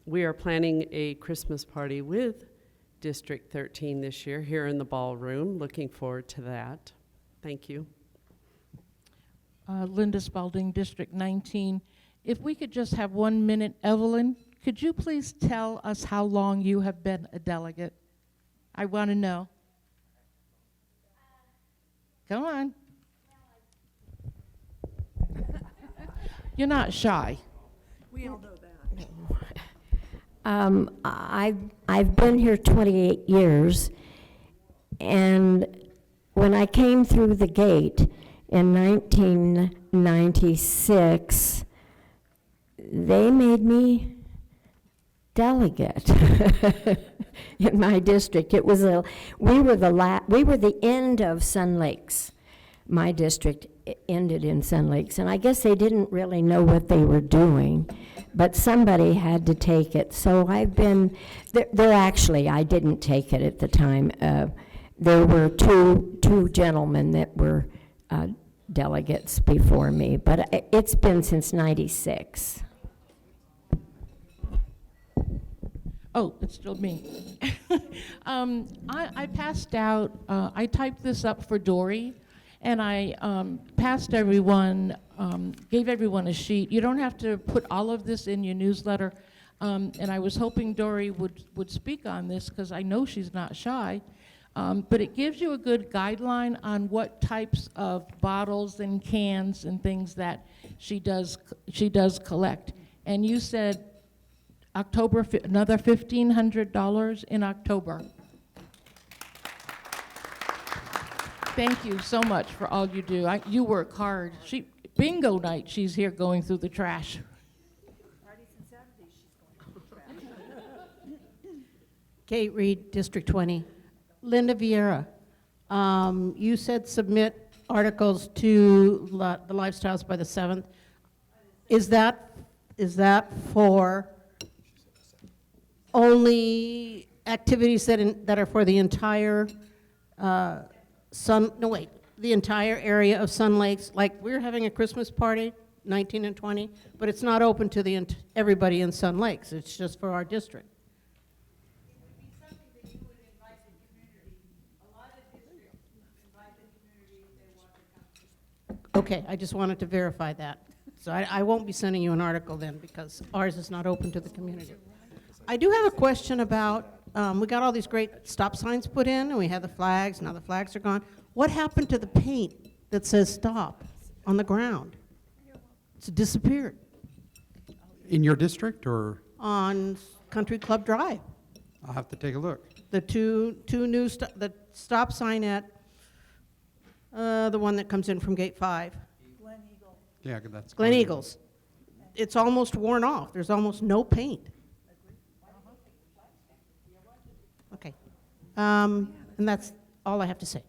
We are planning a Christmas party with District 13 this year here in the ballroom. Looking forward to that. Thank you. Linda Spalding, District 19. If we could just have 1 minute, Evelyn, could you please tell us how long you have been a delegate? I want to know. Come on. You're not shy. We all know that. I've been here 28 years, and when I came through the gate in 1996, they made me delegate in my district. We were the end of Sun Lakes. My district ended in Sun Lakes, and I guess they didn't really know what they were doing, but somebody had to take it. So I've been, actually, I didn't take it at the time. There were two gentlemen that were delegates before me, but it's been since '96. Oh, it's still me. I passed out, I typed this up for Dory, and I passed everyone, gave everyone a sheet. You don't have to put all of this in your newsletter, and I was hoping Dory would speak on this, because I know she's not shy. But it gives you a good guideline on what types of bottles and cans and things that she does collect. And you said October, another $1,500 in October. Thank you so much for all you do. You work hard. Bingo night, she's here going through the trash. Kate Reed, District 20. Linda Vieira, you said submit articles to the Lifestyles by the 7th. Is that for only activities that are for the entire the entire area of Sun Lakes? Like, we're having a Christmas party, 19 and 20, but it's not open to everybody in Sun Lakes. It's just for our district. Okay, I just wanted to verify that. So I won't be sending you an article then, because ours is not open to the community. I do have a question about, we got all these great stop signs put in, and we had the flags, now the flags are gone. What happened to the paint that says stop on the ground? It's disappeared. In your district, or? On Country Club Drive. I'll have to take a look. The two new, the stop sign at the one that comes in from Gate 5. Yeah, that's. Glen Eagles. It's almost worn off. There's almost no paint. Okay. And that's all I have to say.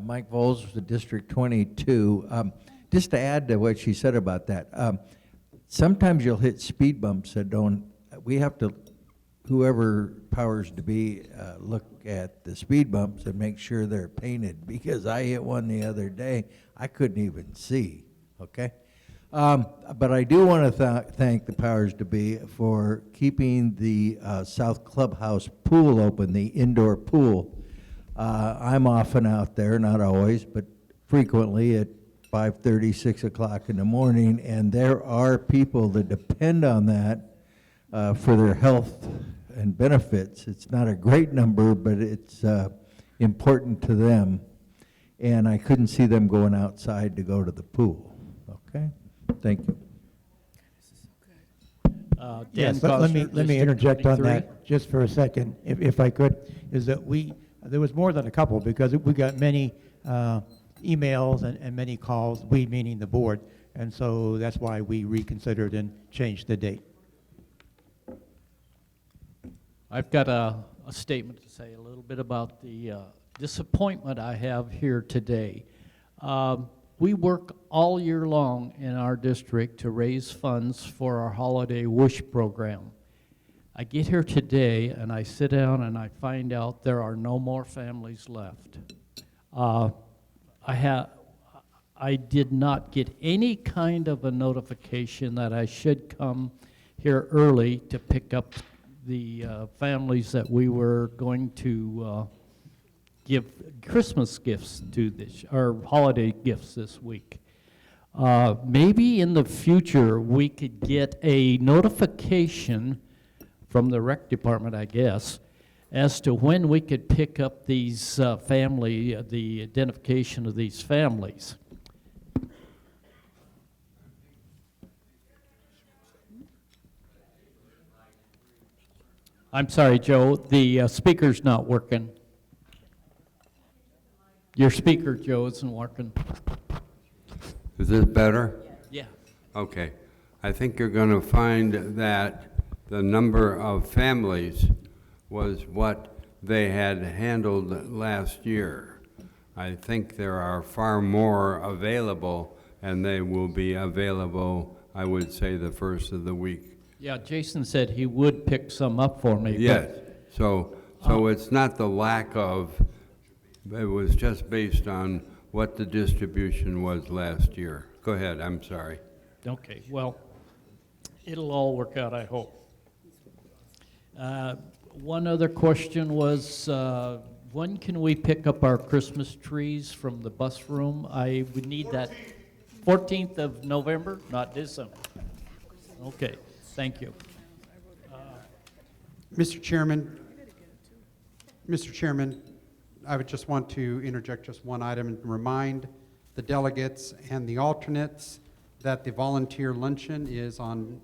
Mike Voles, the District 22. Just to add to what she said about that, sometimes you'll hit speed bumps that we have to, whoever powers to be, look at the speed bumps and make sure they're painted, because I hit one the other day, I couldn't even see, okay? But I do want to thank the powers to be for keeping the South Clubhouse pool open, the indoor pool. I'm often out there, not always, but frequently at 5:30, 6 o'clock in the morning, and there are people that depend on that for their health and benefits. It's not a great number, but it's important to them, and I couldn't see them going outside to go to the pool. Okay, thank you. Yes, let me interject on that just for a second, if I could. Is that there was more than a couple, because we got many emails and many calls, we meaning the board, and so that's why we reconsidered and changed the date. I've got a statement to say, a little bit about the disappointment I have here today. We work all year long in our district to raise funds for our Holiday Wish program. I get here today and I sit down and I find out there are no more families left. I did not get any kind of a notification that I should come here early to pick up the families that we were going to give Christmas gifts to or holiday gifts this week. Maybe in the future we could get a notification from the rec department, I guess, as to when we could pick up these the identification of these families. I'm sorry, Joe, the speaker's not working. Your speaker, Joe, isn't working. Is this better? Yeah. Okay. I think you're going to find that the number of families was what they had handled last year. I think there are far more available, and they will be available, I would say, the first of the week. Yeah, Jason said he would pick some up for me. Yes. So it's not the lack of, it was just based on what the distribution was last year. Go ahead, I'm sorry. Okay, well, it'll all work out, I hope. One other question was, when can we pick up our Christmas trees from the bus room? I would need that 14th of November, not December. Okay, thank you. Mr. Chairman, I would just want to interject just one item and remind the delegates and the alternates that the volunteer luncheon is on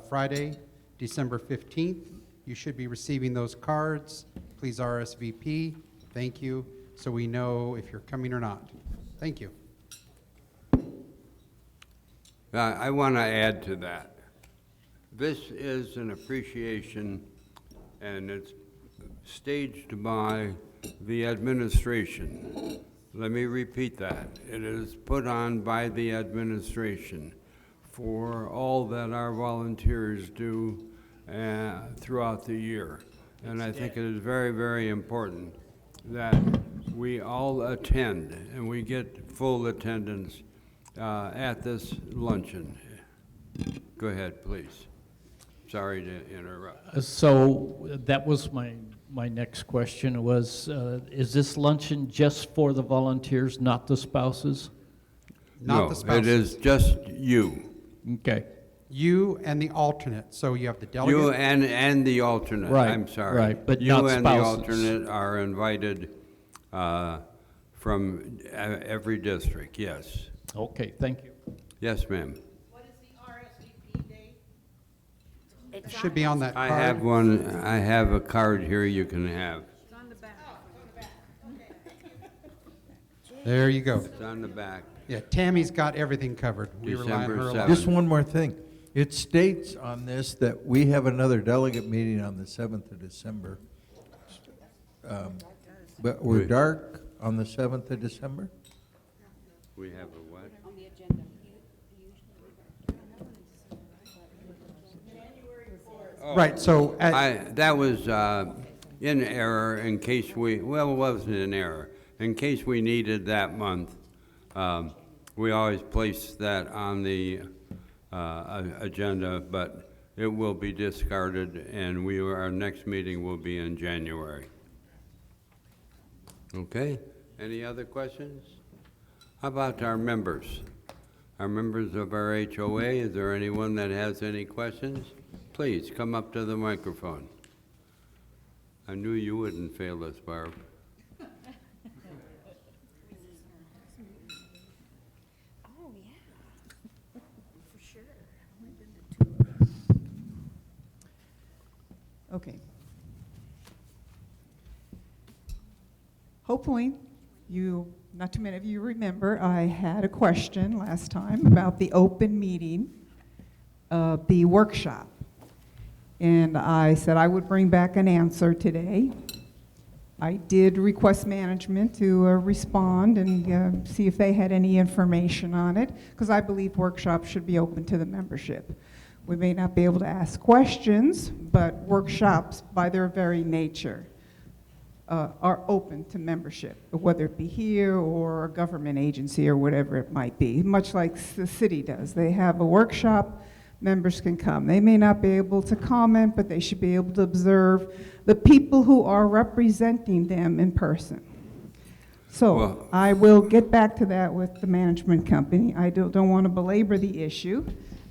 Friday, December 15th. You should be receiving those cards. Please RSVP. Thank you, so we know if you're coming or not. Thank you. I want to add to that. This is an appreciation, and it's staged by the administration. Let me repeat that. It is put on by the administration for all that our volunteers do throughout the year. And I think it is very, very important that we all attend and we get full attendance at this luncheon. Go ahead, please. Sorry to interrupt. So that was my next question was, is this luncheon just for the volunteers, not the spouses? Not the spouses. It is just you. Okay. You and the alternate, so you have the delegate. You and the alternate, Right, I'm sorry. right, but you not and the spouses. alternate are invited from every district, yes. Okay, thank you. Yes, ma'am. It should be on that I card. have one, I have a card here you can have. There you go. It's on the back. Yeah, Tammy's got everything covered. We rely on her a lot. Just one more thing. It states on this that we have another delegate meeting on the 7th of December. But we're dark on the 7th of December? We have a what? On the agenda. Right, so that was in error in case well, it wasn't in error. In case we needed that month, we always place that on the agenda, but it will be discarded, and our next meeting will be in January. Okay? Any other questions? How about our members? Our members of our HOA, is there anyone that has any questions? Please, come up to the microphone. I knew you wouldn't fail us, Barb. Oh, yeah, for sure. Okay. Hopefully, not too many of you remember, I had a question last time about the open meeting of the workshop. And I said I would bring back an answer today. I did request management to respond and see if they had any information on it, because I believe workshops should be open to the membership. We may not be able to ask questions, but workshops, by their very nature, are open to membership, whether it be here or a government agency or whatever it might be, much like the city does. They have a workshop, members can come. They may not be able to comment, but they should be able to observe the people who are representing them in person. So I will get back to that with the management company. I don't want to belabor the issue.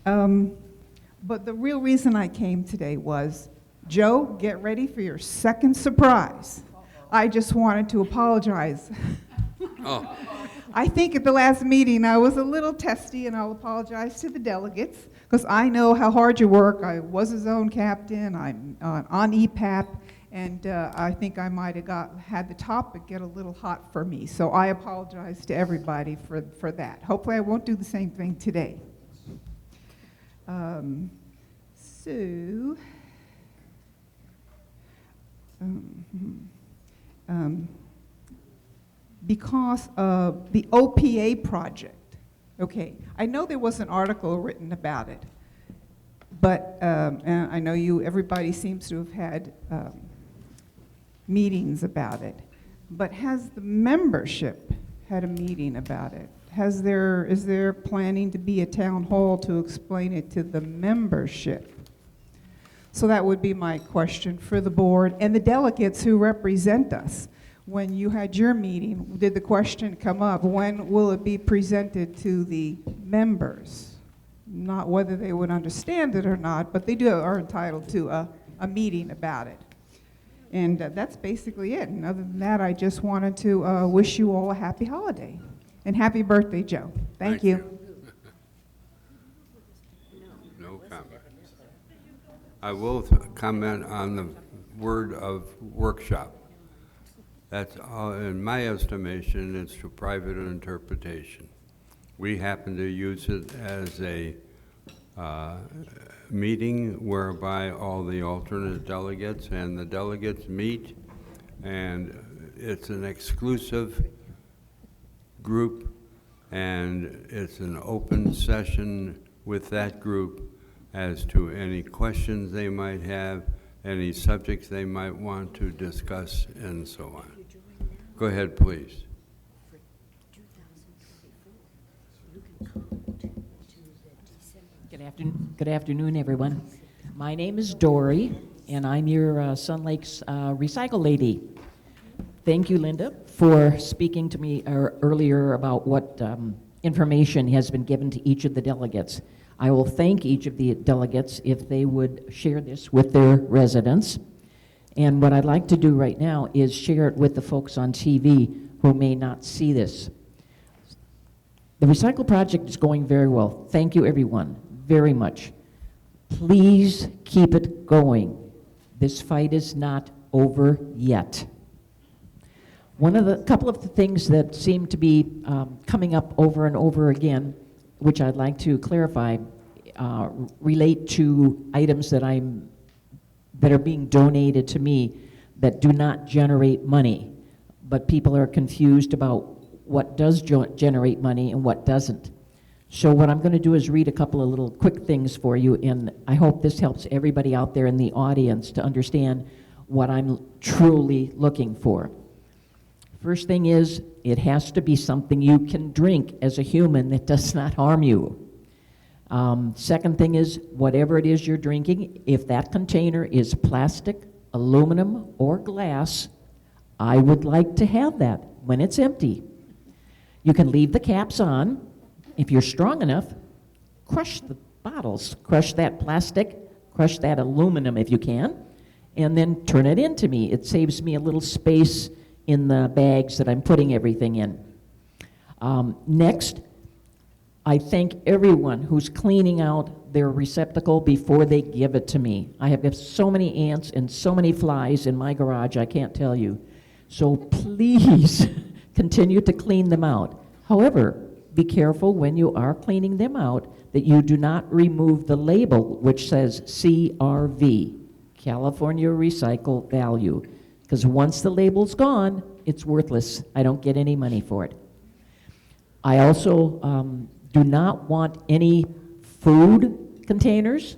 But the real reason I came today was Joe, get ready for your second surprise. I just wanted to apologize. Oh, I think at the last meeting I was a little testy, and I'll apologize to the delegates, because I know how hard you work. I was a zone captain, I'm on EPAP, and I think I might have had the topic get a little hot for me. So I apologize to everybody for that. Hopefully I won't do the same thing today. Because of the OPA project, okay, I know there was an article written about it, but and I know everybody seems to have had meetings about it, but has the membership had a meeting about it? Is there planning to be a town hall to explain it to the membership? So that would be my question for the board and the delegates who represent us. When you had your meeting, did the question come up, when will it be presented to the members? Not whether they would understand it or not, but they are entitled to a meeting about it. And that's basically it. And other than that, I just wanted to wish you all a happy holiday. And happy birthday, Joe. Thank you. no comment. I will comment on the word of workshop. That's, in my estimation, it's a private interpretation. We happen to use it as a meeting whereby all the alternate delegates and the delegates meet, and it's an exclusive group, and it's an open session with that group as to any questions they might have, any subjects they might want to discuss, and so on. Go ahead, please. Good afternoon, everyone. My name is Dory, and I'm your Sun Lakes recycle lady. Thank you, Linda, for speaking to me earlier about what information has been given to each of the delegates. I will thank each of the delegates if they would share this with their residents. And what I'd like to do right now is share it with the folks on TV who may not see this. The recycle project is going very well. Thank you, everyone, very much. Please keep it going. This fight is not over yet. Couple of the things that seem to be coming up over and over again, which I'd like to clarify, relate to items that are being donated to me that do not generate money, but people are confused about what does generate money and what doesn't. So what I'm going to do is read a couple of little quick things for you, and I hope this helps everybody out there in the audience to understand what I'm truly looking for. First thing is, it has to be something you can drink as a human that does not harm you. Second thing is, whatever it is you're drinking, if that container is plastic, aluminum, or glass, I would like to have that when it's empty. You can leave the caps on. If you're strong enough, crush the bottles, crush that plastic, crush that aluminum if you can, and then turn it into me. It saves me a little space in the bags that I'm putting everything in. Next, I thank everyone who's cleaning out their receptacle before they give it to me. I have so many ants and so many flies in my garage, I can't tell you. So please continue to clean them out. However, be careful when you are cleaning them out that you do not remove the label which says CRV, California Recycle Value, because once the label's gone, it's worthless. I don't get any money for it. I also do not want any food containers,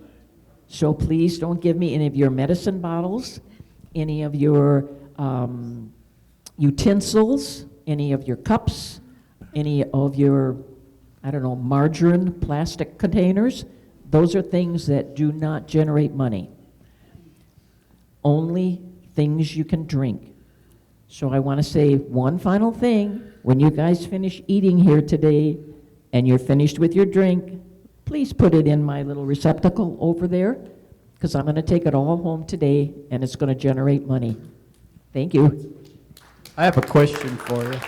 so please don't give me any of your medicine bottles, any of your utensils, any of your cups, any of your, I don't know, margarine plastic containers. Those are things that do not generate money. Only things you can drink. So I want to say one final thing. When you guys finish eating here today and you're finished with your drink, please put it in my little receptacle over there. because I'm going to take it all home today, and it's going to generate money. Thank you. I have a question for you.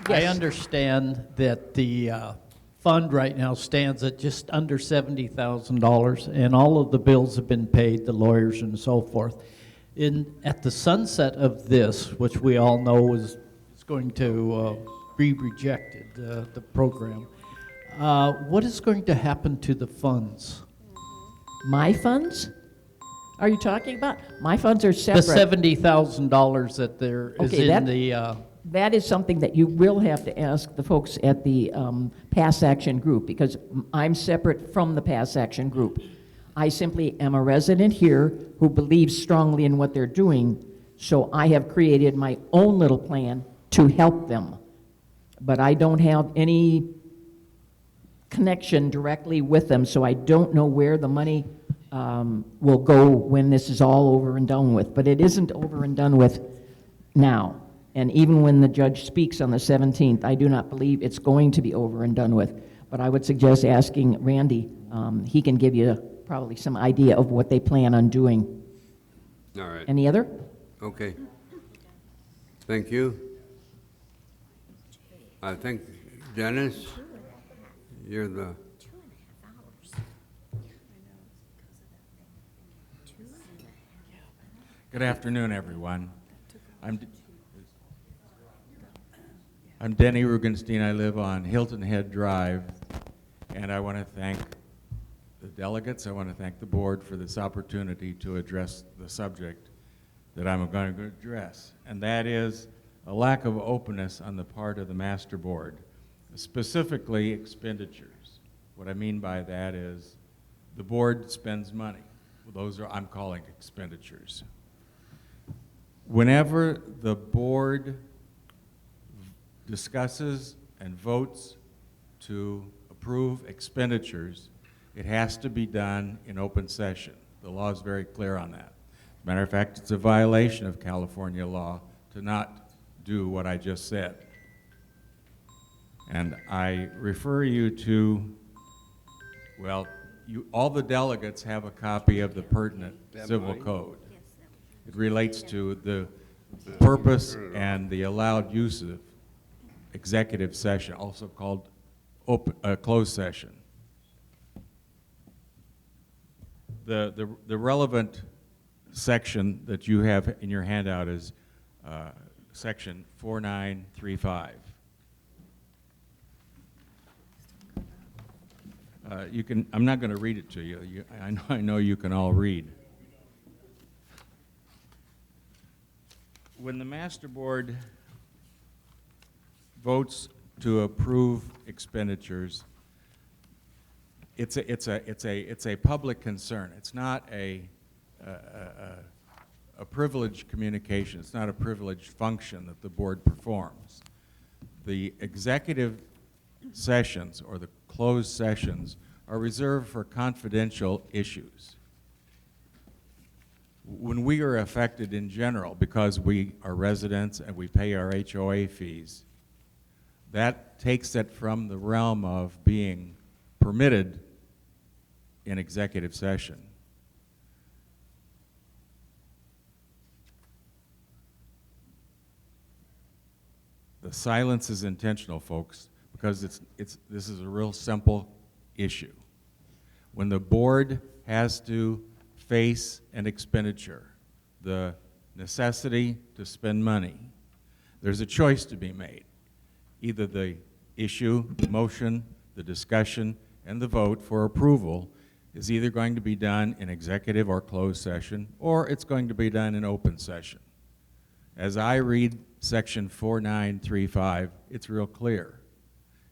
I Yes. understand that the fund right now stands at just under $70,000, and all of the bills have been paid, the lawyers and so forth. At the sunset of this, which we all know is going to be rejected, the program, what is going to happen to the funds? My funds? Are you talking about? My funds are The separate. $70,000 that there is Okay, in the... That is something that you will have to ask the folks at the Pass Action Group, because I'm separate from the Pass Action Group. I simply am a resident here who believes strongly in what they're doing, so I have created my own little plan to help them. But I don't have any connection directly with them, so I don't know where the money will go when this is all over and done with. But it isn't over and done with now. And even when the judge speaks on the 17th, I do not believe it's going to be over and done with. But I would suggest asking Randy. He can give you probably some idea of what they plan on doing. All right. Any other? Okay. Thank you. I think, Dennis, you're the... Good afternoon, everyone. I'm Denny Rugenstein. I live on Hilton Head Drive, and I want to thank the delegates. I want to thank the board for this opportunity to address the subject that I'm going to address, and that is a lack of openness on the part of the master board, specifically expenditures. What I mean by that is the board spends money. Those are, I'm calling expenditures. Whenever the board discusses and votes to approve expenditures, it has to be done in open session. The law is very clear on that. As a matter of fact, it's a violation of California law to not do what I just said. And I refer you to, well, all the delegates have a copy of the pertinent civil code. It relates to the purpose and the allowed use of executive session, also called closed session. The relevant section that you have in your handout is section 4935. I'm not going to read it to you. I know you can all read. When the master board votes to approve expenditures, it's a public concern. It's not a privileged communication. It's not a privileged function that the board performs. The executive sessions or the closed sessions are reserved for confidential issues. When we are affected in general, because we are residents and we pay our HOA fees, that takes it from the realm of being permitted in executive session. The silence is intentional, folks, because this is a real simple issue. When the board has to face an expenditure, the necessity to spend money, there's a choice to be made. Either the issue, the motion, the discussion, and the vote for approval is either going to be done in executive or closed session, or it's going to be done in open session. As I read section 4935, it's real clear.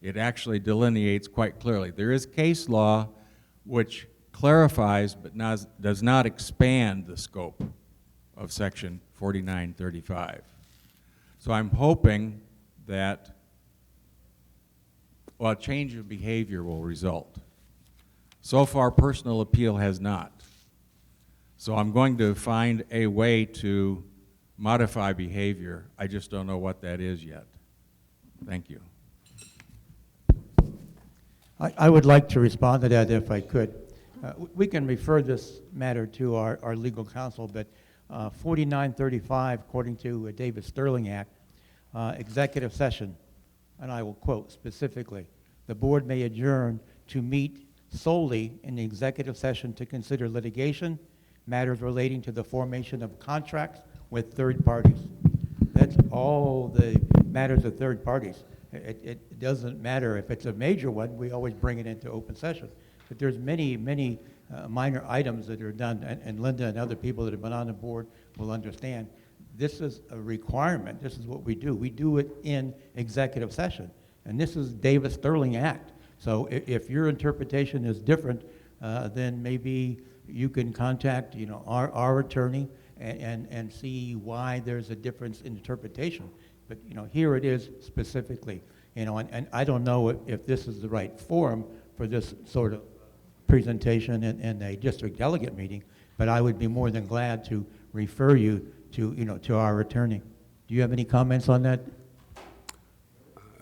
It actually delineates quite clearly. There is case law which clarifies but does not expand the scope of section 4935. So I'm hoping that a change of behavior will result. So far, personal appeal has not. So I'm going to find a way to modify behavior. I just don't know what that is yet. Thank you. I would like to respond to that if I could. We can refer this matter to our legal counsel, but 4935, according to David Sterling Act, executive session, and I will quote specifically, the board may adjourn to meet solely in the executive session to consider litigation, matters relating to the formation of contracts with third parties. That's all the matters of third parties. It doesn't matter if it's a major one, we always bring it into open session. But there's many minor items that are done, and Linda and other people that have been on the board will understand. This is a requirement. This is what we do. We do it in executive session. And this is Davis Sterling Act. So if your interpretation is different, then maybe you can contact, our attorney and see why there's a difference in interpretation. But, here it is specifically, and I don't know if this is the right forum for this sort of presentation in a district delegate meeting, but I would be more than glad to refer you to our attorney. Do you have any comments on that?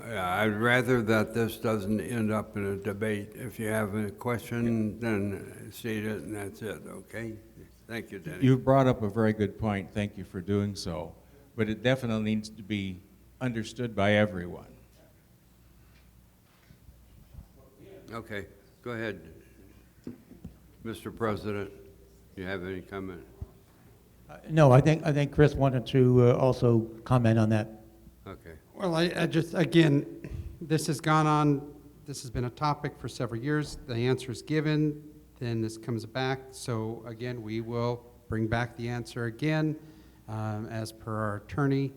I'd rather that this doesn't end up in a debate. If you have a question, then state it, and that's it, okay? Thank you, Denny. You've brought up a very good point. Thank you for doing so. But it definitely needs to be understood by everyone. Okay, go ahead. Mr. President, do you have any comment? No, I think Chris wanted to also comment on that. Okay. Well, I just, again, this has gone on, this has been a topic for several years. The answer is given, then this comes back. So again, we will bring back the answer again as per our attorney.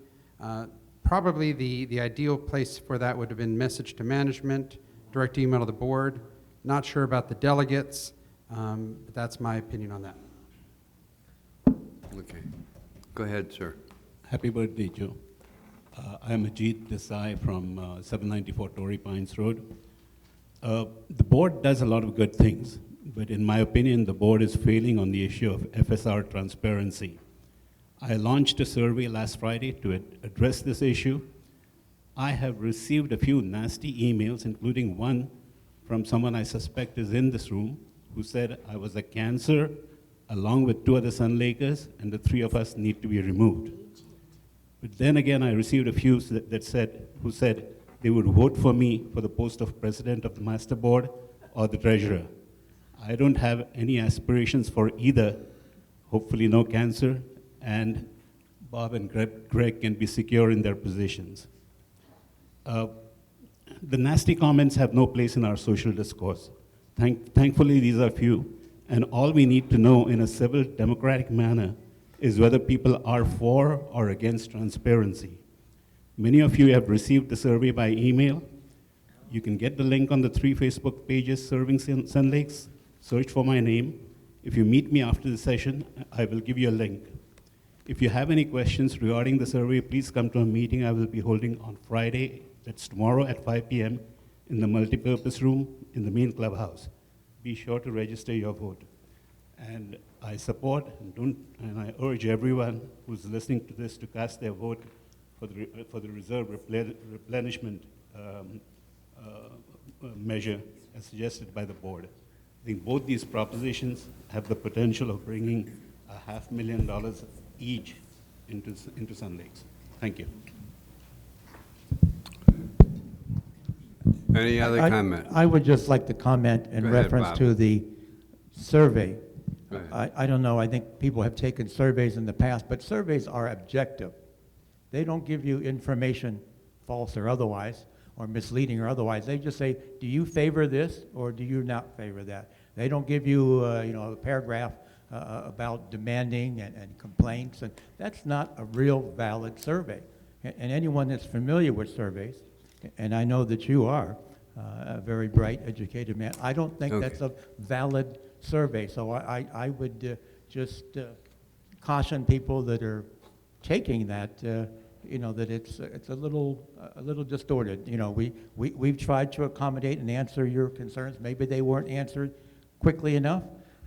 Probably the ideal place for that would have been message to management, direct email to the board. Not sure about the delegates, but that's my opinion on that. Okay. Go ahead, sir. Happy birthday, Joe. I'm Ajit Desai from 794 Torrey Pines Road. The board does a lot of good things, but in my opinion, the board is failing on the issue of FSR transparency. I launched a survey last Friday to address this issue. I have received a few nasty emails, including one from someone I suspect is in this room, who said I was a cancer, along with 2 other Sun Lakers, and the 3 of us need to be removed. But then again, I received a few who said they would vote for me for the post of president of the master board or the treasurer. I don't have any aspirations for either. Hopefully no cancer, and Bob and Greg can be secure in their positions. The nasty comments have no place in our social discourse. Thankfully, these are few, and all we need to know in a civil, democratic manner is whether people are for or against transparency. Many of you have received the survey by email. You can get the link on the 3 Facebook pages serving Sun Lakes. Search for my name. If you meet me after the session, I will give you a link. If you have any questions regarding the survey, please come to a meeting I will be holding on Friday, that's tomorrow at 5 p.m. in the multipurpose room in the main clubhouse. Be sure to register your vote. And I support and I urge everyone who's listening to this to cast their vote for the reserve replenishment measure as suggested by the board. I think both these propositions have the potential of bringing $500,000 each into Sun Lakes. Thank you. Any other comment? I would just like to comment in reference to the survey. I don't know, I think people have taken surveys in the past, but surveys are objective. They don't give you information, false or otherwise, or misleading or otherwise. They just say, do you favor this or do you not favor that? They don't give you, a paragraph about demanding and complaints, and that's not a real valid survey. And anyone that's familiar with surveys, and I know that you are a very bright, educated man, I don't think that's a valid survey. So I would just caution people that are taking that, that it's a little distorted. We've tried to accommodate and answer your concerns. Maybe they weren't answered quickly enough,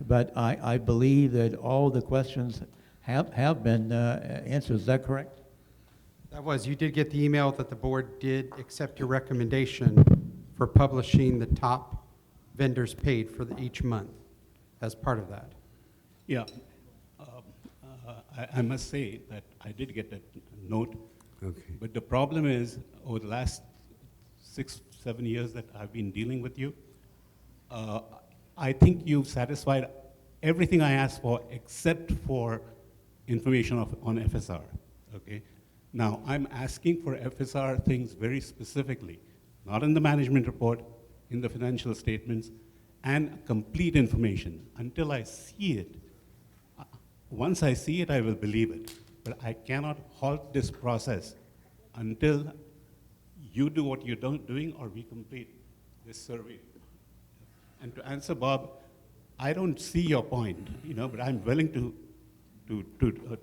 but I believe that all the questions have been answered. Is that correct? That was, you did get the email that the board did accept your recommendation for publishing the top vendors paid for each month. as part of that. Yeah. I must say that I did get that note. Okay. But the problem is, over the last 6, 7 years that I've been dealing with you, I think you've satisfied everything I asked for except for information on FSR, okay? Now, I'm asking for FSR things very specifically, not in the management report, in the financial statements, and complete information. Until I see it, once I see it, I will believe it. But I cannot halt this process until you do what you're doing or we complete this survey. And to answer Bob, I don't see your point, but I'm willing to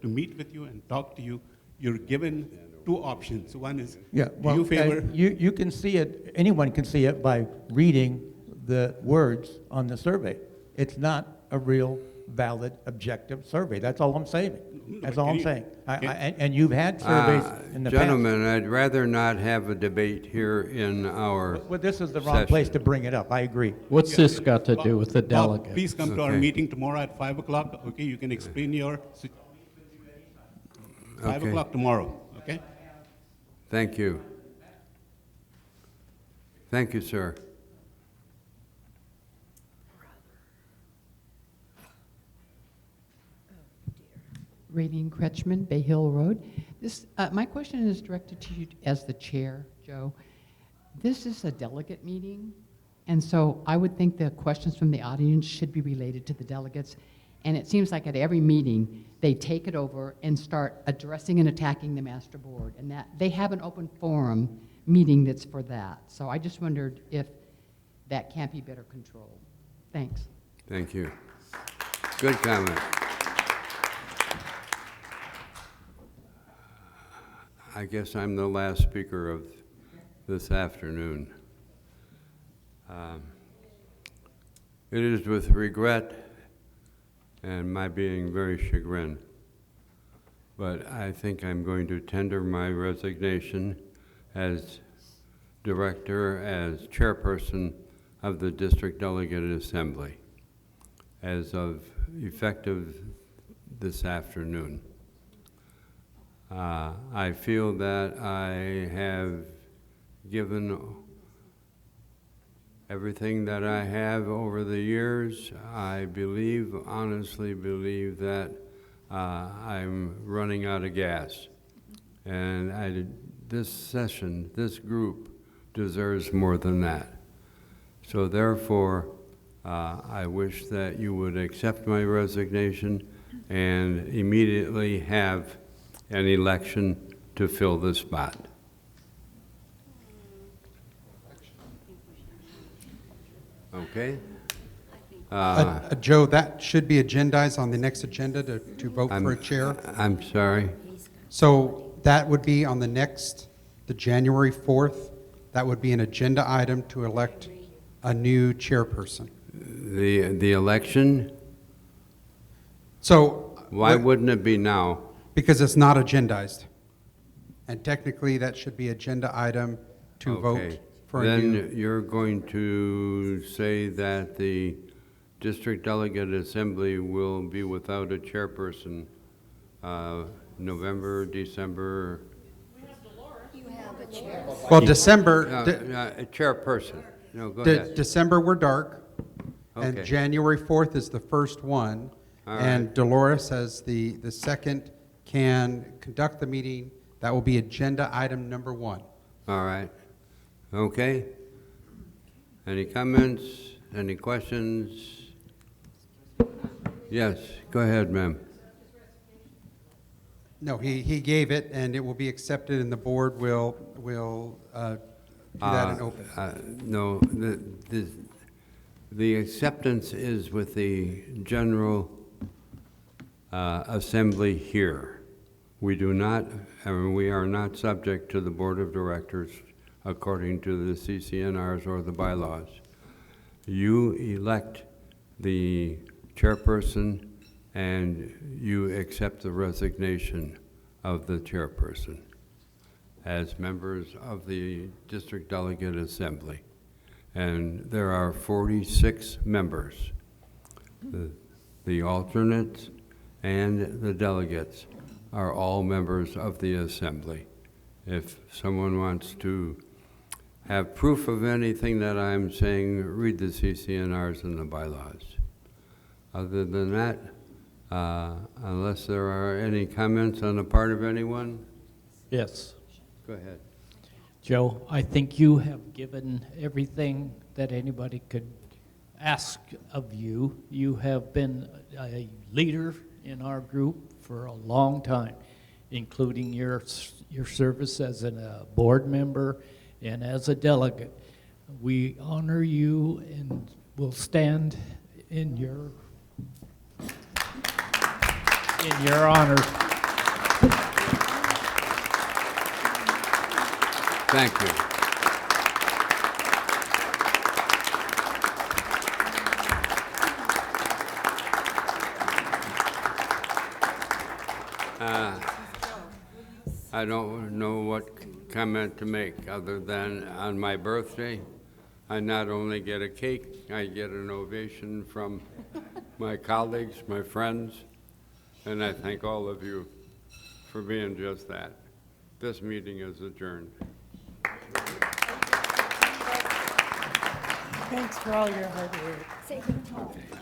meet with you and talk to you. You're given 2 options. One is, Yeah, well, do you favor? you can see it, anyone can see it by reading the words on the survey. It's not a real, valid, objective survey. That's all I'm saying. That's all I'm saying. And you've had surveys in the past. Gentlemen, I'd rather not have a debate here in our Well, this is the wrong place to bring it up. I agree. What's this got to do with the Bob, delegate? please come to our Okay. meeting tomorrow at 5 o'clock, okay? You can explain your, 5 Okay. o'clock tomorrow, okay? Thank you. Thank you, sir. Rainine Kretschmann, Bay Hill Road. My question is directed to you as the chair, Joe. This is a delegate meeting, and so I would think the questions from the audience should be related to the delegates. And it seems like at every meeting, they take it over and start addressing and attacking the master board, and that they have an open forum meeting that's for that. So I just wondered if that can't be better controlled. Thanks. Thank you. Good comment. I guess I'm the last speaker of this afternoon. It is with regret and my being very chagrined, but I think I'm going to tender my resignation as director, as chairperson of the District Delegate Assembly as of effective this afternoon. I feel that I have given everything that I have over the years. I believe, honestly believe, that I'm running out of gas. And this session, this group, deserves more than that. So therefore, I wish that you would accept my resignation and immediately have an election to fill the spot. Okay? Joe, that should be agendized on the next agenda to vote for a chair. I'm sorry? So that would be on the January 4th, that would be an agenda item to elect a new chairperson. The election? So. Why wouldn't it be now? Because it's not agendized. And technically, that should be agenda item to vote for a new. Then you're going to say that the District Delegate Assembly will be without a chairperson November, December? Well, December. A chairperson. No, go ahead. December, we're dark. And Okay. January 4th is the first one. All And right. Dolores, as the second, can conduct the meeting. That will be agenda item number 1. All right. Okay. Any comments? Any questions? Yes, go ahead, ma'am. No, he gave it, and it will be accepted, and the board will do that in open. No, the acceptance is with the General Assembly here. We do not, we are not subject to the Board of Directors according to the CCNRs or the bylaws. You elect the chairperson and you accept the resignation of the chairperson as members of the District Delegate Assembly. And there are 46 members. The alternates and the delegates are all members of the assembly. If someone wants to have proof of anything that I'm saying, read the CCNRs and the bylaws. Other than that, unless there are any comments on the part of anyone? Yes. Go ahead. Joe, I think you have given everything that anybody could ask of you. You have been a leader in our group for a long time, including your service as a board member and as a delegate. We honor you and will stand in your honor. Thank you. I don't know what comment to make other than on my birthday, I not only get a cake, I get an ovation from my colleagues, my friends, and I thank all of you for being just that. This meeting is adjourned. Thanks for all your hard work.